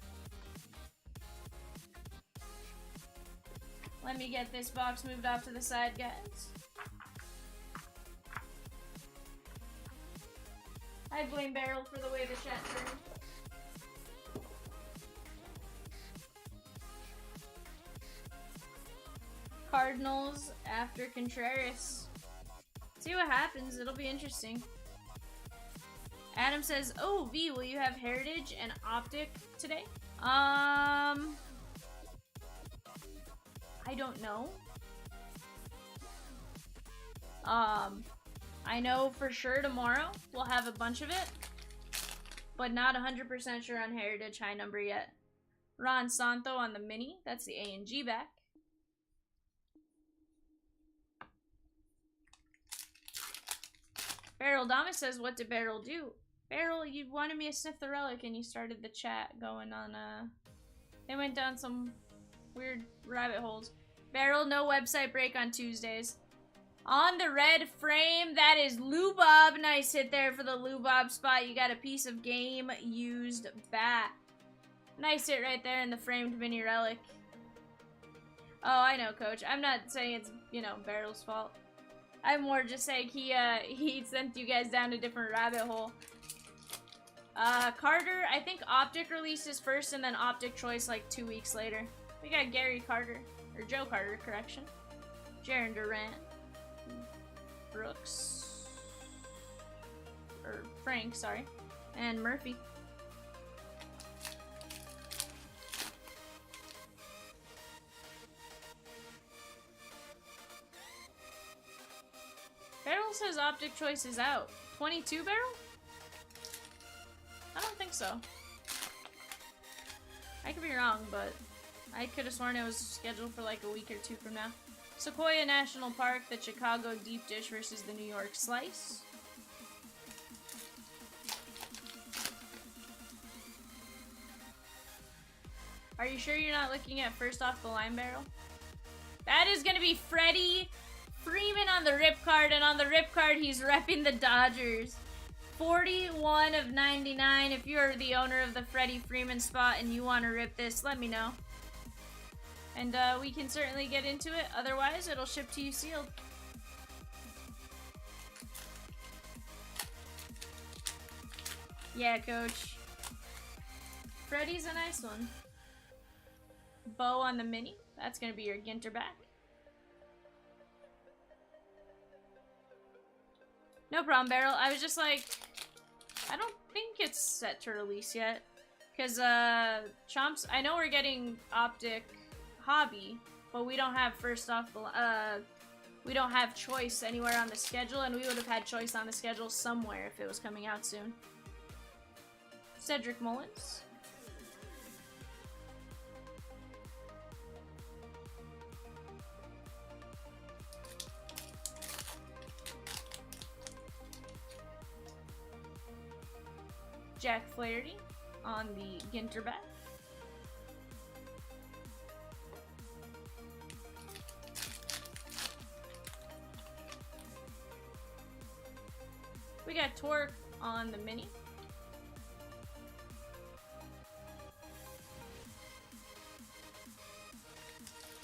[SPEAKER 1] Let me get this box moved off to the side, guys. I blame Beryl for the way the chat turned. Cardinals after Contreras. See what happens. It'll be interesting. Adam says, "Oh, V, will you have Heritage and Optic today?" I don't know. I know for sure tomorrow we'll have a bunch of it, but not 100% sure on Heritage high number yet. Ron Santo on the mini. That's the A and G back. Beryl Damas says, "What did Beryl do?" Beryl, you wanted me to sniff the relic and you started the chat going on, they went down some weird rabbit holes. Beryl, no website break on Tuesdays. On the red frame, that is Lubob. Nice hit there for the Lubob spot. You got a piece of game used bat. Nice hit right there in the framed mini relic. Oh, I know, Coach. I'm not saying it's, you know, Beryl's fault. I'm more just saying he sent you guys down a different rabbit hole. Carter, I think Optic released his first and then Optic Choice like 2 weeks later. We got Gary Carter, or Joe Carter, correction. Jaron Durant. Brooks. Or Frank, sorry. And Murphy. Beryl says Optic Choice is out. 22 Beryl? I don't think so. I could be wrong, but I could have sworn it was scheduled for like a week or two from now. Sequoia National Park, the Chicago Deep Dish versus the New York Slice. Are you sure you're not looking at first off the line Beryl? That is going to be Freddie Freeman on the rip card, and on the rip card he's repping the Dodgers. 41 of 99. If you're the owner of the Freddie Freeman spot and you want to rip this, let me know. And we can certainly get into it. Otherwise, it'll ship to you sealed. Yeah, Coach. Freddie's a nice one. Bo on the mini. That's going to be your Ginter back. No problem, Beryl. I was just like, I don't think it's set to release yet. Because, Chomps, I know we're getting Optic Hobby, but we don't have first off the, we don't have Choice anywhere on the schedule, and we would have had Choice on the schedule somewhere if it was coming out soon. Cedric Mullins. Jack Flaherty on the Ginter bat. We got Torque on the mini.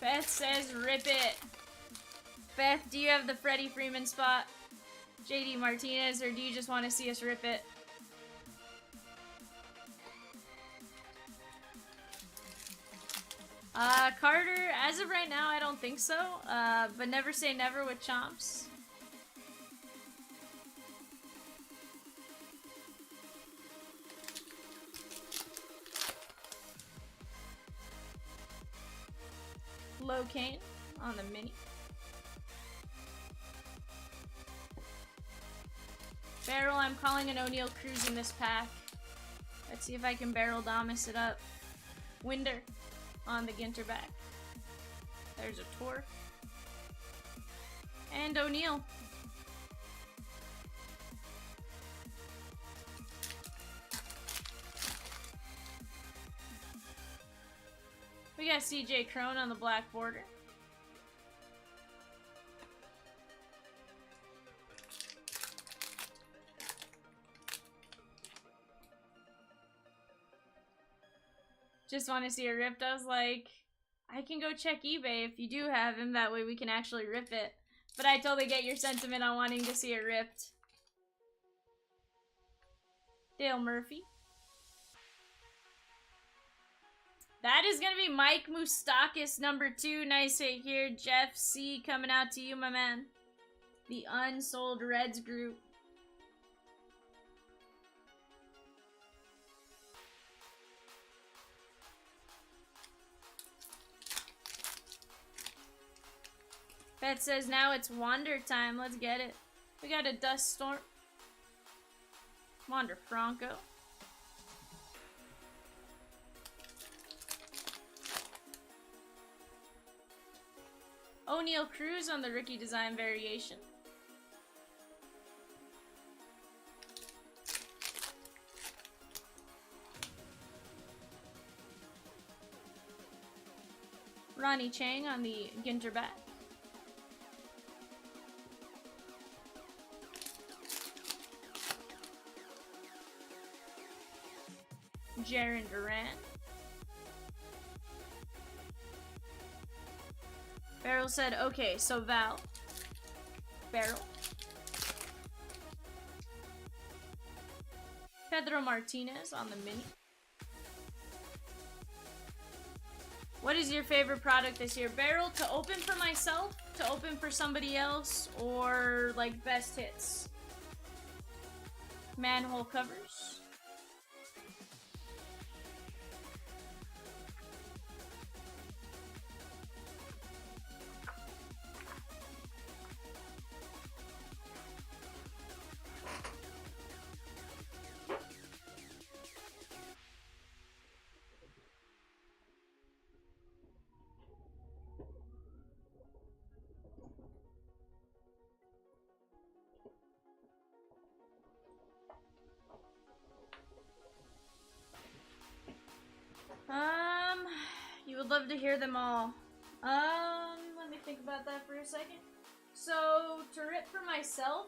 [SPEAKER 1] Beth says, rip it. Beth, do you have the Freddie Freeman spot? JD Martinez, or do you just want to see us rip it? Carter, as of right now, I don't think so. But never say never with Chomps. Locane on the mini. Beryl, I'm calling an O'Neal Cruz in this pack. Let's see if I can Beryl Damas it up. Winder on the Ginter back. There's a Torque. And O'Neal. We got CJ Crone on the black border. Just want to see her ripped. I was like, I can go check eBay if you do have him. That way we can actually rip it. But I totally get your sentiment on wanting to see it ripped. Dale Murphy. That is going to be Mike Moustakis, number 2. Nice hit here. Jeff C. coming out to you, my man. The Unsold Reds group. Bet says now it's Wander time. Let's get it. We got a Dust Storm. Wander Franco. O'Neal Cruz on the rookie design variation. Ronnie Chang on the Ginter bat. Jarren Duran. Barrel said, okay, so Val. Barrel. Pedro Martinez on the mini. What is your favorite product this year? Barrel, to open for myself, to open for somebody else, or like best hits? Manhole covers. You would love to hear them all. Let me think about that for a second. So, to rip for myself,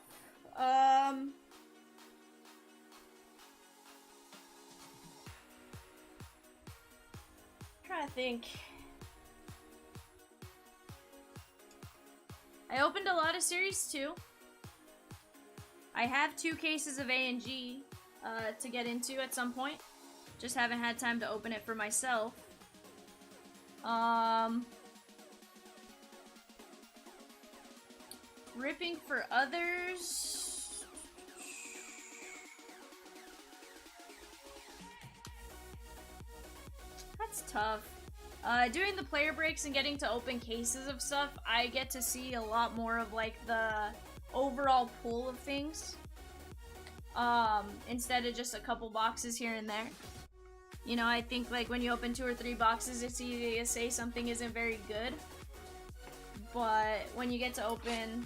[SPEAKER 1] trying to think. I opened a lot of Series 2. I have 2 cases of A&G to get into at some point. Just haven't had time to open it for myself. Ripping for others. That's tough. Doing the player breaks and getting to open cases of stuff, I get to see a lot more of like the overall pool of things. Instead of just a couple boxes here and there. You know, I think like when you open 2 or 3 boxes, it's easy to say something isn't very good. But when you get to open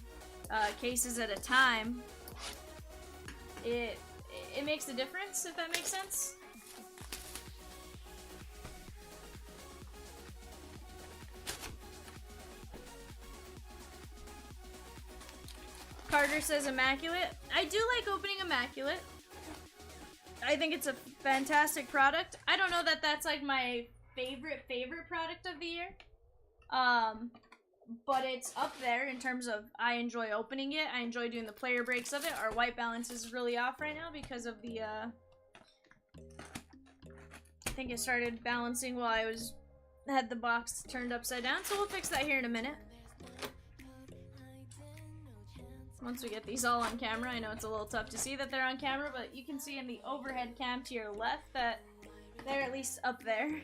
[SPEAKER 1] cases at a time, it makes a difference, if that makes sense. Carter says Immaculate. I do like opening Immaculate. I think it's a fantastic product. I don't know that that's like my favorite product of the year. But it's up there in terms of I enjoy opening it. I enjoy doing the player breaks of it. Our white balance is really off right now because of the I think it started balancing while I had the box turned upside down, so we'll fix that here in a minute. Once we get these all on camera, I know it's a little tough to see that they're on camera, but you can see in the overhead cam to your left that they're at least up there.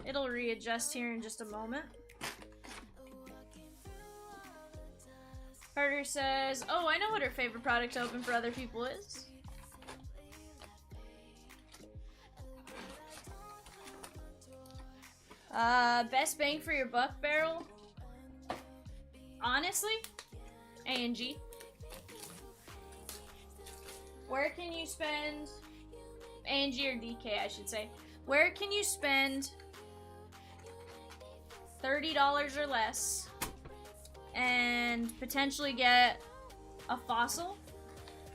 [SPEAKER 1] It'll readjust here in just a moment. Carter says, oh, I know what her favorite product to open for other people is. Best bang for your buck, Barrel? Honestly, A&G. Where can you spend... A&G or DK, I should say. Where can you spend $30 or less and potentially get a fossil,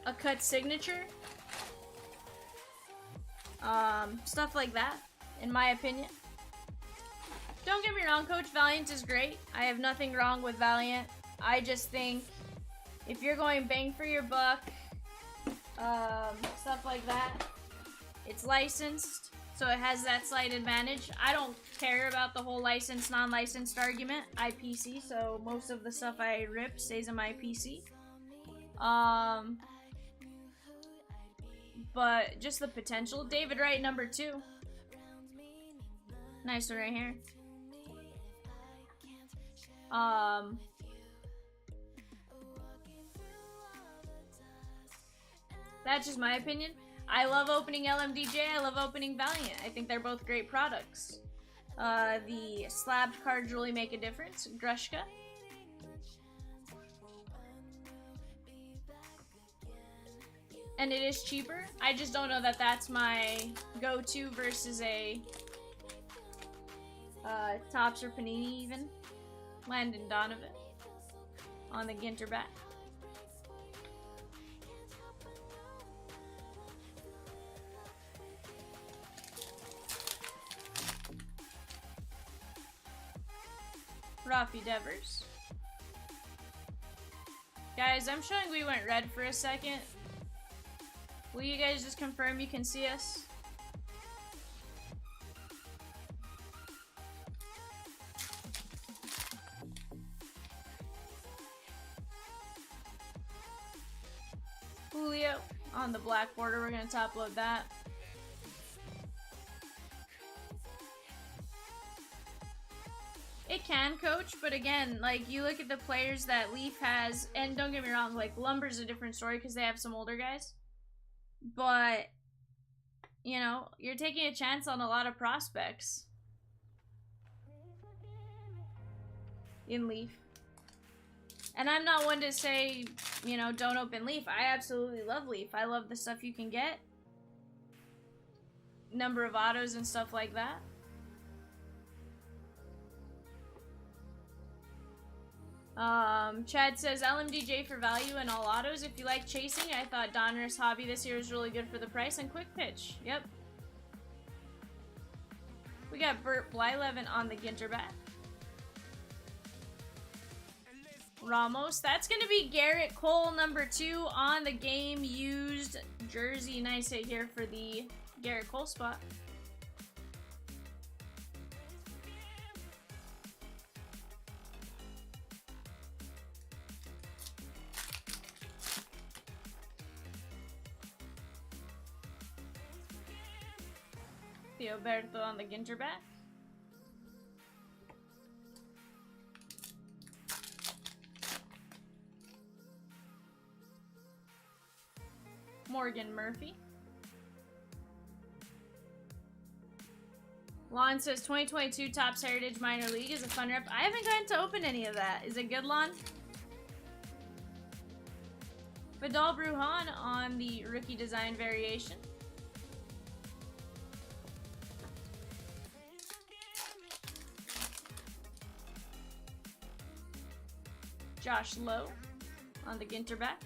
[SPEAKER 1] a cut signature, Stuff like that, in my opinion. Don't get me wrong, Coach, Valiant is great. I have nothing wrong with Valiant. I just think if you're going bang for your buck, stuff like that, it's licensed, so it has that slight advantage. I don't care about the whole licensed, non-licensed argument. I PC, so most of the stuff I rip stays in my PC. But just the potential. David Wright, number 2. Nice one right here. That's just my opinion. I love opening LMDJ, I love opening Valiant. I think they're both great products. The slabbed cards really make a difference. Grushka. And it is cheaper. I just don't know that that's my go-to versus a Topps or Panini even. Landon Donovan on the Ginter back. Rafi Devers. Guys, I'm showing we went red for a second. Will you guys just confirm you can see us? Julio on the black border. We're going to top load that. It can, Coach, but again, like, you look at the players that Leaf has, and don't get me wrong, like, Lumber's a different story because they have some older guys. But, you know, you're taking a chance on a lot of prospects in Leaf. And I'm not one to say, you know, don't open Leaf. I absolutely love Leaf. I love the stuff you can get. Number of autos and stuff like that. Chad says LMDJ for value and all autos. If you like chasing, I thought Donruss Hobby this year was really good for the price and quick pitch. Yep. We got Burt Blyleven on the Ginter bat. Ramos. That's going to be Garrett Cole, number 2 on the game used jersey. Nice hit here for the Garrett Cole spot. Theoberto on the Ginter bat. Morgan Murphy. Lon says 2022 Topps Heritage Minor League is a fun rep. I haven't gotten to open any of that. Is it good, Lon? Vidal Brujan on the rookie design variation. Josh Lowe on the Ginter back.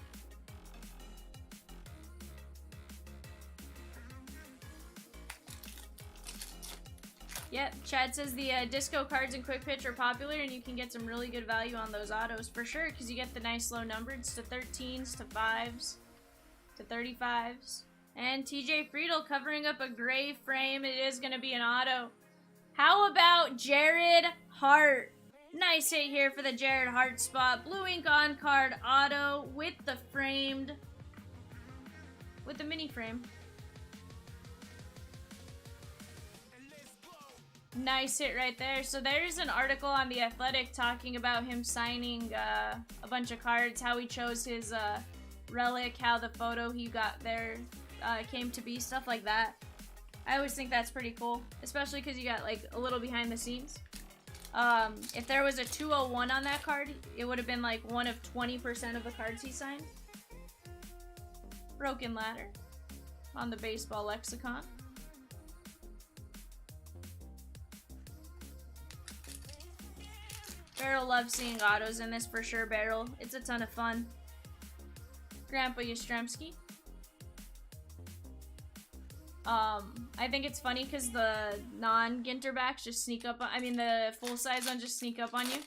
[SPEAKER 1] Yep, Chad says the disco cards and quick pitch are popular and you can get some really good value on those autos for sure because you get the nice low numbers to 13s, to 5s, to 35s. And TJ Friedel covering up a gray frame. It is going to be an auto. How about Jared Hart? Nice hit here for the Jared Hart spot. Blue ink on card auto with the framed, with the mini frame. Nice hit right there. So there's an article on The Athletic talking about him signing a bunch of cards, how he chose his relic, how the photo he got there came to be, stuff like that. I always think that's pretty cool, especially because you got like a little behind the scenes. If there was a 201 on that card, it would have been like one of 20% of the cards he signed. Broken Ladder on the baseball lexicon. Barrel loves seeing autos in this for sure, Barrel. It's a ton of fun. Grandpa Yastrzemski. I think it's funny because the non-Ginter backs just sneak up on, I mean the full-size ones just sneak up on you.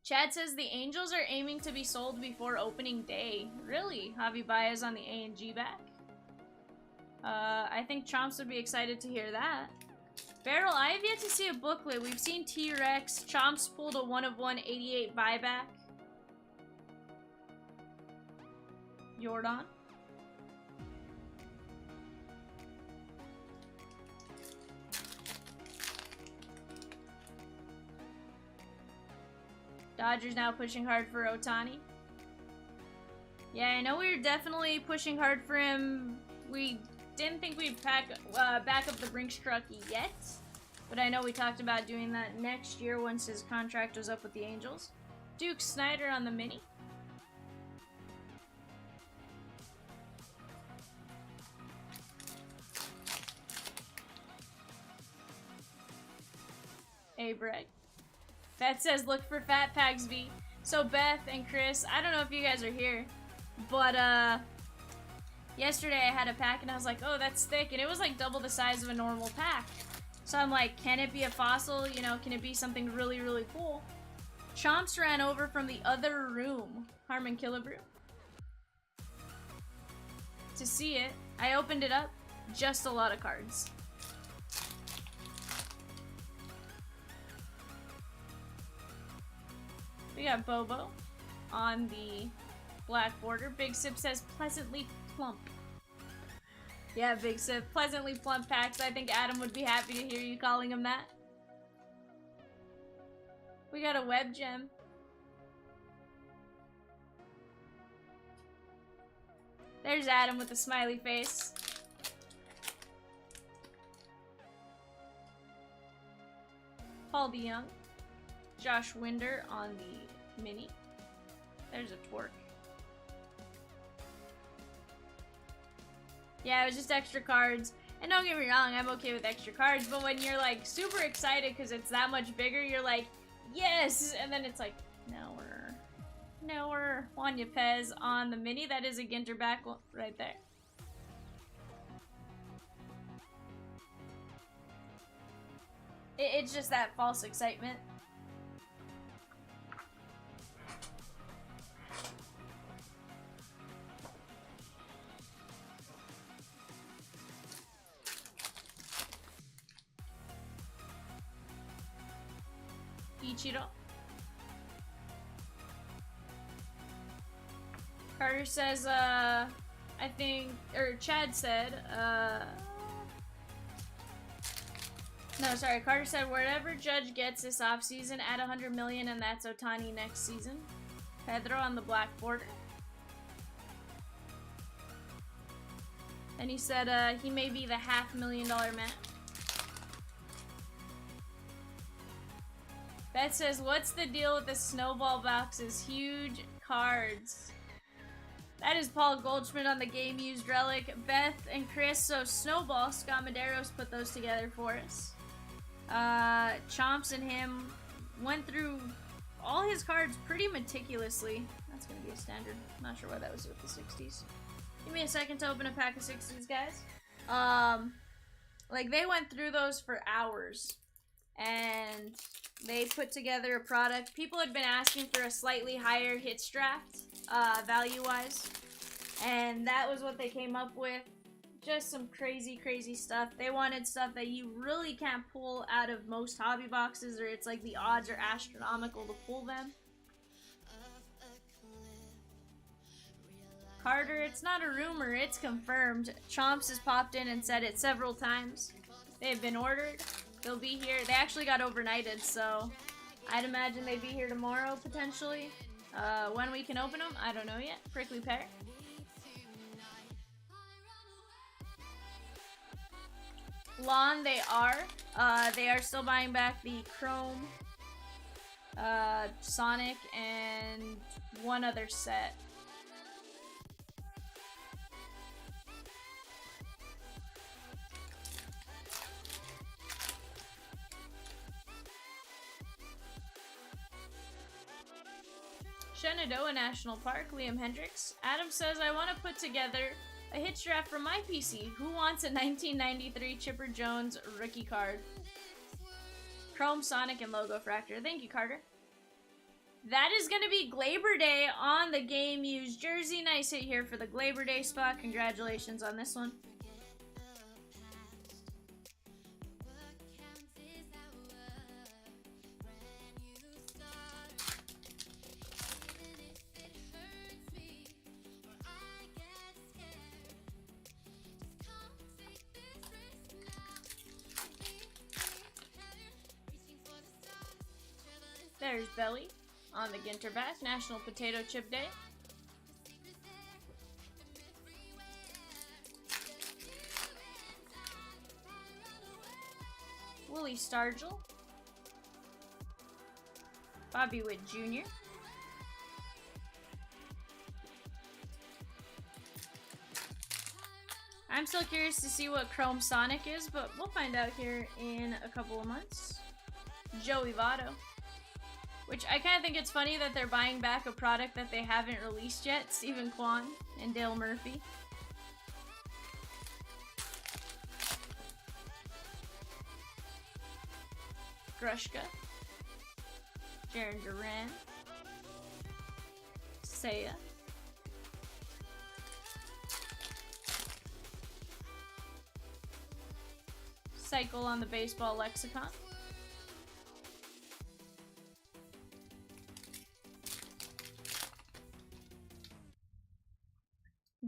[SPEAKER 1] Chad says the Angels are aiming to be sold before opening day. Really? Javi Baez on the A and G back? I think Chomps would be excited to hear that. Barrel, I have yet to see a booklet. We've seen T-Rex. Chomps pulled a 1/1 88 buyback. Jordan. Dodgers now pushing hard for Ohtani. Yeah, I know we were definitely pushing hard for him. We didn't think we'd back up the Brinks truck yet, but I know we talked about doing that next year once his contract was up with the Angels. Duke Snyder on the mini. Hey, Breg. Beth says, look for fat packs, V. So Beth and Chris, I don't know if you guys are here, but yesterday I had a pack and I was like, oh, that's thick, and it was like double the size of a normal pack. So I'm like, can it be a fossil? You know, can it be something really, really cool? Chomps ran over from the other room, Harmon Killebrew, to see it. I opened it up, just a lot of cards. We got Bobo on the black border. Big Sip says pleasantly plump. Yeah, Big Sip. Pleasantly plump packs. I think Adam would be happy to hear you calling him that. We got a web gem. There's Adam with the smiley face. Paul DeYoung. Josh Winder on the mini. There's a Twerk. Yeah, it was just extra cards. And don't get me wrong, I'm okay with extra cards, but when you're like super excited because it's that much bigger, you're like, yes! And then it's like, no, we're Juan Yepez on the mini. That is a Ginter back right there. It's just that false excitement. Ichiro. Carter says, I think, or Chad said, no, sorry, Carter said, wherever Judge gets this offseason, add 100 million and that's Ohtani next season. Pedro on the black border. And he said, he may be the $500,000 man. Beth says, what's the deal with the snowball boxes? Huge cards. That is Paul Goldschmidt on the game used relic. Beth and Chris, so Snowball, Scott Madero's put those together for us. Chomps and him went through all his cards pretty meticulously. That's gonna be a standard. Not sure why that was with the 60s. Give me a second to open a pack of 60s, guys. Like, they went through those for hours. And they put together a product. People had been asking for a slightly higher hits draft, value-wise. And that was what they came up with. Just some crazy, crazy stuff. They wanted stuff that you really can't pull out of most hobby boxes, or it's like the odds are astronomical to pull them. Carter, it's not a rumor, it's confirmed. Chomps has popped in and said it several times. They've been ordered. They'll be here. They actually got overnighted, so I'd imagine they'd be here tomorrow, potentially. When we can open them, I don't know yet. Prickly Pear. Lawn, they are still buying back the Chrome, Sonic, and one other set. Shenandoah National Park, Liam Hendricks. Adam says, I want to put together A hitch draft from my PC. Who wants a 1993 Chipper Jones rookie card? Chrome, Sonic, and Logo Fractor. Thank you, Carter. That is going to be Glaber Day on the Game Used jersey. Nice hit here for the Glaber Day spot. Congratulations on this one. There's Belly on the Ginter back. National Potato Chip Day. Willie Stargell. Bobby Witt Jr. I'm still curious to see what Chrome Sonic is, but we'll find out here in a couple of months. Joey Votto. Which I kind of think it's funny that they're buying back a product that they haven't released yet. Stephen Kwan and Dale Murphy. Grushka. Jaren Duran. Seiya. Cycle on the baseball lexicon.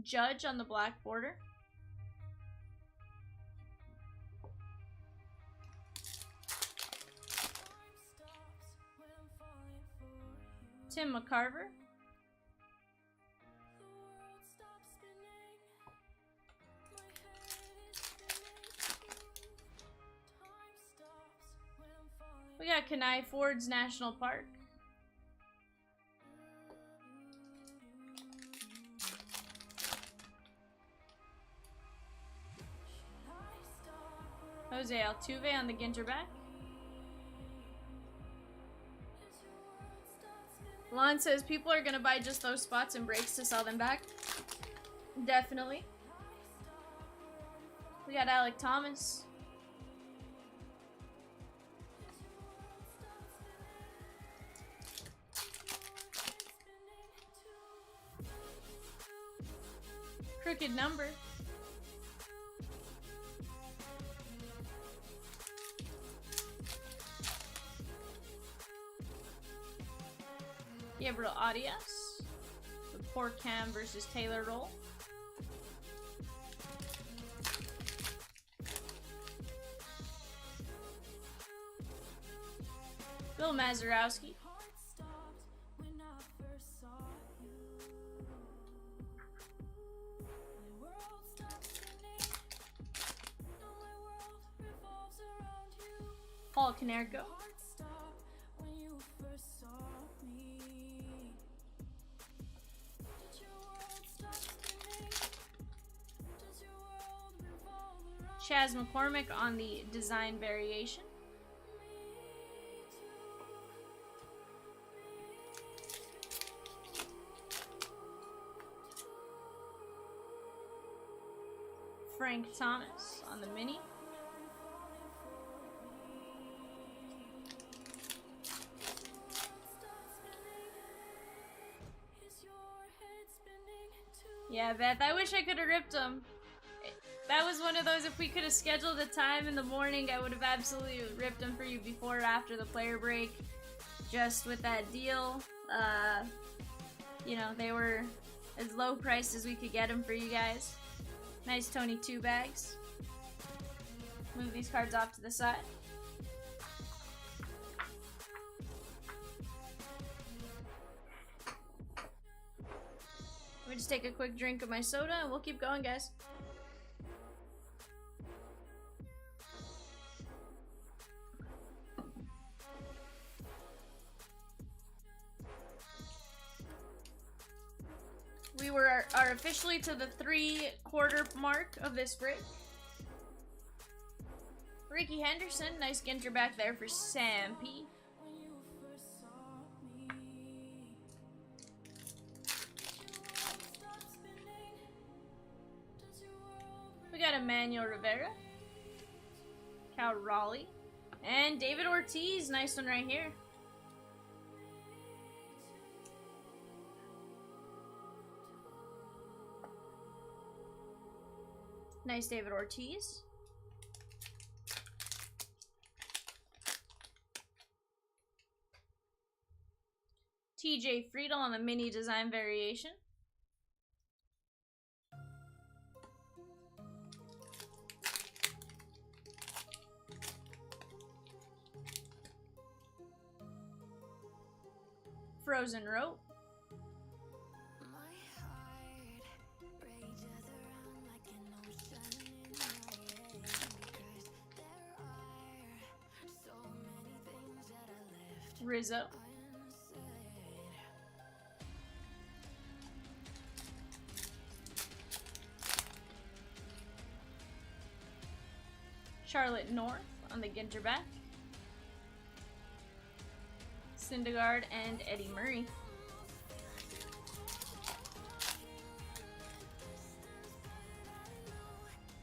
[SPEAKER 1] Judge on the black border. Tim McCarver. We got Kenai Ford's National Park. Jose Altuve on the Ginter back. Lon says people are gonna buy just those spots and breaks to sell them back. Definitely. We got Alec Thomas. Crooked number. Gabriel Arias. The Poor Cam versus Taylor roll. Bill Mazeroski. Paul Canerco. Chaz McCormick on the design variation. Frank Thomas on the mini. Yeah, Beth, I wish I could have ripped them. That was one of those, if we could have scheduled a time in the morning, I would have absolutely ripped them for you before or after the player break. Just with that deal, you know, they were as low priced as we could get them for you guys. Nice Tony 2 bags. Move these cards off to the side. Let me just take a quick drink of my soda and we'll keep going, guys. We are officially to the 3/4 mark of this break. Ricky Henderson, nice Ginter back there for Sam P. Emmanuel Rivera, Cal Raleigh, and David Ortiz. Nice one right here. Nice David Ortiz. TJ Friedel on the mini design variation. Frozen Rope. Rizzo. Charlotte North on the Ginter back. Syndergaard and Eddie Murray.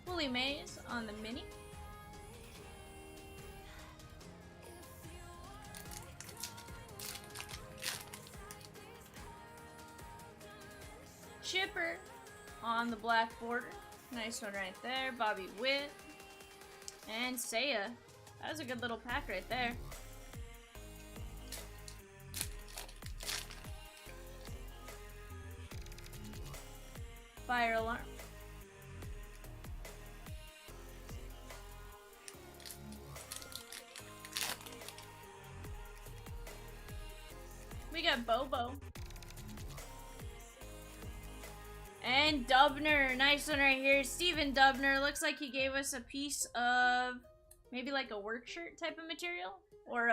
[SPEAKER 1] Willie Mays on the mini. Chipper on the black border. Nice one right there. Bobby Witt. And Seiya. That was a good little pack right there. Fire alarm. We got Bobo. And Dubner. Nice one right here. Steven Dubner. Looks like he gave us a piece of maybe like a work shirt type of material. Or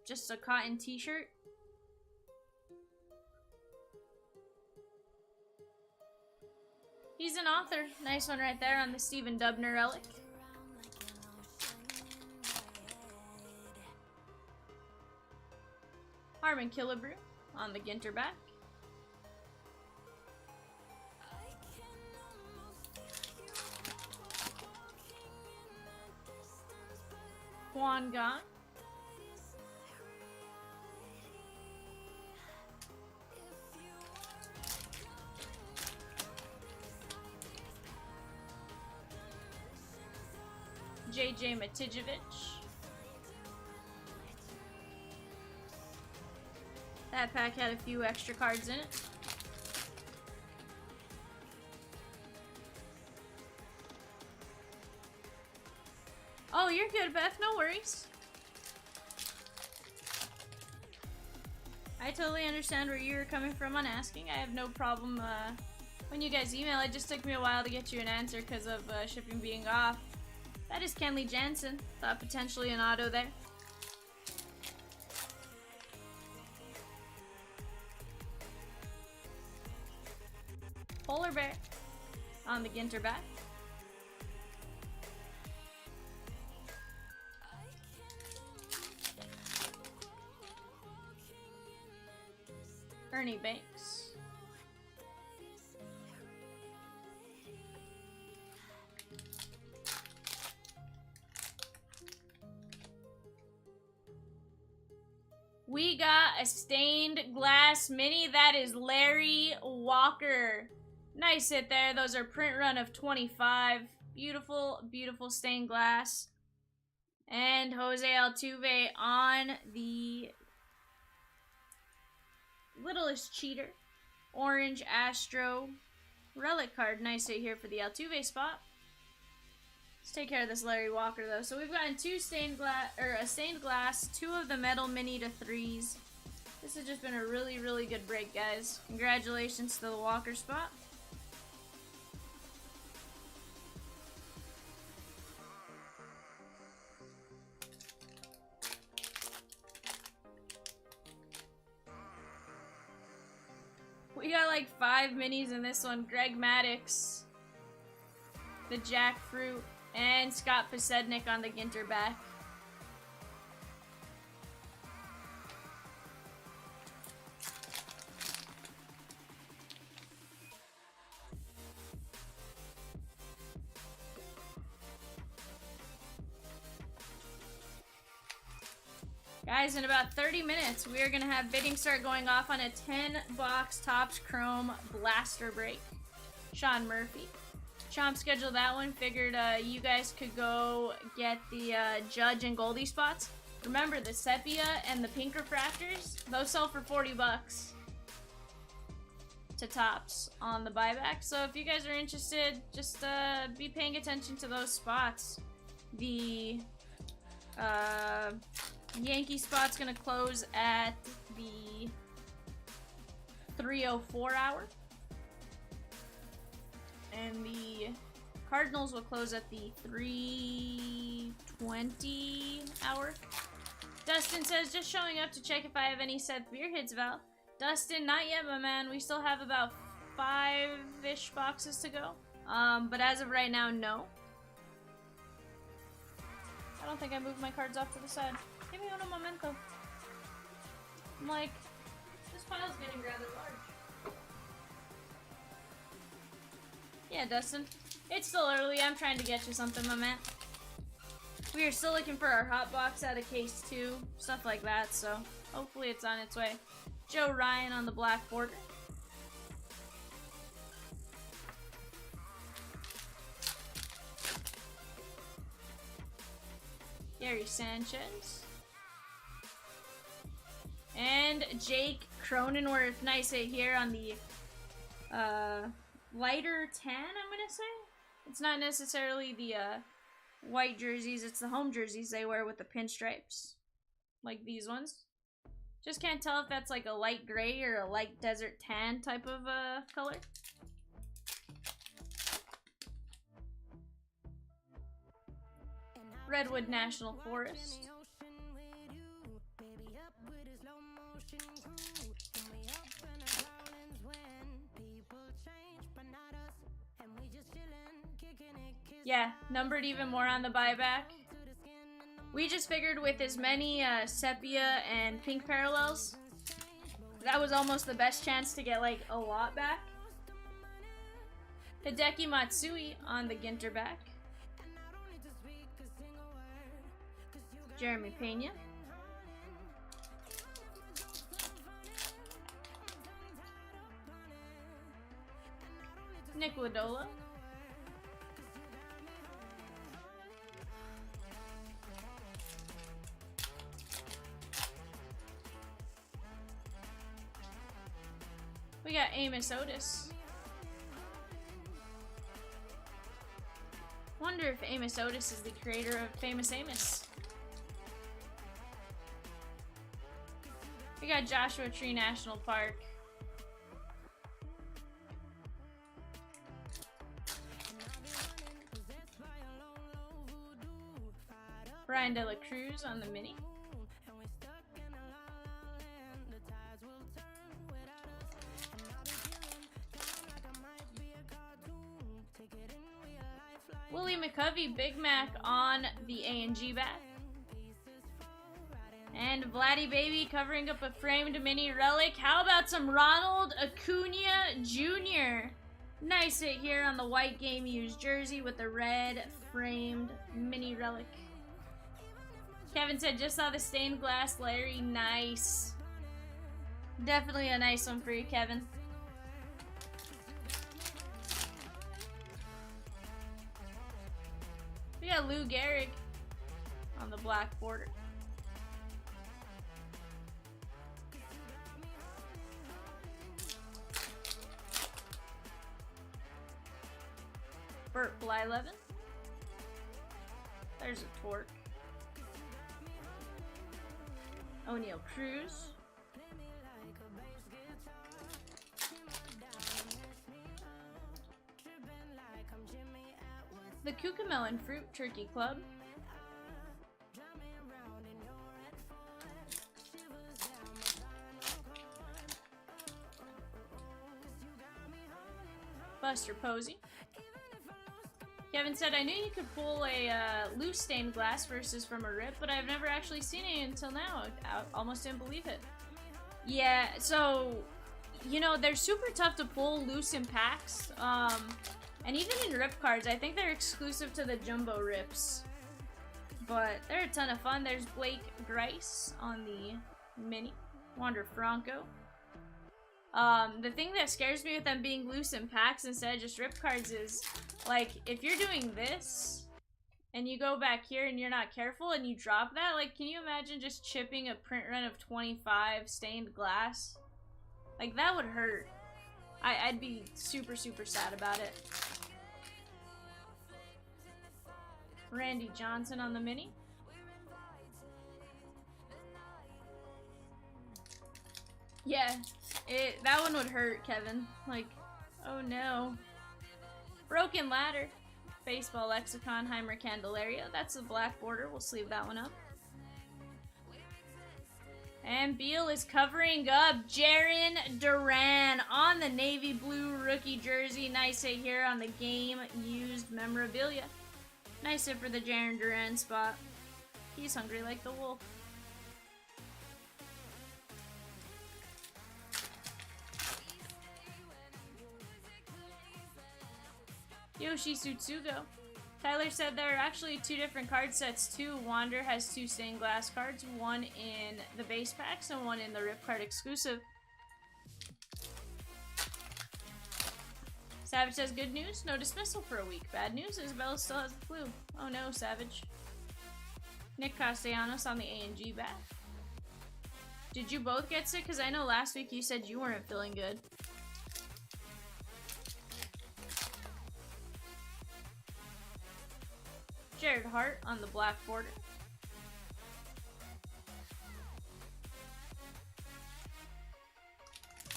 [SPEAKER 1] just a cotton t-shirt. He's an author. Nice one right there on the Steven Dubner relic. Harmon Killebrew on the Ginter back. Juan Gant. JJ Matijevic. That pack had a few extra cards in it. Oh, you're good, Beth. No worries. I totally understand where you're coming from on asking. I have no problem when you guys email. It just took me a while to get you an answer because of shipping being off. That is Kenley Jansen. Thought potentially an auto there. Polar Bear on the Ginter back. Ernie Banks. We got a stained glass mini. That is Larry Walker. Nice hit there. Those are print run of 25. Beautiful, beautiful stained glass. And Jose Altuve on the Littlest Cheater. Orange Astro relic card. Nice hit here for the Altuve spot. Let's take care of this Larry Walker though. So we've gotten two stained glass, or a stained glass, two of the metal mini to threes. This has just been a really, really good break, guys. Congratulations to the Walker spot. We got like 5 minis in this one. Greg Maddux, the Jackfruit, and Scott Posednik on the Ginter back. Guys, in about 30 minutes, we are going to have bidding start going off on a 10-box Topps Chrome blaster break. Sean Murphy. Chomps scheduled that one. Figured you guys could go get the Judge and Goldie spots. Remember, the Sepia and the Pink Refractors, those sell for 40 bucks to Topps on the buyback. So if you guys are interested, just be paying attention to those spots. The Yankee spot's gonna close at the 3:04 hour. And the Cardinals will close at the 3:20 hour. Dustin says, just showing up to check if I have any Seth beer hits, Val. Dustin, not yet, my man. We still have about 5-ish boxes to go. But as of right now, no. I don't think I moved my cards off to the side. Give me un momento. I'm like, this pile's getting rather large. Yeah, Dustin. It's still early. I'm trying to get you something, my man. We are still looking for our hot box out of case 2. Stuff like that, so hopefully it's on its way. Joe Ryan on the black border. Gary Sanchez. And Jake Cronenworth. Nice hit here on the lighter tan, I'm gonna say. It's not necessarily the white jerseys, it's the home jerseys they wear with the pinstripes. Like these ones. Just can't tell if that's like a light gray or a light desert tan type of color. Redwood National Forest. Yeah, numbered even more on the buyback. We just figured with as many sepia and pink parallels, that was almost the best chance to get like a lot back. Hideki Matsui on the Ginter back. Jeremy Pena. Nick Ladola. We got Amos Otis. Wonder if Amos Otis is the creator of Famous Amos. We got Joshua Tree National Park. Brian De La Cruz on the mini. Willie McCovey, Big Mac on the A&G back. And Vladdy Baby covering up a framed mini relic. How about some Ronald Acuna Jr.? Nice hit here on the white game used jersey with the red framed mini relic. Kevin said, just saw the stained glass Larry. Nice. Definitely a nice one for you, Kevin. We got Lou Gehrig on the black border. Burt Blyleven. There's a torque. O'Neal Cruz. The Cucamelon Fruit Turkey Club. Buster Posey. Kevin said, I knew you could pull a loose stained glass versus from a rip, but I've never actually seen it until now. I almost didn't believe it. Yeah, so, you know, they're super tough to pull loose in packs. And even in rip cards, I think they're exclusive to the jumbo rips. but they're a ton of fun. There's Blake Grice on the mini. Wander Franco. The thing that scares me with them being loose in packs instead of just rip cards is, like, if you're doing this and you go back here and you're not careful and you drop that, like, can you imagine just chipping a print run of 25 stained glass? Like, that would hurt. I'd be super, super sad about it. Randy Johnson on the mini. Yeah, that one would hurt, Kevin. Like, oh no. Broken Ladder. Baseball Lexicon, Heimer Candelaria. That's the black border. We'll sleeve that one up. And Beal is covering up Jarren Duran on the navy blue rookie jersey. Nice hit here on the game used memorabilia. Nice hit for the Jarren Duran spot. He's hungry like the wolf. Yoshi Tsutsugo. Tyler said there are actually two different card sets too. Wander has two stained glass cards, one in the base packs and one in the rip card exclusive. Savage says good news, no dismissal for a week. Bad news, Isabella still has the flu. Oh no, Savage. Nick Castellanos on the A&G back. Did you both get sick? Because I know last week you said you weren't feeling good. Jared Hart on the black border.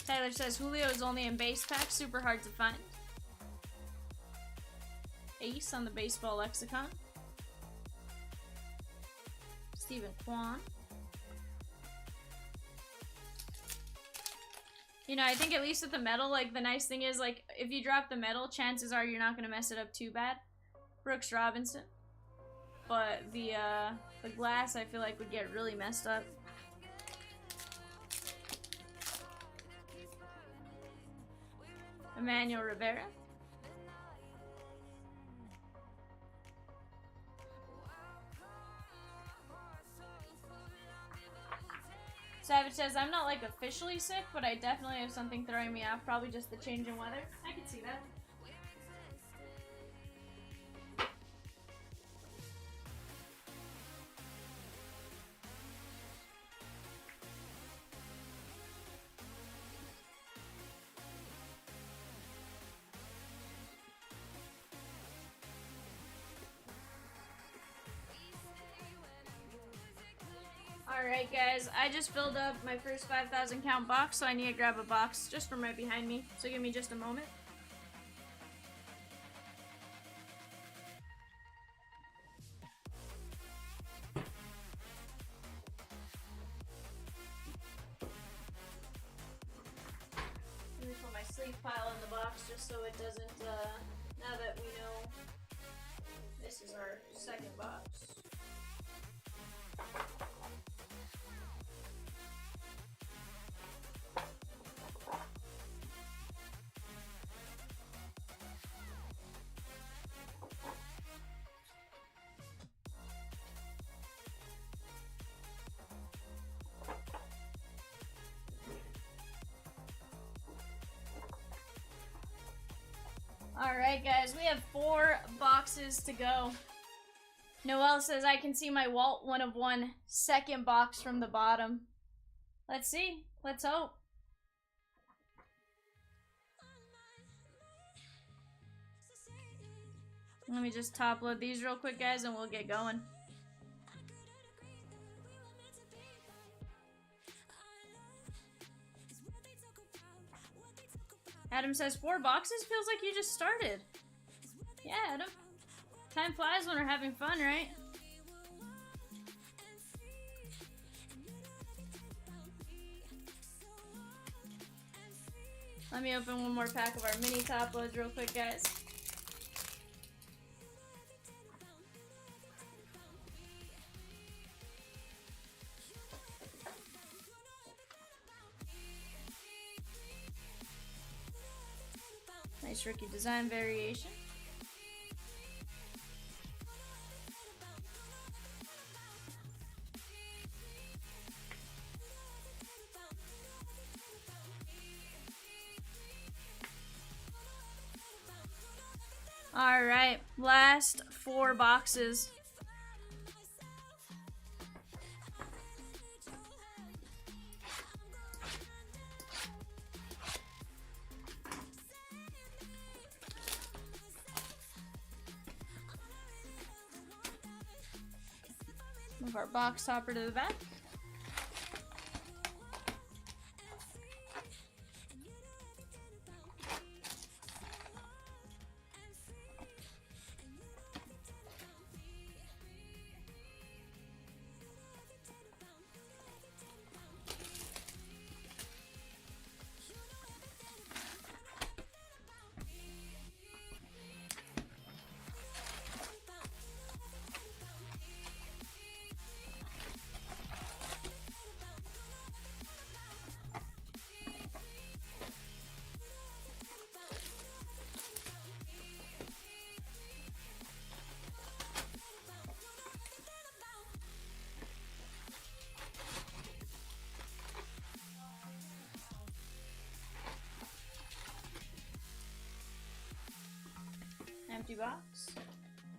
[SPEAKER 1] Tyler says Julio is only in base pack, super hard to find. Ace on the baseball lexicon. Stephen Kwan. You know, I think at least with the metal, like, the nice thing is, like, if you drop the metal, chances are you're not going to mess it up too bad. Brooks Robinson. But the glass, I feel like, would get really messed up. Emmanuel Rivera. Savage says, I'm not, like, officially sick, but I definitely have something throwing me off. Probably just the change in weather. I can see that. Alright guys, I just filled up my first 5,000 count box, so I need to grab a box just from right behind me. So give me just a moment. Let me put my sleeve pile in the box just so it doesn't, now that we know this is our second box. Alright guys, we have 4 boxes to go. Noel says, I can see my Walt 1 of 1 second box from the bottom. Let's see. Let's hope. Let me just top load these real quick, guys, and we'll get going. Adam says, 4 boxes? Feels like you just started. Yeah, Adam. Time flies when we're having fun, right? Let me open one more pack of our mini top loads real quick, guys. Nice rookie design variation. Alright, last 4 boxes. Move our box topper to the back. Empty box.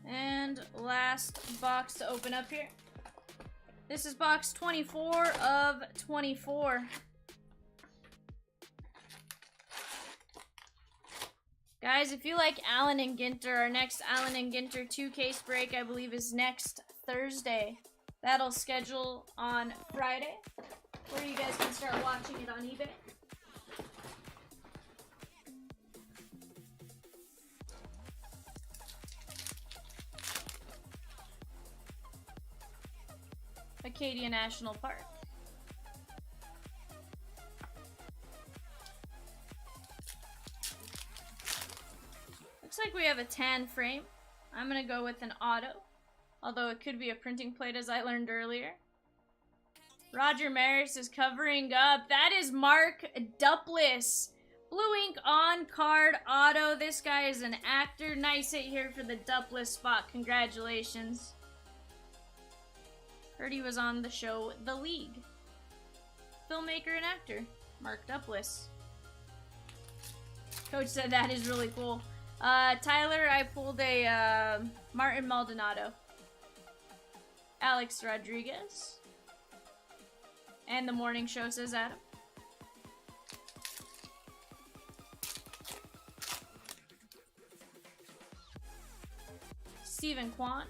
[SPEAKER 1] And last box to open up here. This is box 24 of 24. Guys, if you like Allen and Ginter, our next Allen and Ginter 2-case break, I believe, is next Thursday. That'll schedule on Friday, where you guys can start watching it on eBay. Acadia National Park. Looks like we have a tan frame. I'm gonna go with an auto, although it could be a printing plate as I learned earlier. Roger Maris is covering up. That is Mark Duplass. Blue ink on card auto. This guy is an actor. Nice hit here for the Duplass spot. Congratulations. Heard he was on the show The League. Filmmaker and actor, Mark Duplass. Coach said that is really cool. Tyler, I pulled a Martin Maldonado. Alex Rodriguez. And the morning show, says Adam. Stephen Kwan.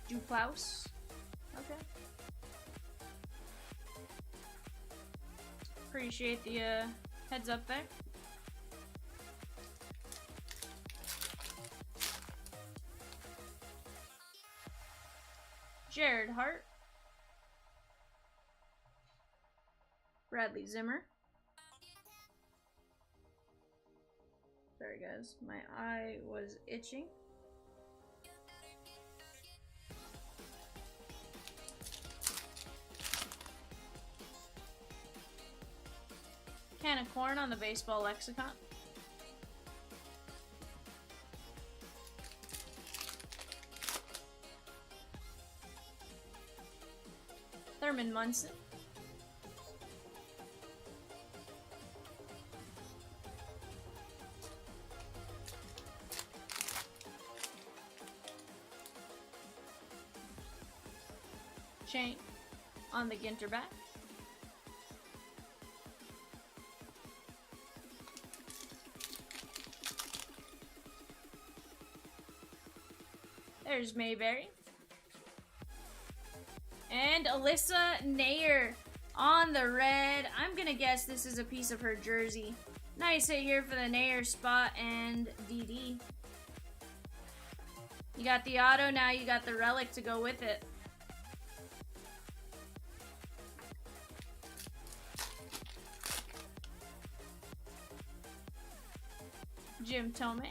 [SPEAKER 1] Duplaus. Okay. Appreciate the heads up there. Jared Hart. Bradley Zimmer. Sorry guys, my eye was itching. Can of corn on the baseball lexicon. Thurman Munson. Chain on the Ginter back. There's Mayberry. And Alyssa Nair on the red. I'm gonna guess this is a piece of her jersey. Nice hit here for the Nair spot and DD. You got the auto, now you got the relic to go with it. Jim Thome.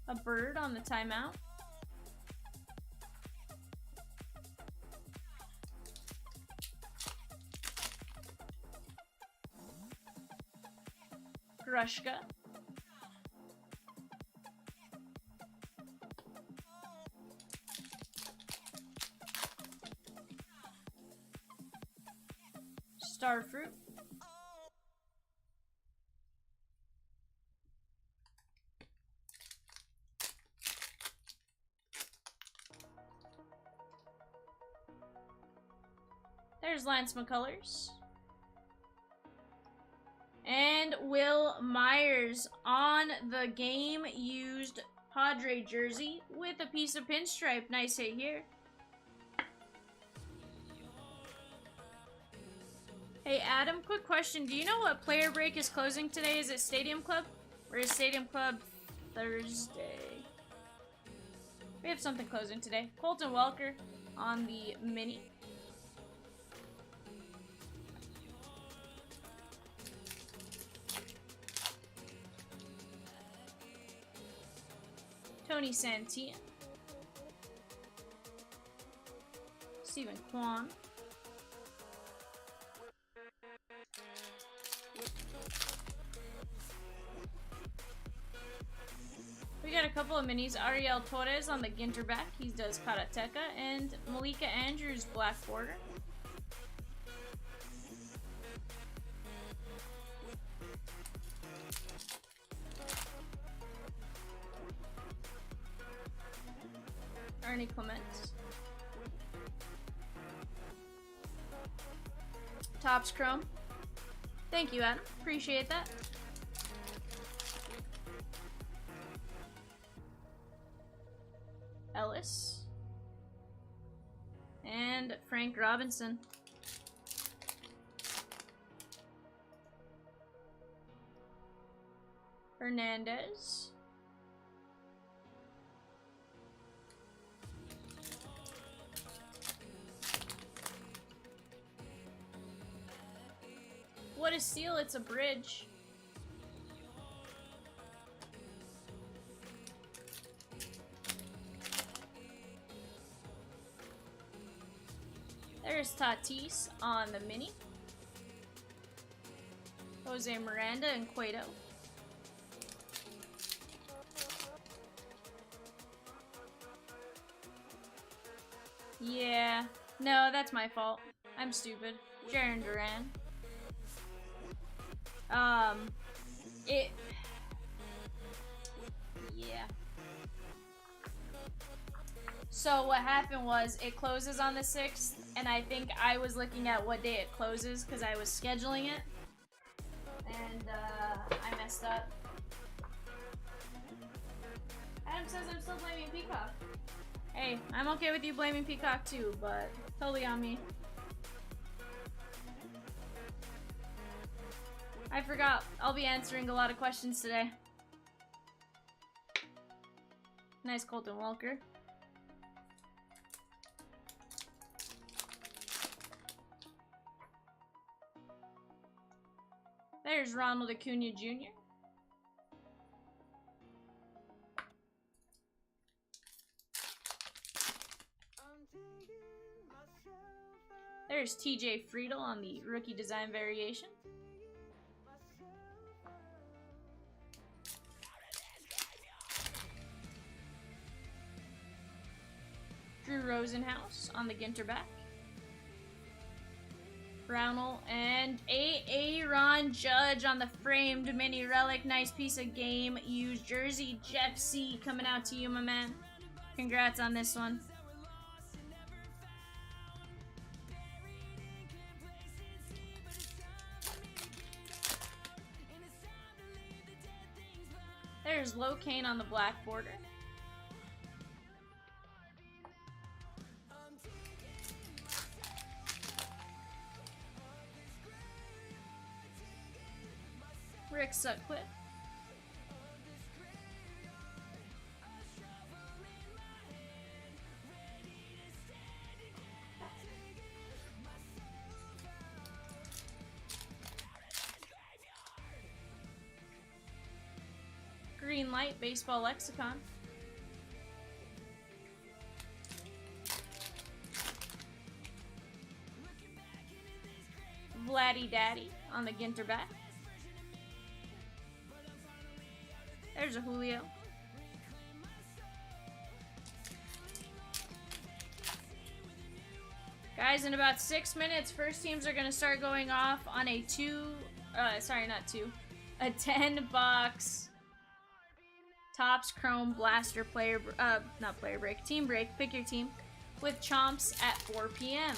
[SPEAKER 1] A bird on the timeout. Grushka. Starfruit. There's Lance McCullers. And Will Myers on the game used Padre jersey with a piece of pinstripe. Nice hit here. Hey Adam, quick question. Do you know what player break is closing today? Is it Stadium Club? Or is Stadium Club Thursday? We have something closing today. Colton Welker on the mini. Tony Santia. Stephen Kwan. We got a couple of minis. Ariel Torres on the Ginter back. He does Karateka. And Malika Andrews black border. Ernie Clement. Topps Chrome. Thank you, Adam. Appreciate that. Ellis. And Frank Robinson. Hernandez. What a steal, it's a bridge. There's Tatis on the mini. Jose Miranda and Cueto. Yeah. No, that's my fault. I'm stupid. Jaron Duran. Yeah. So what happened was it closes on the 6th, and I think I was looking at what day it closes because I was scheduling it, and I messed up. Adam says I'm still blaming Peacock. Hey, I'm okay with you blaming Peacock too, but totally on me. I forgot. I'll be answering a lot of questions today. Nice Colton Welker. There's Ronald Acuna Jr. There's TJ Friedel on the rookie design variation. Drew Rosenhaus on the Ginter back. Brownell and Aaron Judge on the framed mini relic. Nice piece of game used jersey. Jeff C coming out to you, my man. Congrats on this one. There's Locane on the black border. Rick Sutcliffe. Green Light Baseball Lexicon. Vladdy Daddy on the Ginter back. There's a Julio. Guys, in about 6 minutes, first teams are going to start going off on a 10-box Topps Chrome Blaster team break, pick your team, with Chomps at 4 p.m.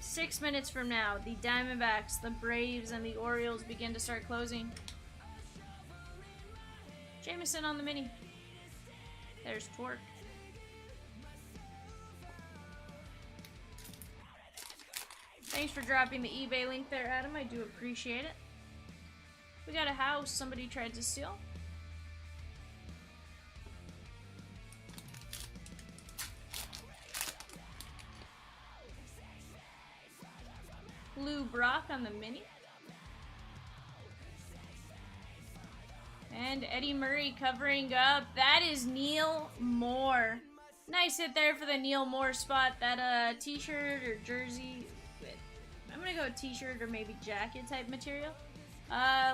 [SPEAKER 1] 6 minutes from now, the Diamondbacks, the Braves, and the Orioles begin to start closing. Jameson on the mini. There's Twerk. Thanks for dropping the eBay link there, Adam. I do appreciate it. We got a house somebody tried to steal. Lou Brock on the mini. And Eddie Murray covering up. That is Neil Moore. Nice hit there for the Neil Moore spot. That t-shirt or jersey. I'm gonna go t-shirt or maybe jacket type material.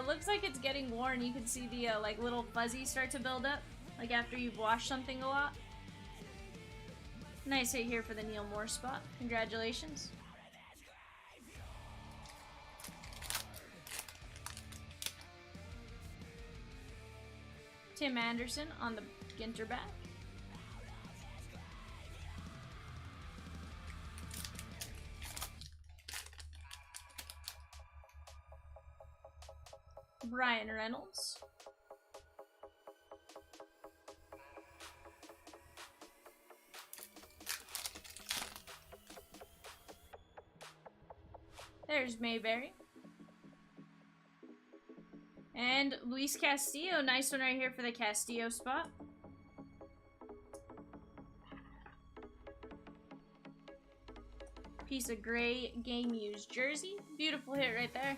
[SPEAKER 1] Looks like it's getting worn. You can see the like little fuzzies start to build up, like after you've washed something a lot. Nice hit here for the Neil Moore spot. Congratulations. Tim Anderson on the Ginter back. Brian Reynolds. There's Mayberry. And Luis Castillo. Nice one right here for the Castillo spot. Piece of gray game used jersey. Beautiful hit right there.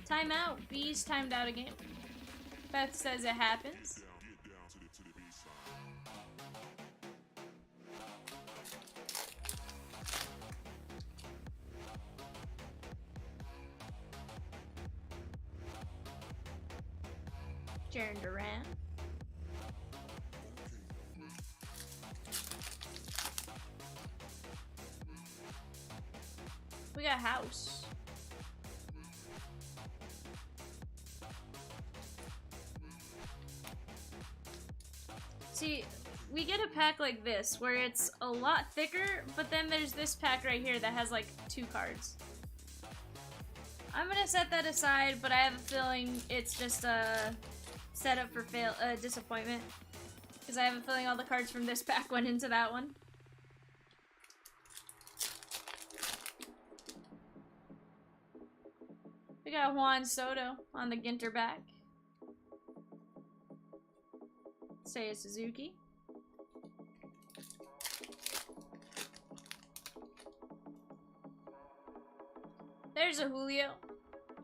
[SPEAKER 1] Timeout. B's timed out again. Beth says it happens. Jaron Duran. We got House. See, we get a pack like this where it's a lot thicker, but then there's this pack right here that has like 2 cards. I'm gonna set that aside, but I have a feeling it's just a setup for disappointment, because I have a feeling all the cards from this pack went into that one. We got Juan Soto on the Ginter back. Seiya Suzuki. There's a Julio.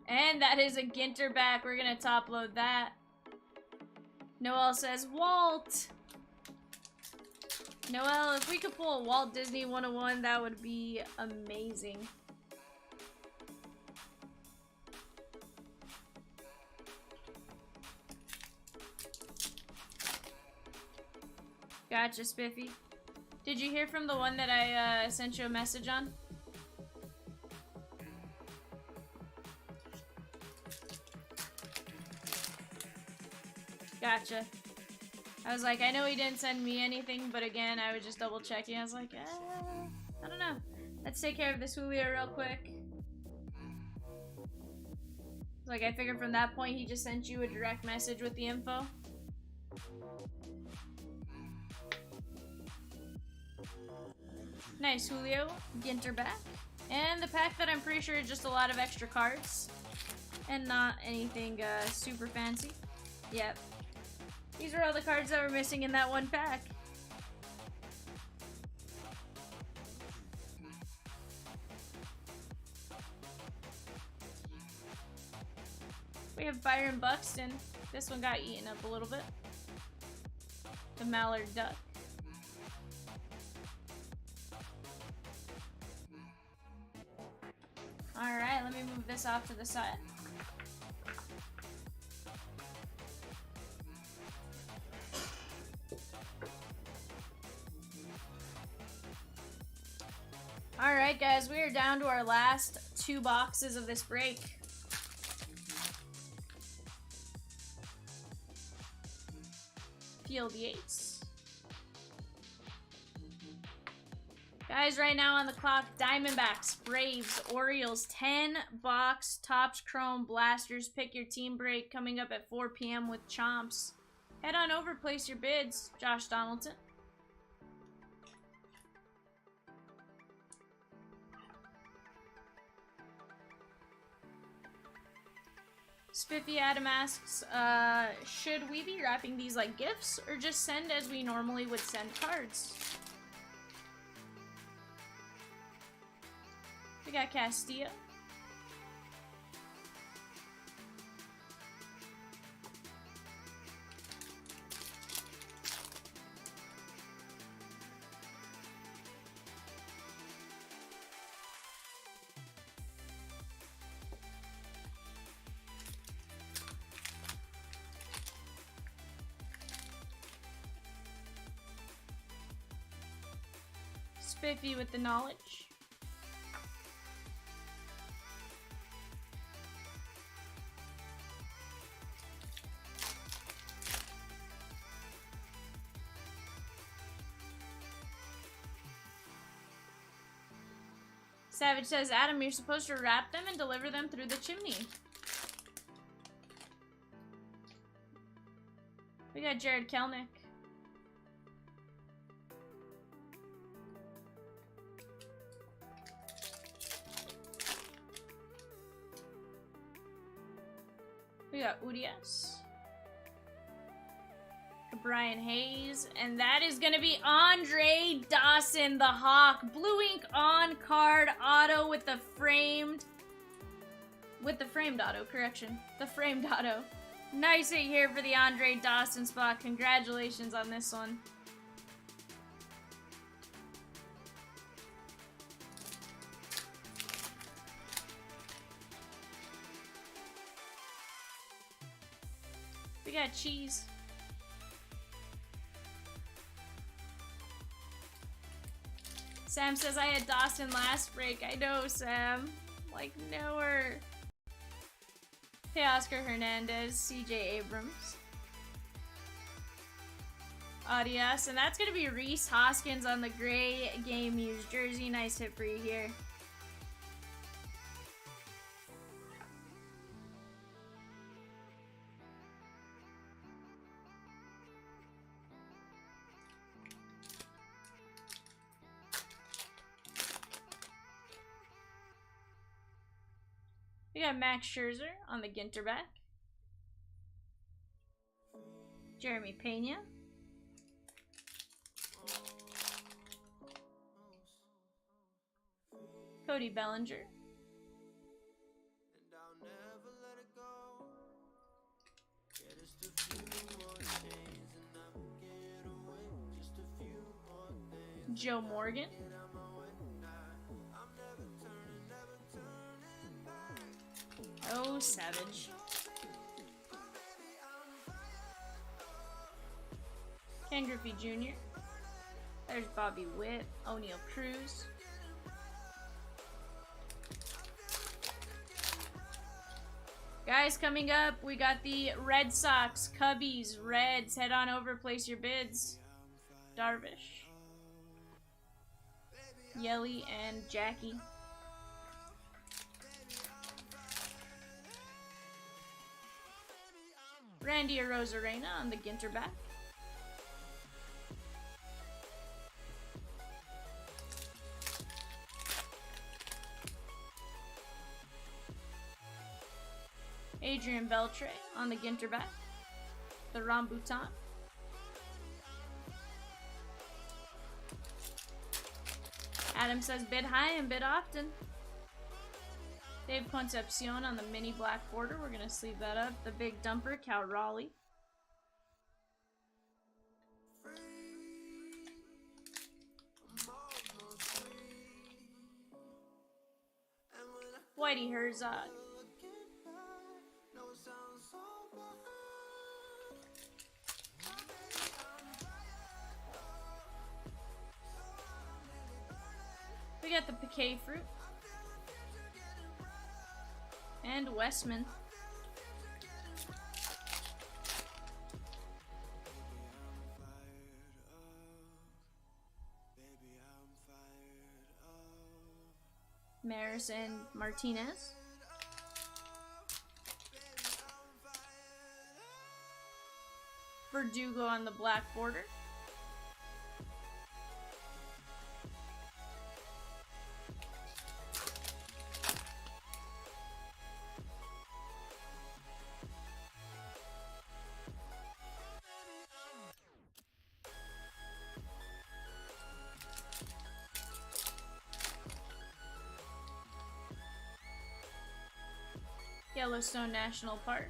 [SPEAKER 1] And that is a Ginter back. We're gonna top load that. Noel says, Walt! Noel, if we could pull a Walt Disney 101, that would be amazing. Gotcha, Spiffy. Did you hear from the one that I sent you a message on? Gotcha. I was like, I know he didn't send me anything, but again, I was just double checking. I was like, I don't know. Let's take care of this Julio real quick. Like, I figured from that point, he just sent you a direct message with the info. Nice Julio, Ginter back. And the pack that I'm pretty sure is just a lot of extra cards. And not anything super fancy. Yep. These are all the cards that were missing in that one pack. We have Byron Buxton. This one got eaten up a little bit. The Mallard Duck. Alright, let me move this off to the side. Alright guys, we are down to our last 2 boxes of this break. Feel the ace. Guys, right now on the clock, Diamondbacks, Braves, Orioles, 10 box, Topps Chrome, Blasters. Pick your team break coming up at 4 p.m. with Chomps. Head on over, place your bids. Josh Donaldson. Spiffy Adam asks, should we be wrapping these like gifts or just send as we normally would send cards? We got Castillo. Spiffy with the knowledge. Savage says, Adam, you're supposed to wrap them and deliver them through the chimney. We got Jared Kelnick. We got Urias. Brian Hayes. And that is going to be Andre Dawson, the Hawk. Blue ink on card auto with the framed... With the framed auto, correction. The framed auto. Nice hit here for the Andre Dawson spot. Congratulations on this one. We got Cheese. Sam says, I had Dawson last break. I know, Sam. Like, nowhere. Hey, Oscar Hernandez, CJ Abrams. Adios. And that's going to be Reese Hoskins on the gray game used jersey. Nice hit for you here. We got Max Scherzer on the Ginter back. Jeremy Pena. Cody Bellinger. Joe Morgan. Oh, Savage. Ken Griffey Jr. There's Bobby Witt. O'Neal Cruz. Guys, coming up, we got the Red Sox, Cubbies, Reds. Head on over, place your bids. Darvish. Yelly and Jackie. Randy Arozarena on the Ginter back. Adrian Beltre on the Ginter back. The Rambutan. Adam says bid high and bid often. Dave Concepcion on the mini black border. We're going to sleeve that up. The big dumper, Cal Raleigh. Whitey Herzog. We got the Piquet fruit. And Westman. Maris and Martinez. Verdugo on the black border. Yellowstone National Park.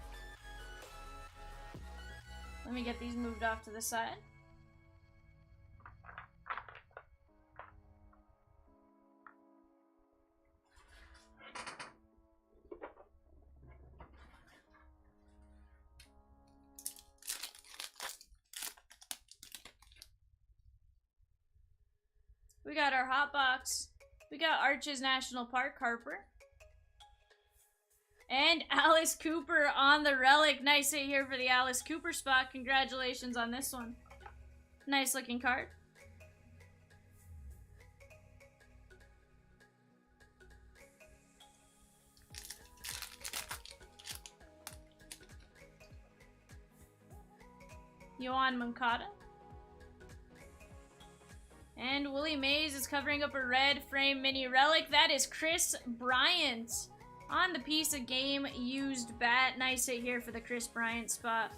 [SPEAKER 1] Let me get these moved off to the side. We got our hot box. We got Arches National Park, Harper. And Alice Cooper on the relic. Nice hit here for the Alice Cooper spot. Congratulations on this one. Nice looking card. Yohan Moncada. And Willie Mays is covering up a red frame mini relic. That is Chris Bryant on the piece of game used bat. Nice hit here for the Chris Bryant spot.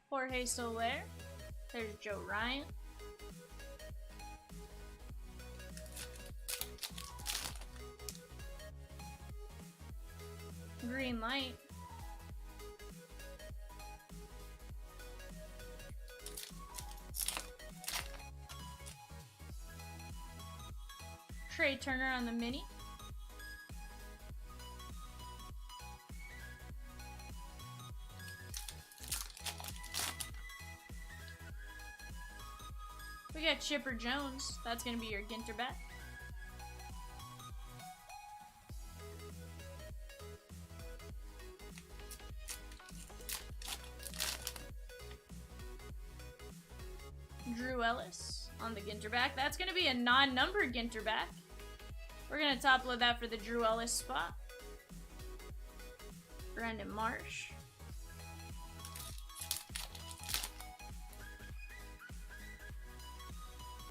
[SPEAKER 1] Jorge Soler. There's Joe Ryan. Green light. Trey Turner on the mini. We got Chipper Jones. That's going to be your Ginter bat. Drew Ellis on the Ginter back. That's going to be a non-numbered Ginter back. We're going to top load that for the Drew Ellis spot. Brandon Marsh.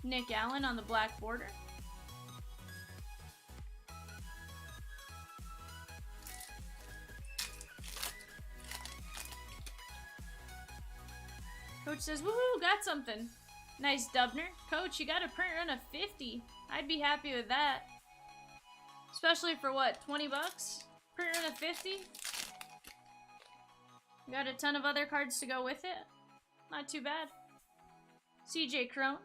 [SPEAKER 1] Nick Allen on the black border. Coach says, woohoo, got something. Nice Dubner. Coach, you got a print run of 50. I'd be happy with that. Especially for what, 20 bucks? Print run of 50? We got a ton of other cards to go with it. Not too bad. CJ Crone.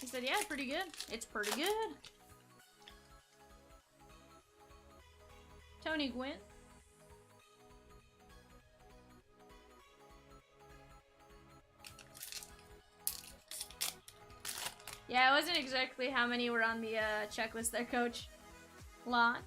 [SPEAKER 1] He said, yeah, pretty good. It's pretty good. Tony Gwynn. Yeah, it wasn't exactly how many were on the checklist there, Coach. Lon.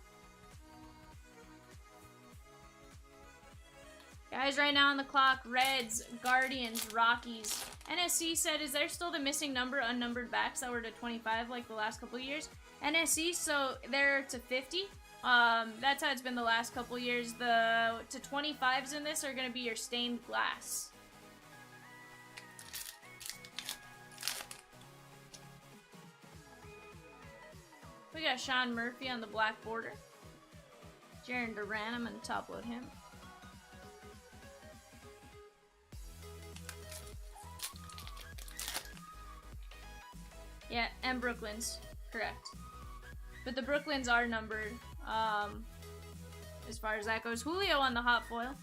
[SPEAKER 1] Guys, right now on the clock, Reds, Guardians, Rockies. NSC said, is there still the missing number unnumbered backs that were to 25 like the last couple of years? NSC, so they're to 50. That's how it's been the last couple of years. The to 25s in this are going to be your stained glass. We got Sean Murphy on the black border. Jaron Duran, I'm going to top load him. Yeah, and Brooklyn's. Correct. But the Brooklyns are numbered, as far as that goes. Julio on the hot foil.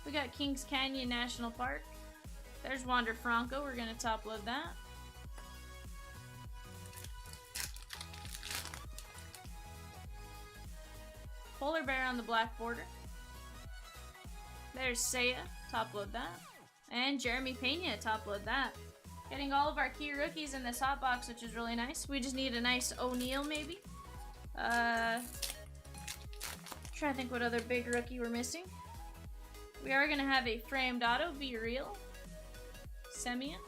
[SPEAKER 1] We got Kings Canyon National Park. There's Wander Franco. We're gonna top load that. Polar Bear on the black border. There's Seiya. Top load that. And Jeremy Pena. Top load that. Getting all of our key rookies in this hot box, which is really nice. We just need a nice O'Neal maybe. Trying to think what other big rookie we're missing. We are going to have a framed auto, Be Real, Semyon,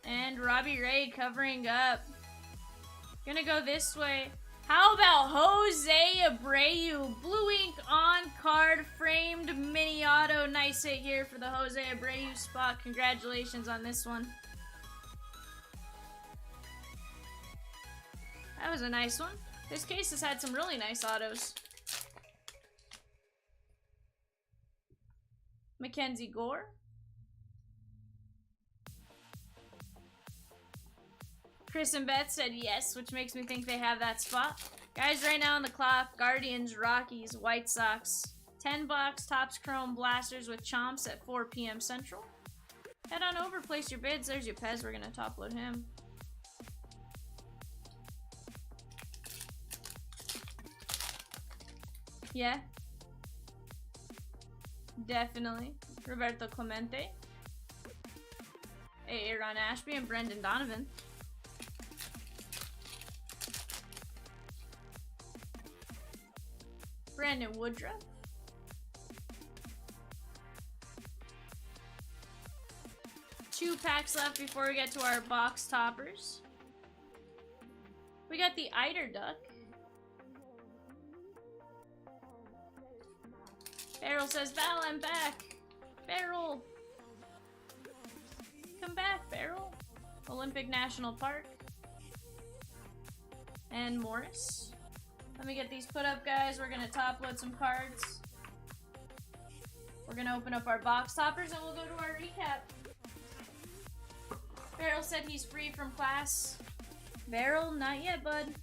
[SPEAKER 1] and Robbie Ray covering up. Gonna go this way. How about Jose Abreu? Blue ink on card, framed mini auto. Nice hit here for the Jose Abreu spot. Congratulations on this one. That was a nice one. This case has had some really nice autos. Mackenzie Gore. Chris and Beth said yes, which makes me think they have that spot. Guys, right now on the clock, Guardians, Rockies, White Sox. 10 box, Topps Chrome Blasters with Chomps at 4 p.m. Central. Head on over, place your bids. There's your Pez. We're going to top load him. Yeah. Definitely. Roberto Clemente. Aaron Ashby and Brendan Donovan. Brandon Woodruff. Two packs left before we get to our box toppers. We got the Eider Duck. Beryl says, Val, I'm back. Beryl. Come back, Beryl. Olympic National Park. And Morris. Let me get these put up, guys. We're going to top load some cards. We're going to open up our box toppers and we'll go to our recap. Beryl said he's free from class. Beryl, not yet, bud.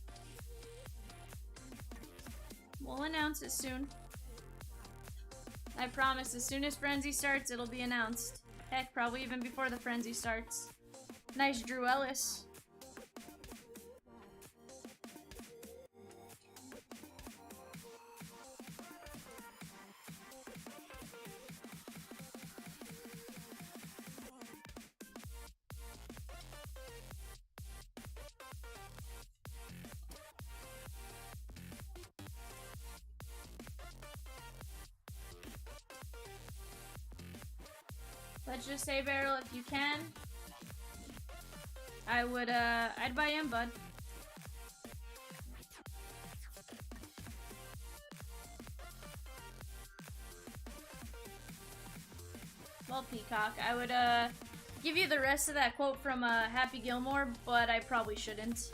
[SPEAKER 1] We'll announce it soon. I promise, as soon as Frenzy starts, it'll be announced. Heck, probably even before the Frenzy starts. Nice Drew Ellis. Let's just say, Beryl, if you can, I would, I'd buy him, bud. Well, Peacock, I would, give you the rest of that quote from, Happy Gilmore, but I probably shouldn't.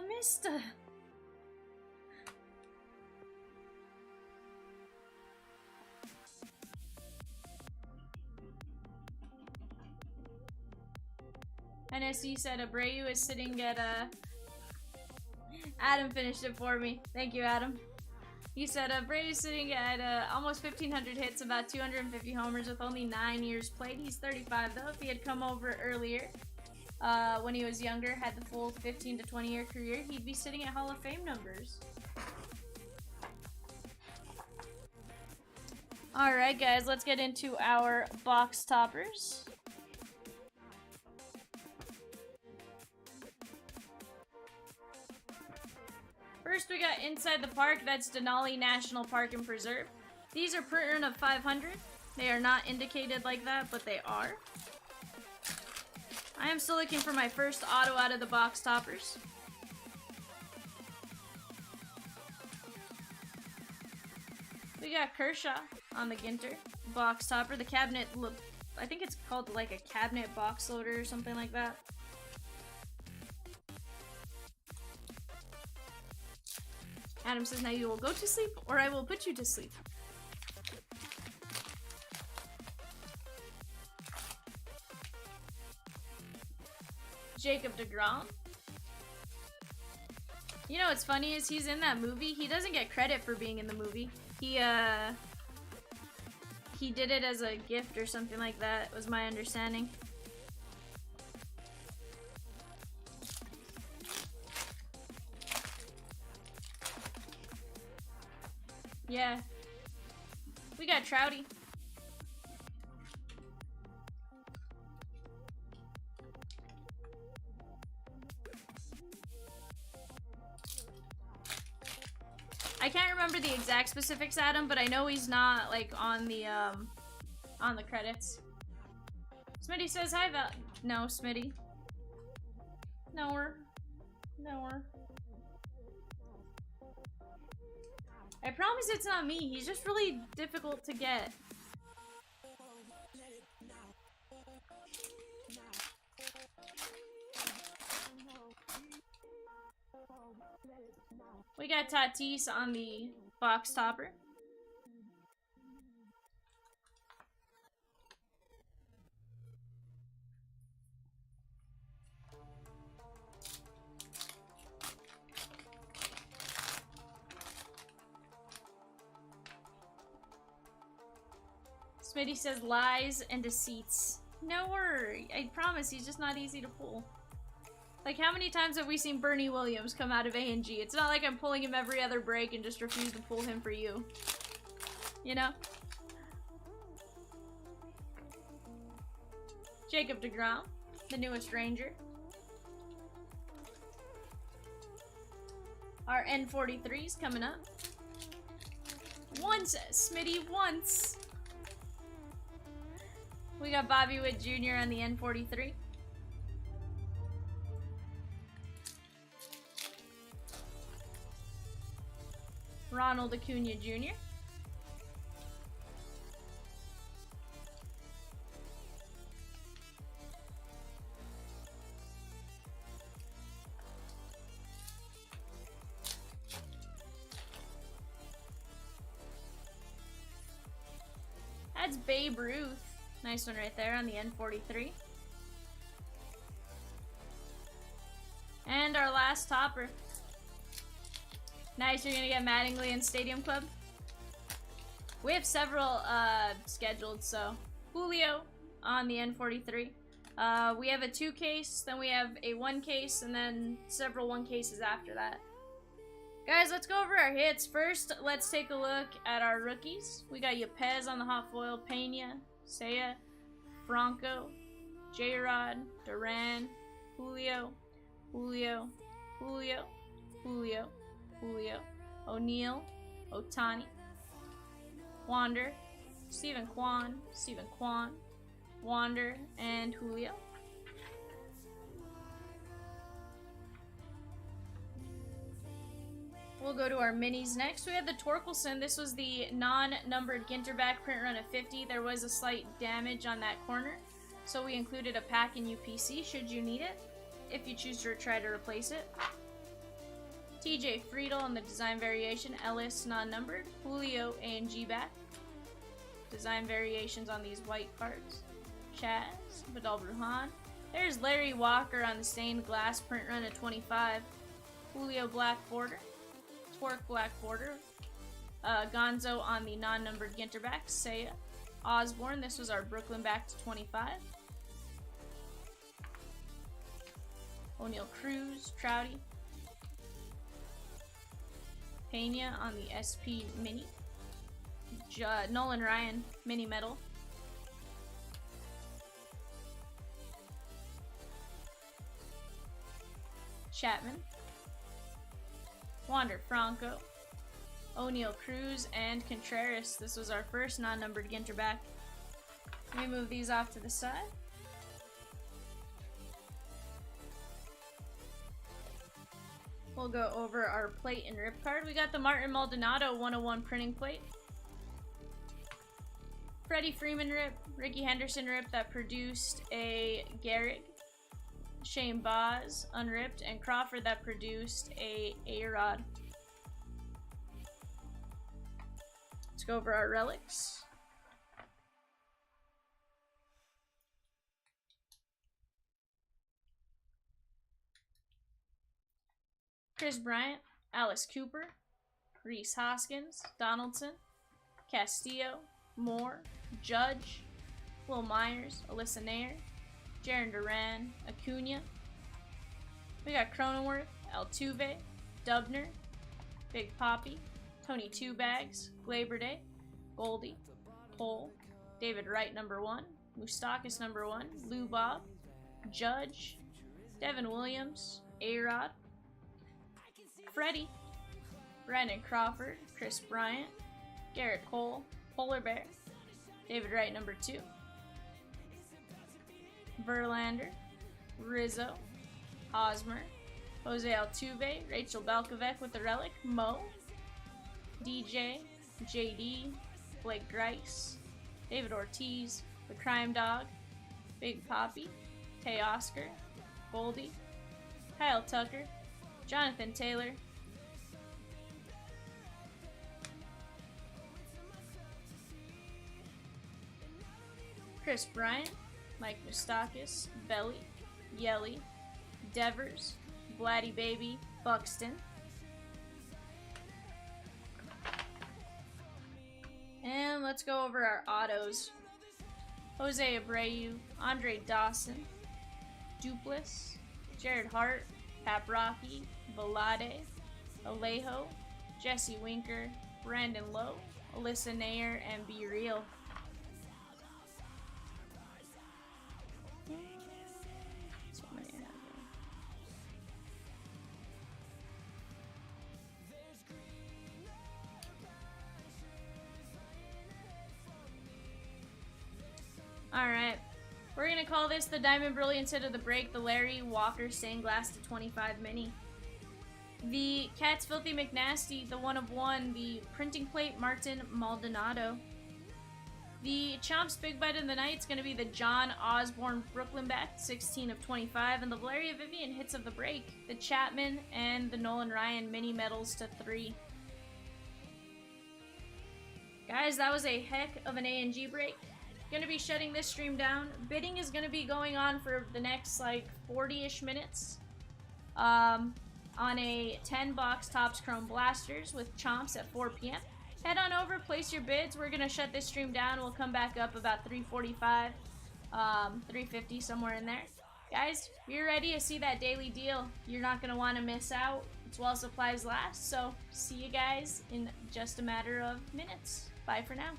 [SPEAKER 1] Mister. NSC said Abreu is sitting at, Adam finished it for me. Thank you, Adam. He said Abreu is sitting at, almost 1,500 hits, about 250 homers with only 9 years played. He's 35, though. If he had come over earlier, when he was younger, had the full 15 to 20 year career, he'd be sitting at Hall of Fame numbers. Alright guys, let's get into our box toppers. First we got Inside the Park, that's Denali National Park and Preserve. These are per earn of 500. They are not indicated like that, but they are. I am still looking for my first auto out of the box toppers. We got Kershaw on the Ginter. Box topper. The cabinet, I think it's called like a cabinet box loader or something like that. Adam says, now you will go to sleep or I will put you to sleep. Jacob deGrom. You know what's funny is he's in that movie. He doesn't get credit for being in the movie. He did it as a gift or something like that, was my understanding. Yeah. We got Trouty. I can't remember the exact specifics, Adam, but I know he's not like on the credits. Smitty says hi, Val. No, Smitty. Nowhere. Nowhere. I promise it's not me. He's just really difficult to get. We got Tatis on the box topper. Smitty says lies and deceits. No worry. I promise he's just not easy to pull. Like, how many times have we seen Bernie Williams come out of A&G? It's not like I'm pulling him every other break and just refuse to pull him for you. You know? Jacob deGrom, the newest Ranger. Our N43's coming up. Once, Smitty, once. We got Bobby Witt Jr. on the N43. Ronald Acuna Jr. That's Babe Ruth. Nice one right there on the N43. And our last topper. Nice, you're gonna get Mattingly and Stadium Club. We have several scheduled, so Julio on the N43. We have a 2 case, then we have a 1 case, and then several 1 cases after that. Guys, let's go over our hits. First, let's take a look at our rookies. We got Yepez on the hot foil, Pena, Seiya, Franco, J-Rod, Duran, Julio, Julio, Julio, Julio, Julio, O'Neal, Otani, Wander, Stephen Kwan, Wander, and Julio. We'll go to our minis next. We have the Torkelson. This was the non-numbered Ginterback print run of 50. There was a slight damage on that corner, so we included a pack in UPC should you need it, if you choose to try to replace it. TJ Friedel on the design variation, Ellis non-numbered, Julio A&G back. Design variations on these white cards. Chaz, Vidal Brujan. There's Larry Walker on the stained glass print run of 25. Julio black border. Twerk black border. Gonzo on the non-numbered Ginterback. Seiya. Osborne, this was our Brooklyn back to 25. O'Neal Cruz, Trouty. Pena on the SP Mini. Nolan Ryan, Mini Metal. Chapman. Wander Franco. O'Neal Cruz and Contreras. This was our first non-numbered Ginterback. Let me move these off to the side. We'll go over our plate and rip card. We got the Martin Maldonado 101 printing plate. Freddie Freeman rip, Ricky Henderson rip that produced a Garrick, Shane Boz unripped, and Crawford that produced a A-Rod. Let's go over our relics. Chris Bryant, Alice Cooper, Reese Hoskins, Donaldson, Castillo, Moore, Judge, Will Myers, Alyssa Nair, Jaron Duran, Acuna. We got Cronenworth, Altuve, Dubner, Big Poppy, Tony Two Bags, Glaber Day, Goldie, Cole, David Wright #1, Moustakis #1, Lou Bob, Judge, Devin Williams, A-Rod, Freddie, Brandon Crawford, Chris Bryant, Garrett Cole, Polar Bear, David Wright #2, Verlander, Rizzo, Hosmer, Jose Altuve, Rachel Balkovec with the relic, Mo, DJ, JD, Blake Grice, David Ortiz, the Crime Dog, Big Poppy, Tay Oscar, Goldie, Kyle Tucker, Jonathan Taylor, Chris Bryant, Mike Moustakis, Belly, Yelly, Devers, Vladdy Baby, Buxton. And let's go over our autos. Jose Abreu, Andre Dawson, Dupless, Jared Hart, Paprocki, Velade, Alejo, Jesse Winker, Brandon Lowe, Alyssa Nair, and Be Real. Alright, we're going to call this the Diamond Brilliance hit of the break, the Larry Walker Stained Glass to 25 Mini. The Cat's Filthy McNasty, the 1/1, the Printing Plate Martin Maldonado. The Chomps Big Bite of the Night is going to be the John Osborne Brooklyn Bat, 16 of 25, and the Valeria Vivian Hits of the Break, the Chapman and the Nolan Ryan Mini Medals to 3. Guys, that was a heck of an A&G break. Gonna be shutting this stream down. Bidding is gonna be going on for the next like 40-ish minutes on a 10-box Topps Chrome Blasters with Chomps at 4 p.m. Head on over, place your bids. We're gonna shut this stream down. We'll come back up about 3:45, 3:50, somewhere in there. Guys, if you're ready to see that daily deal, you're not gonna want to miss out. It's while supplies last. So see you guys in just a matter of minutes. Bye for now.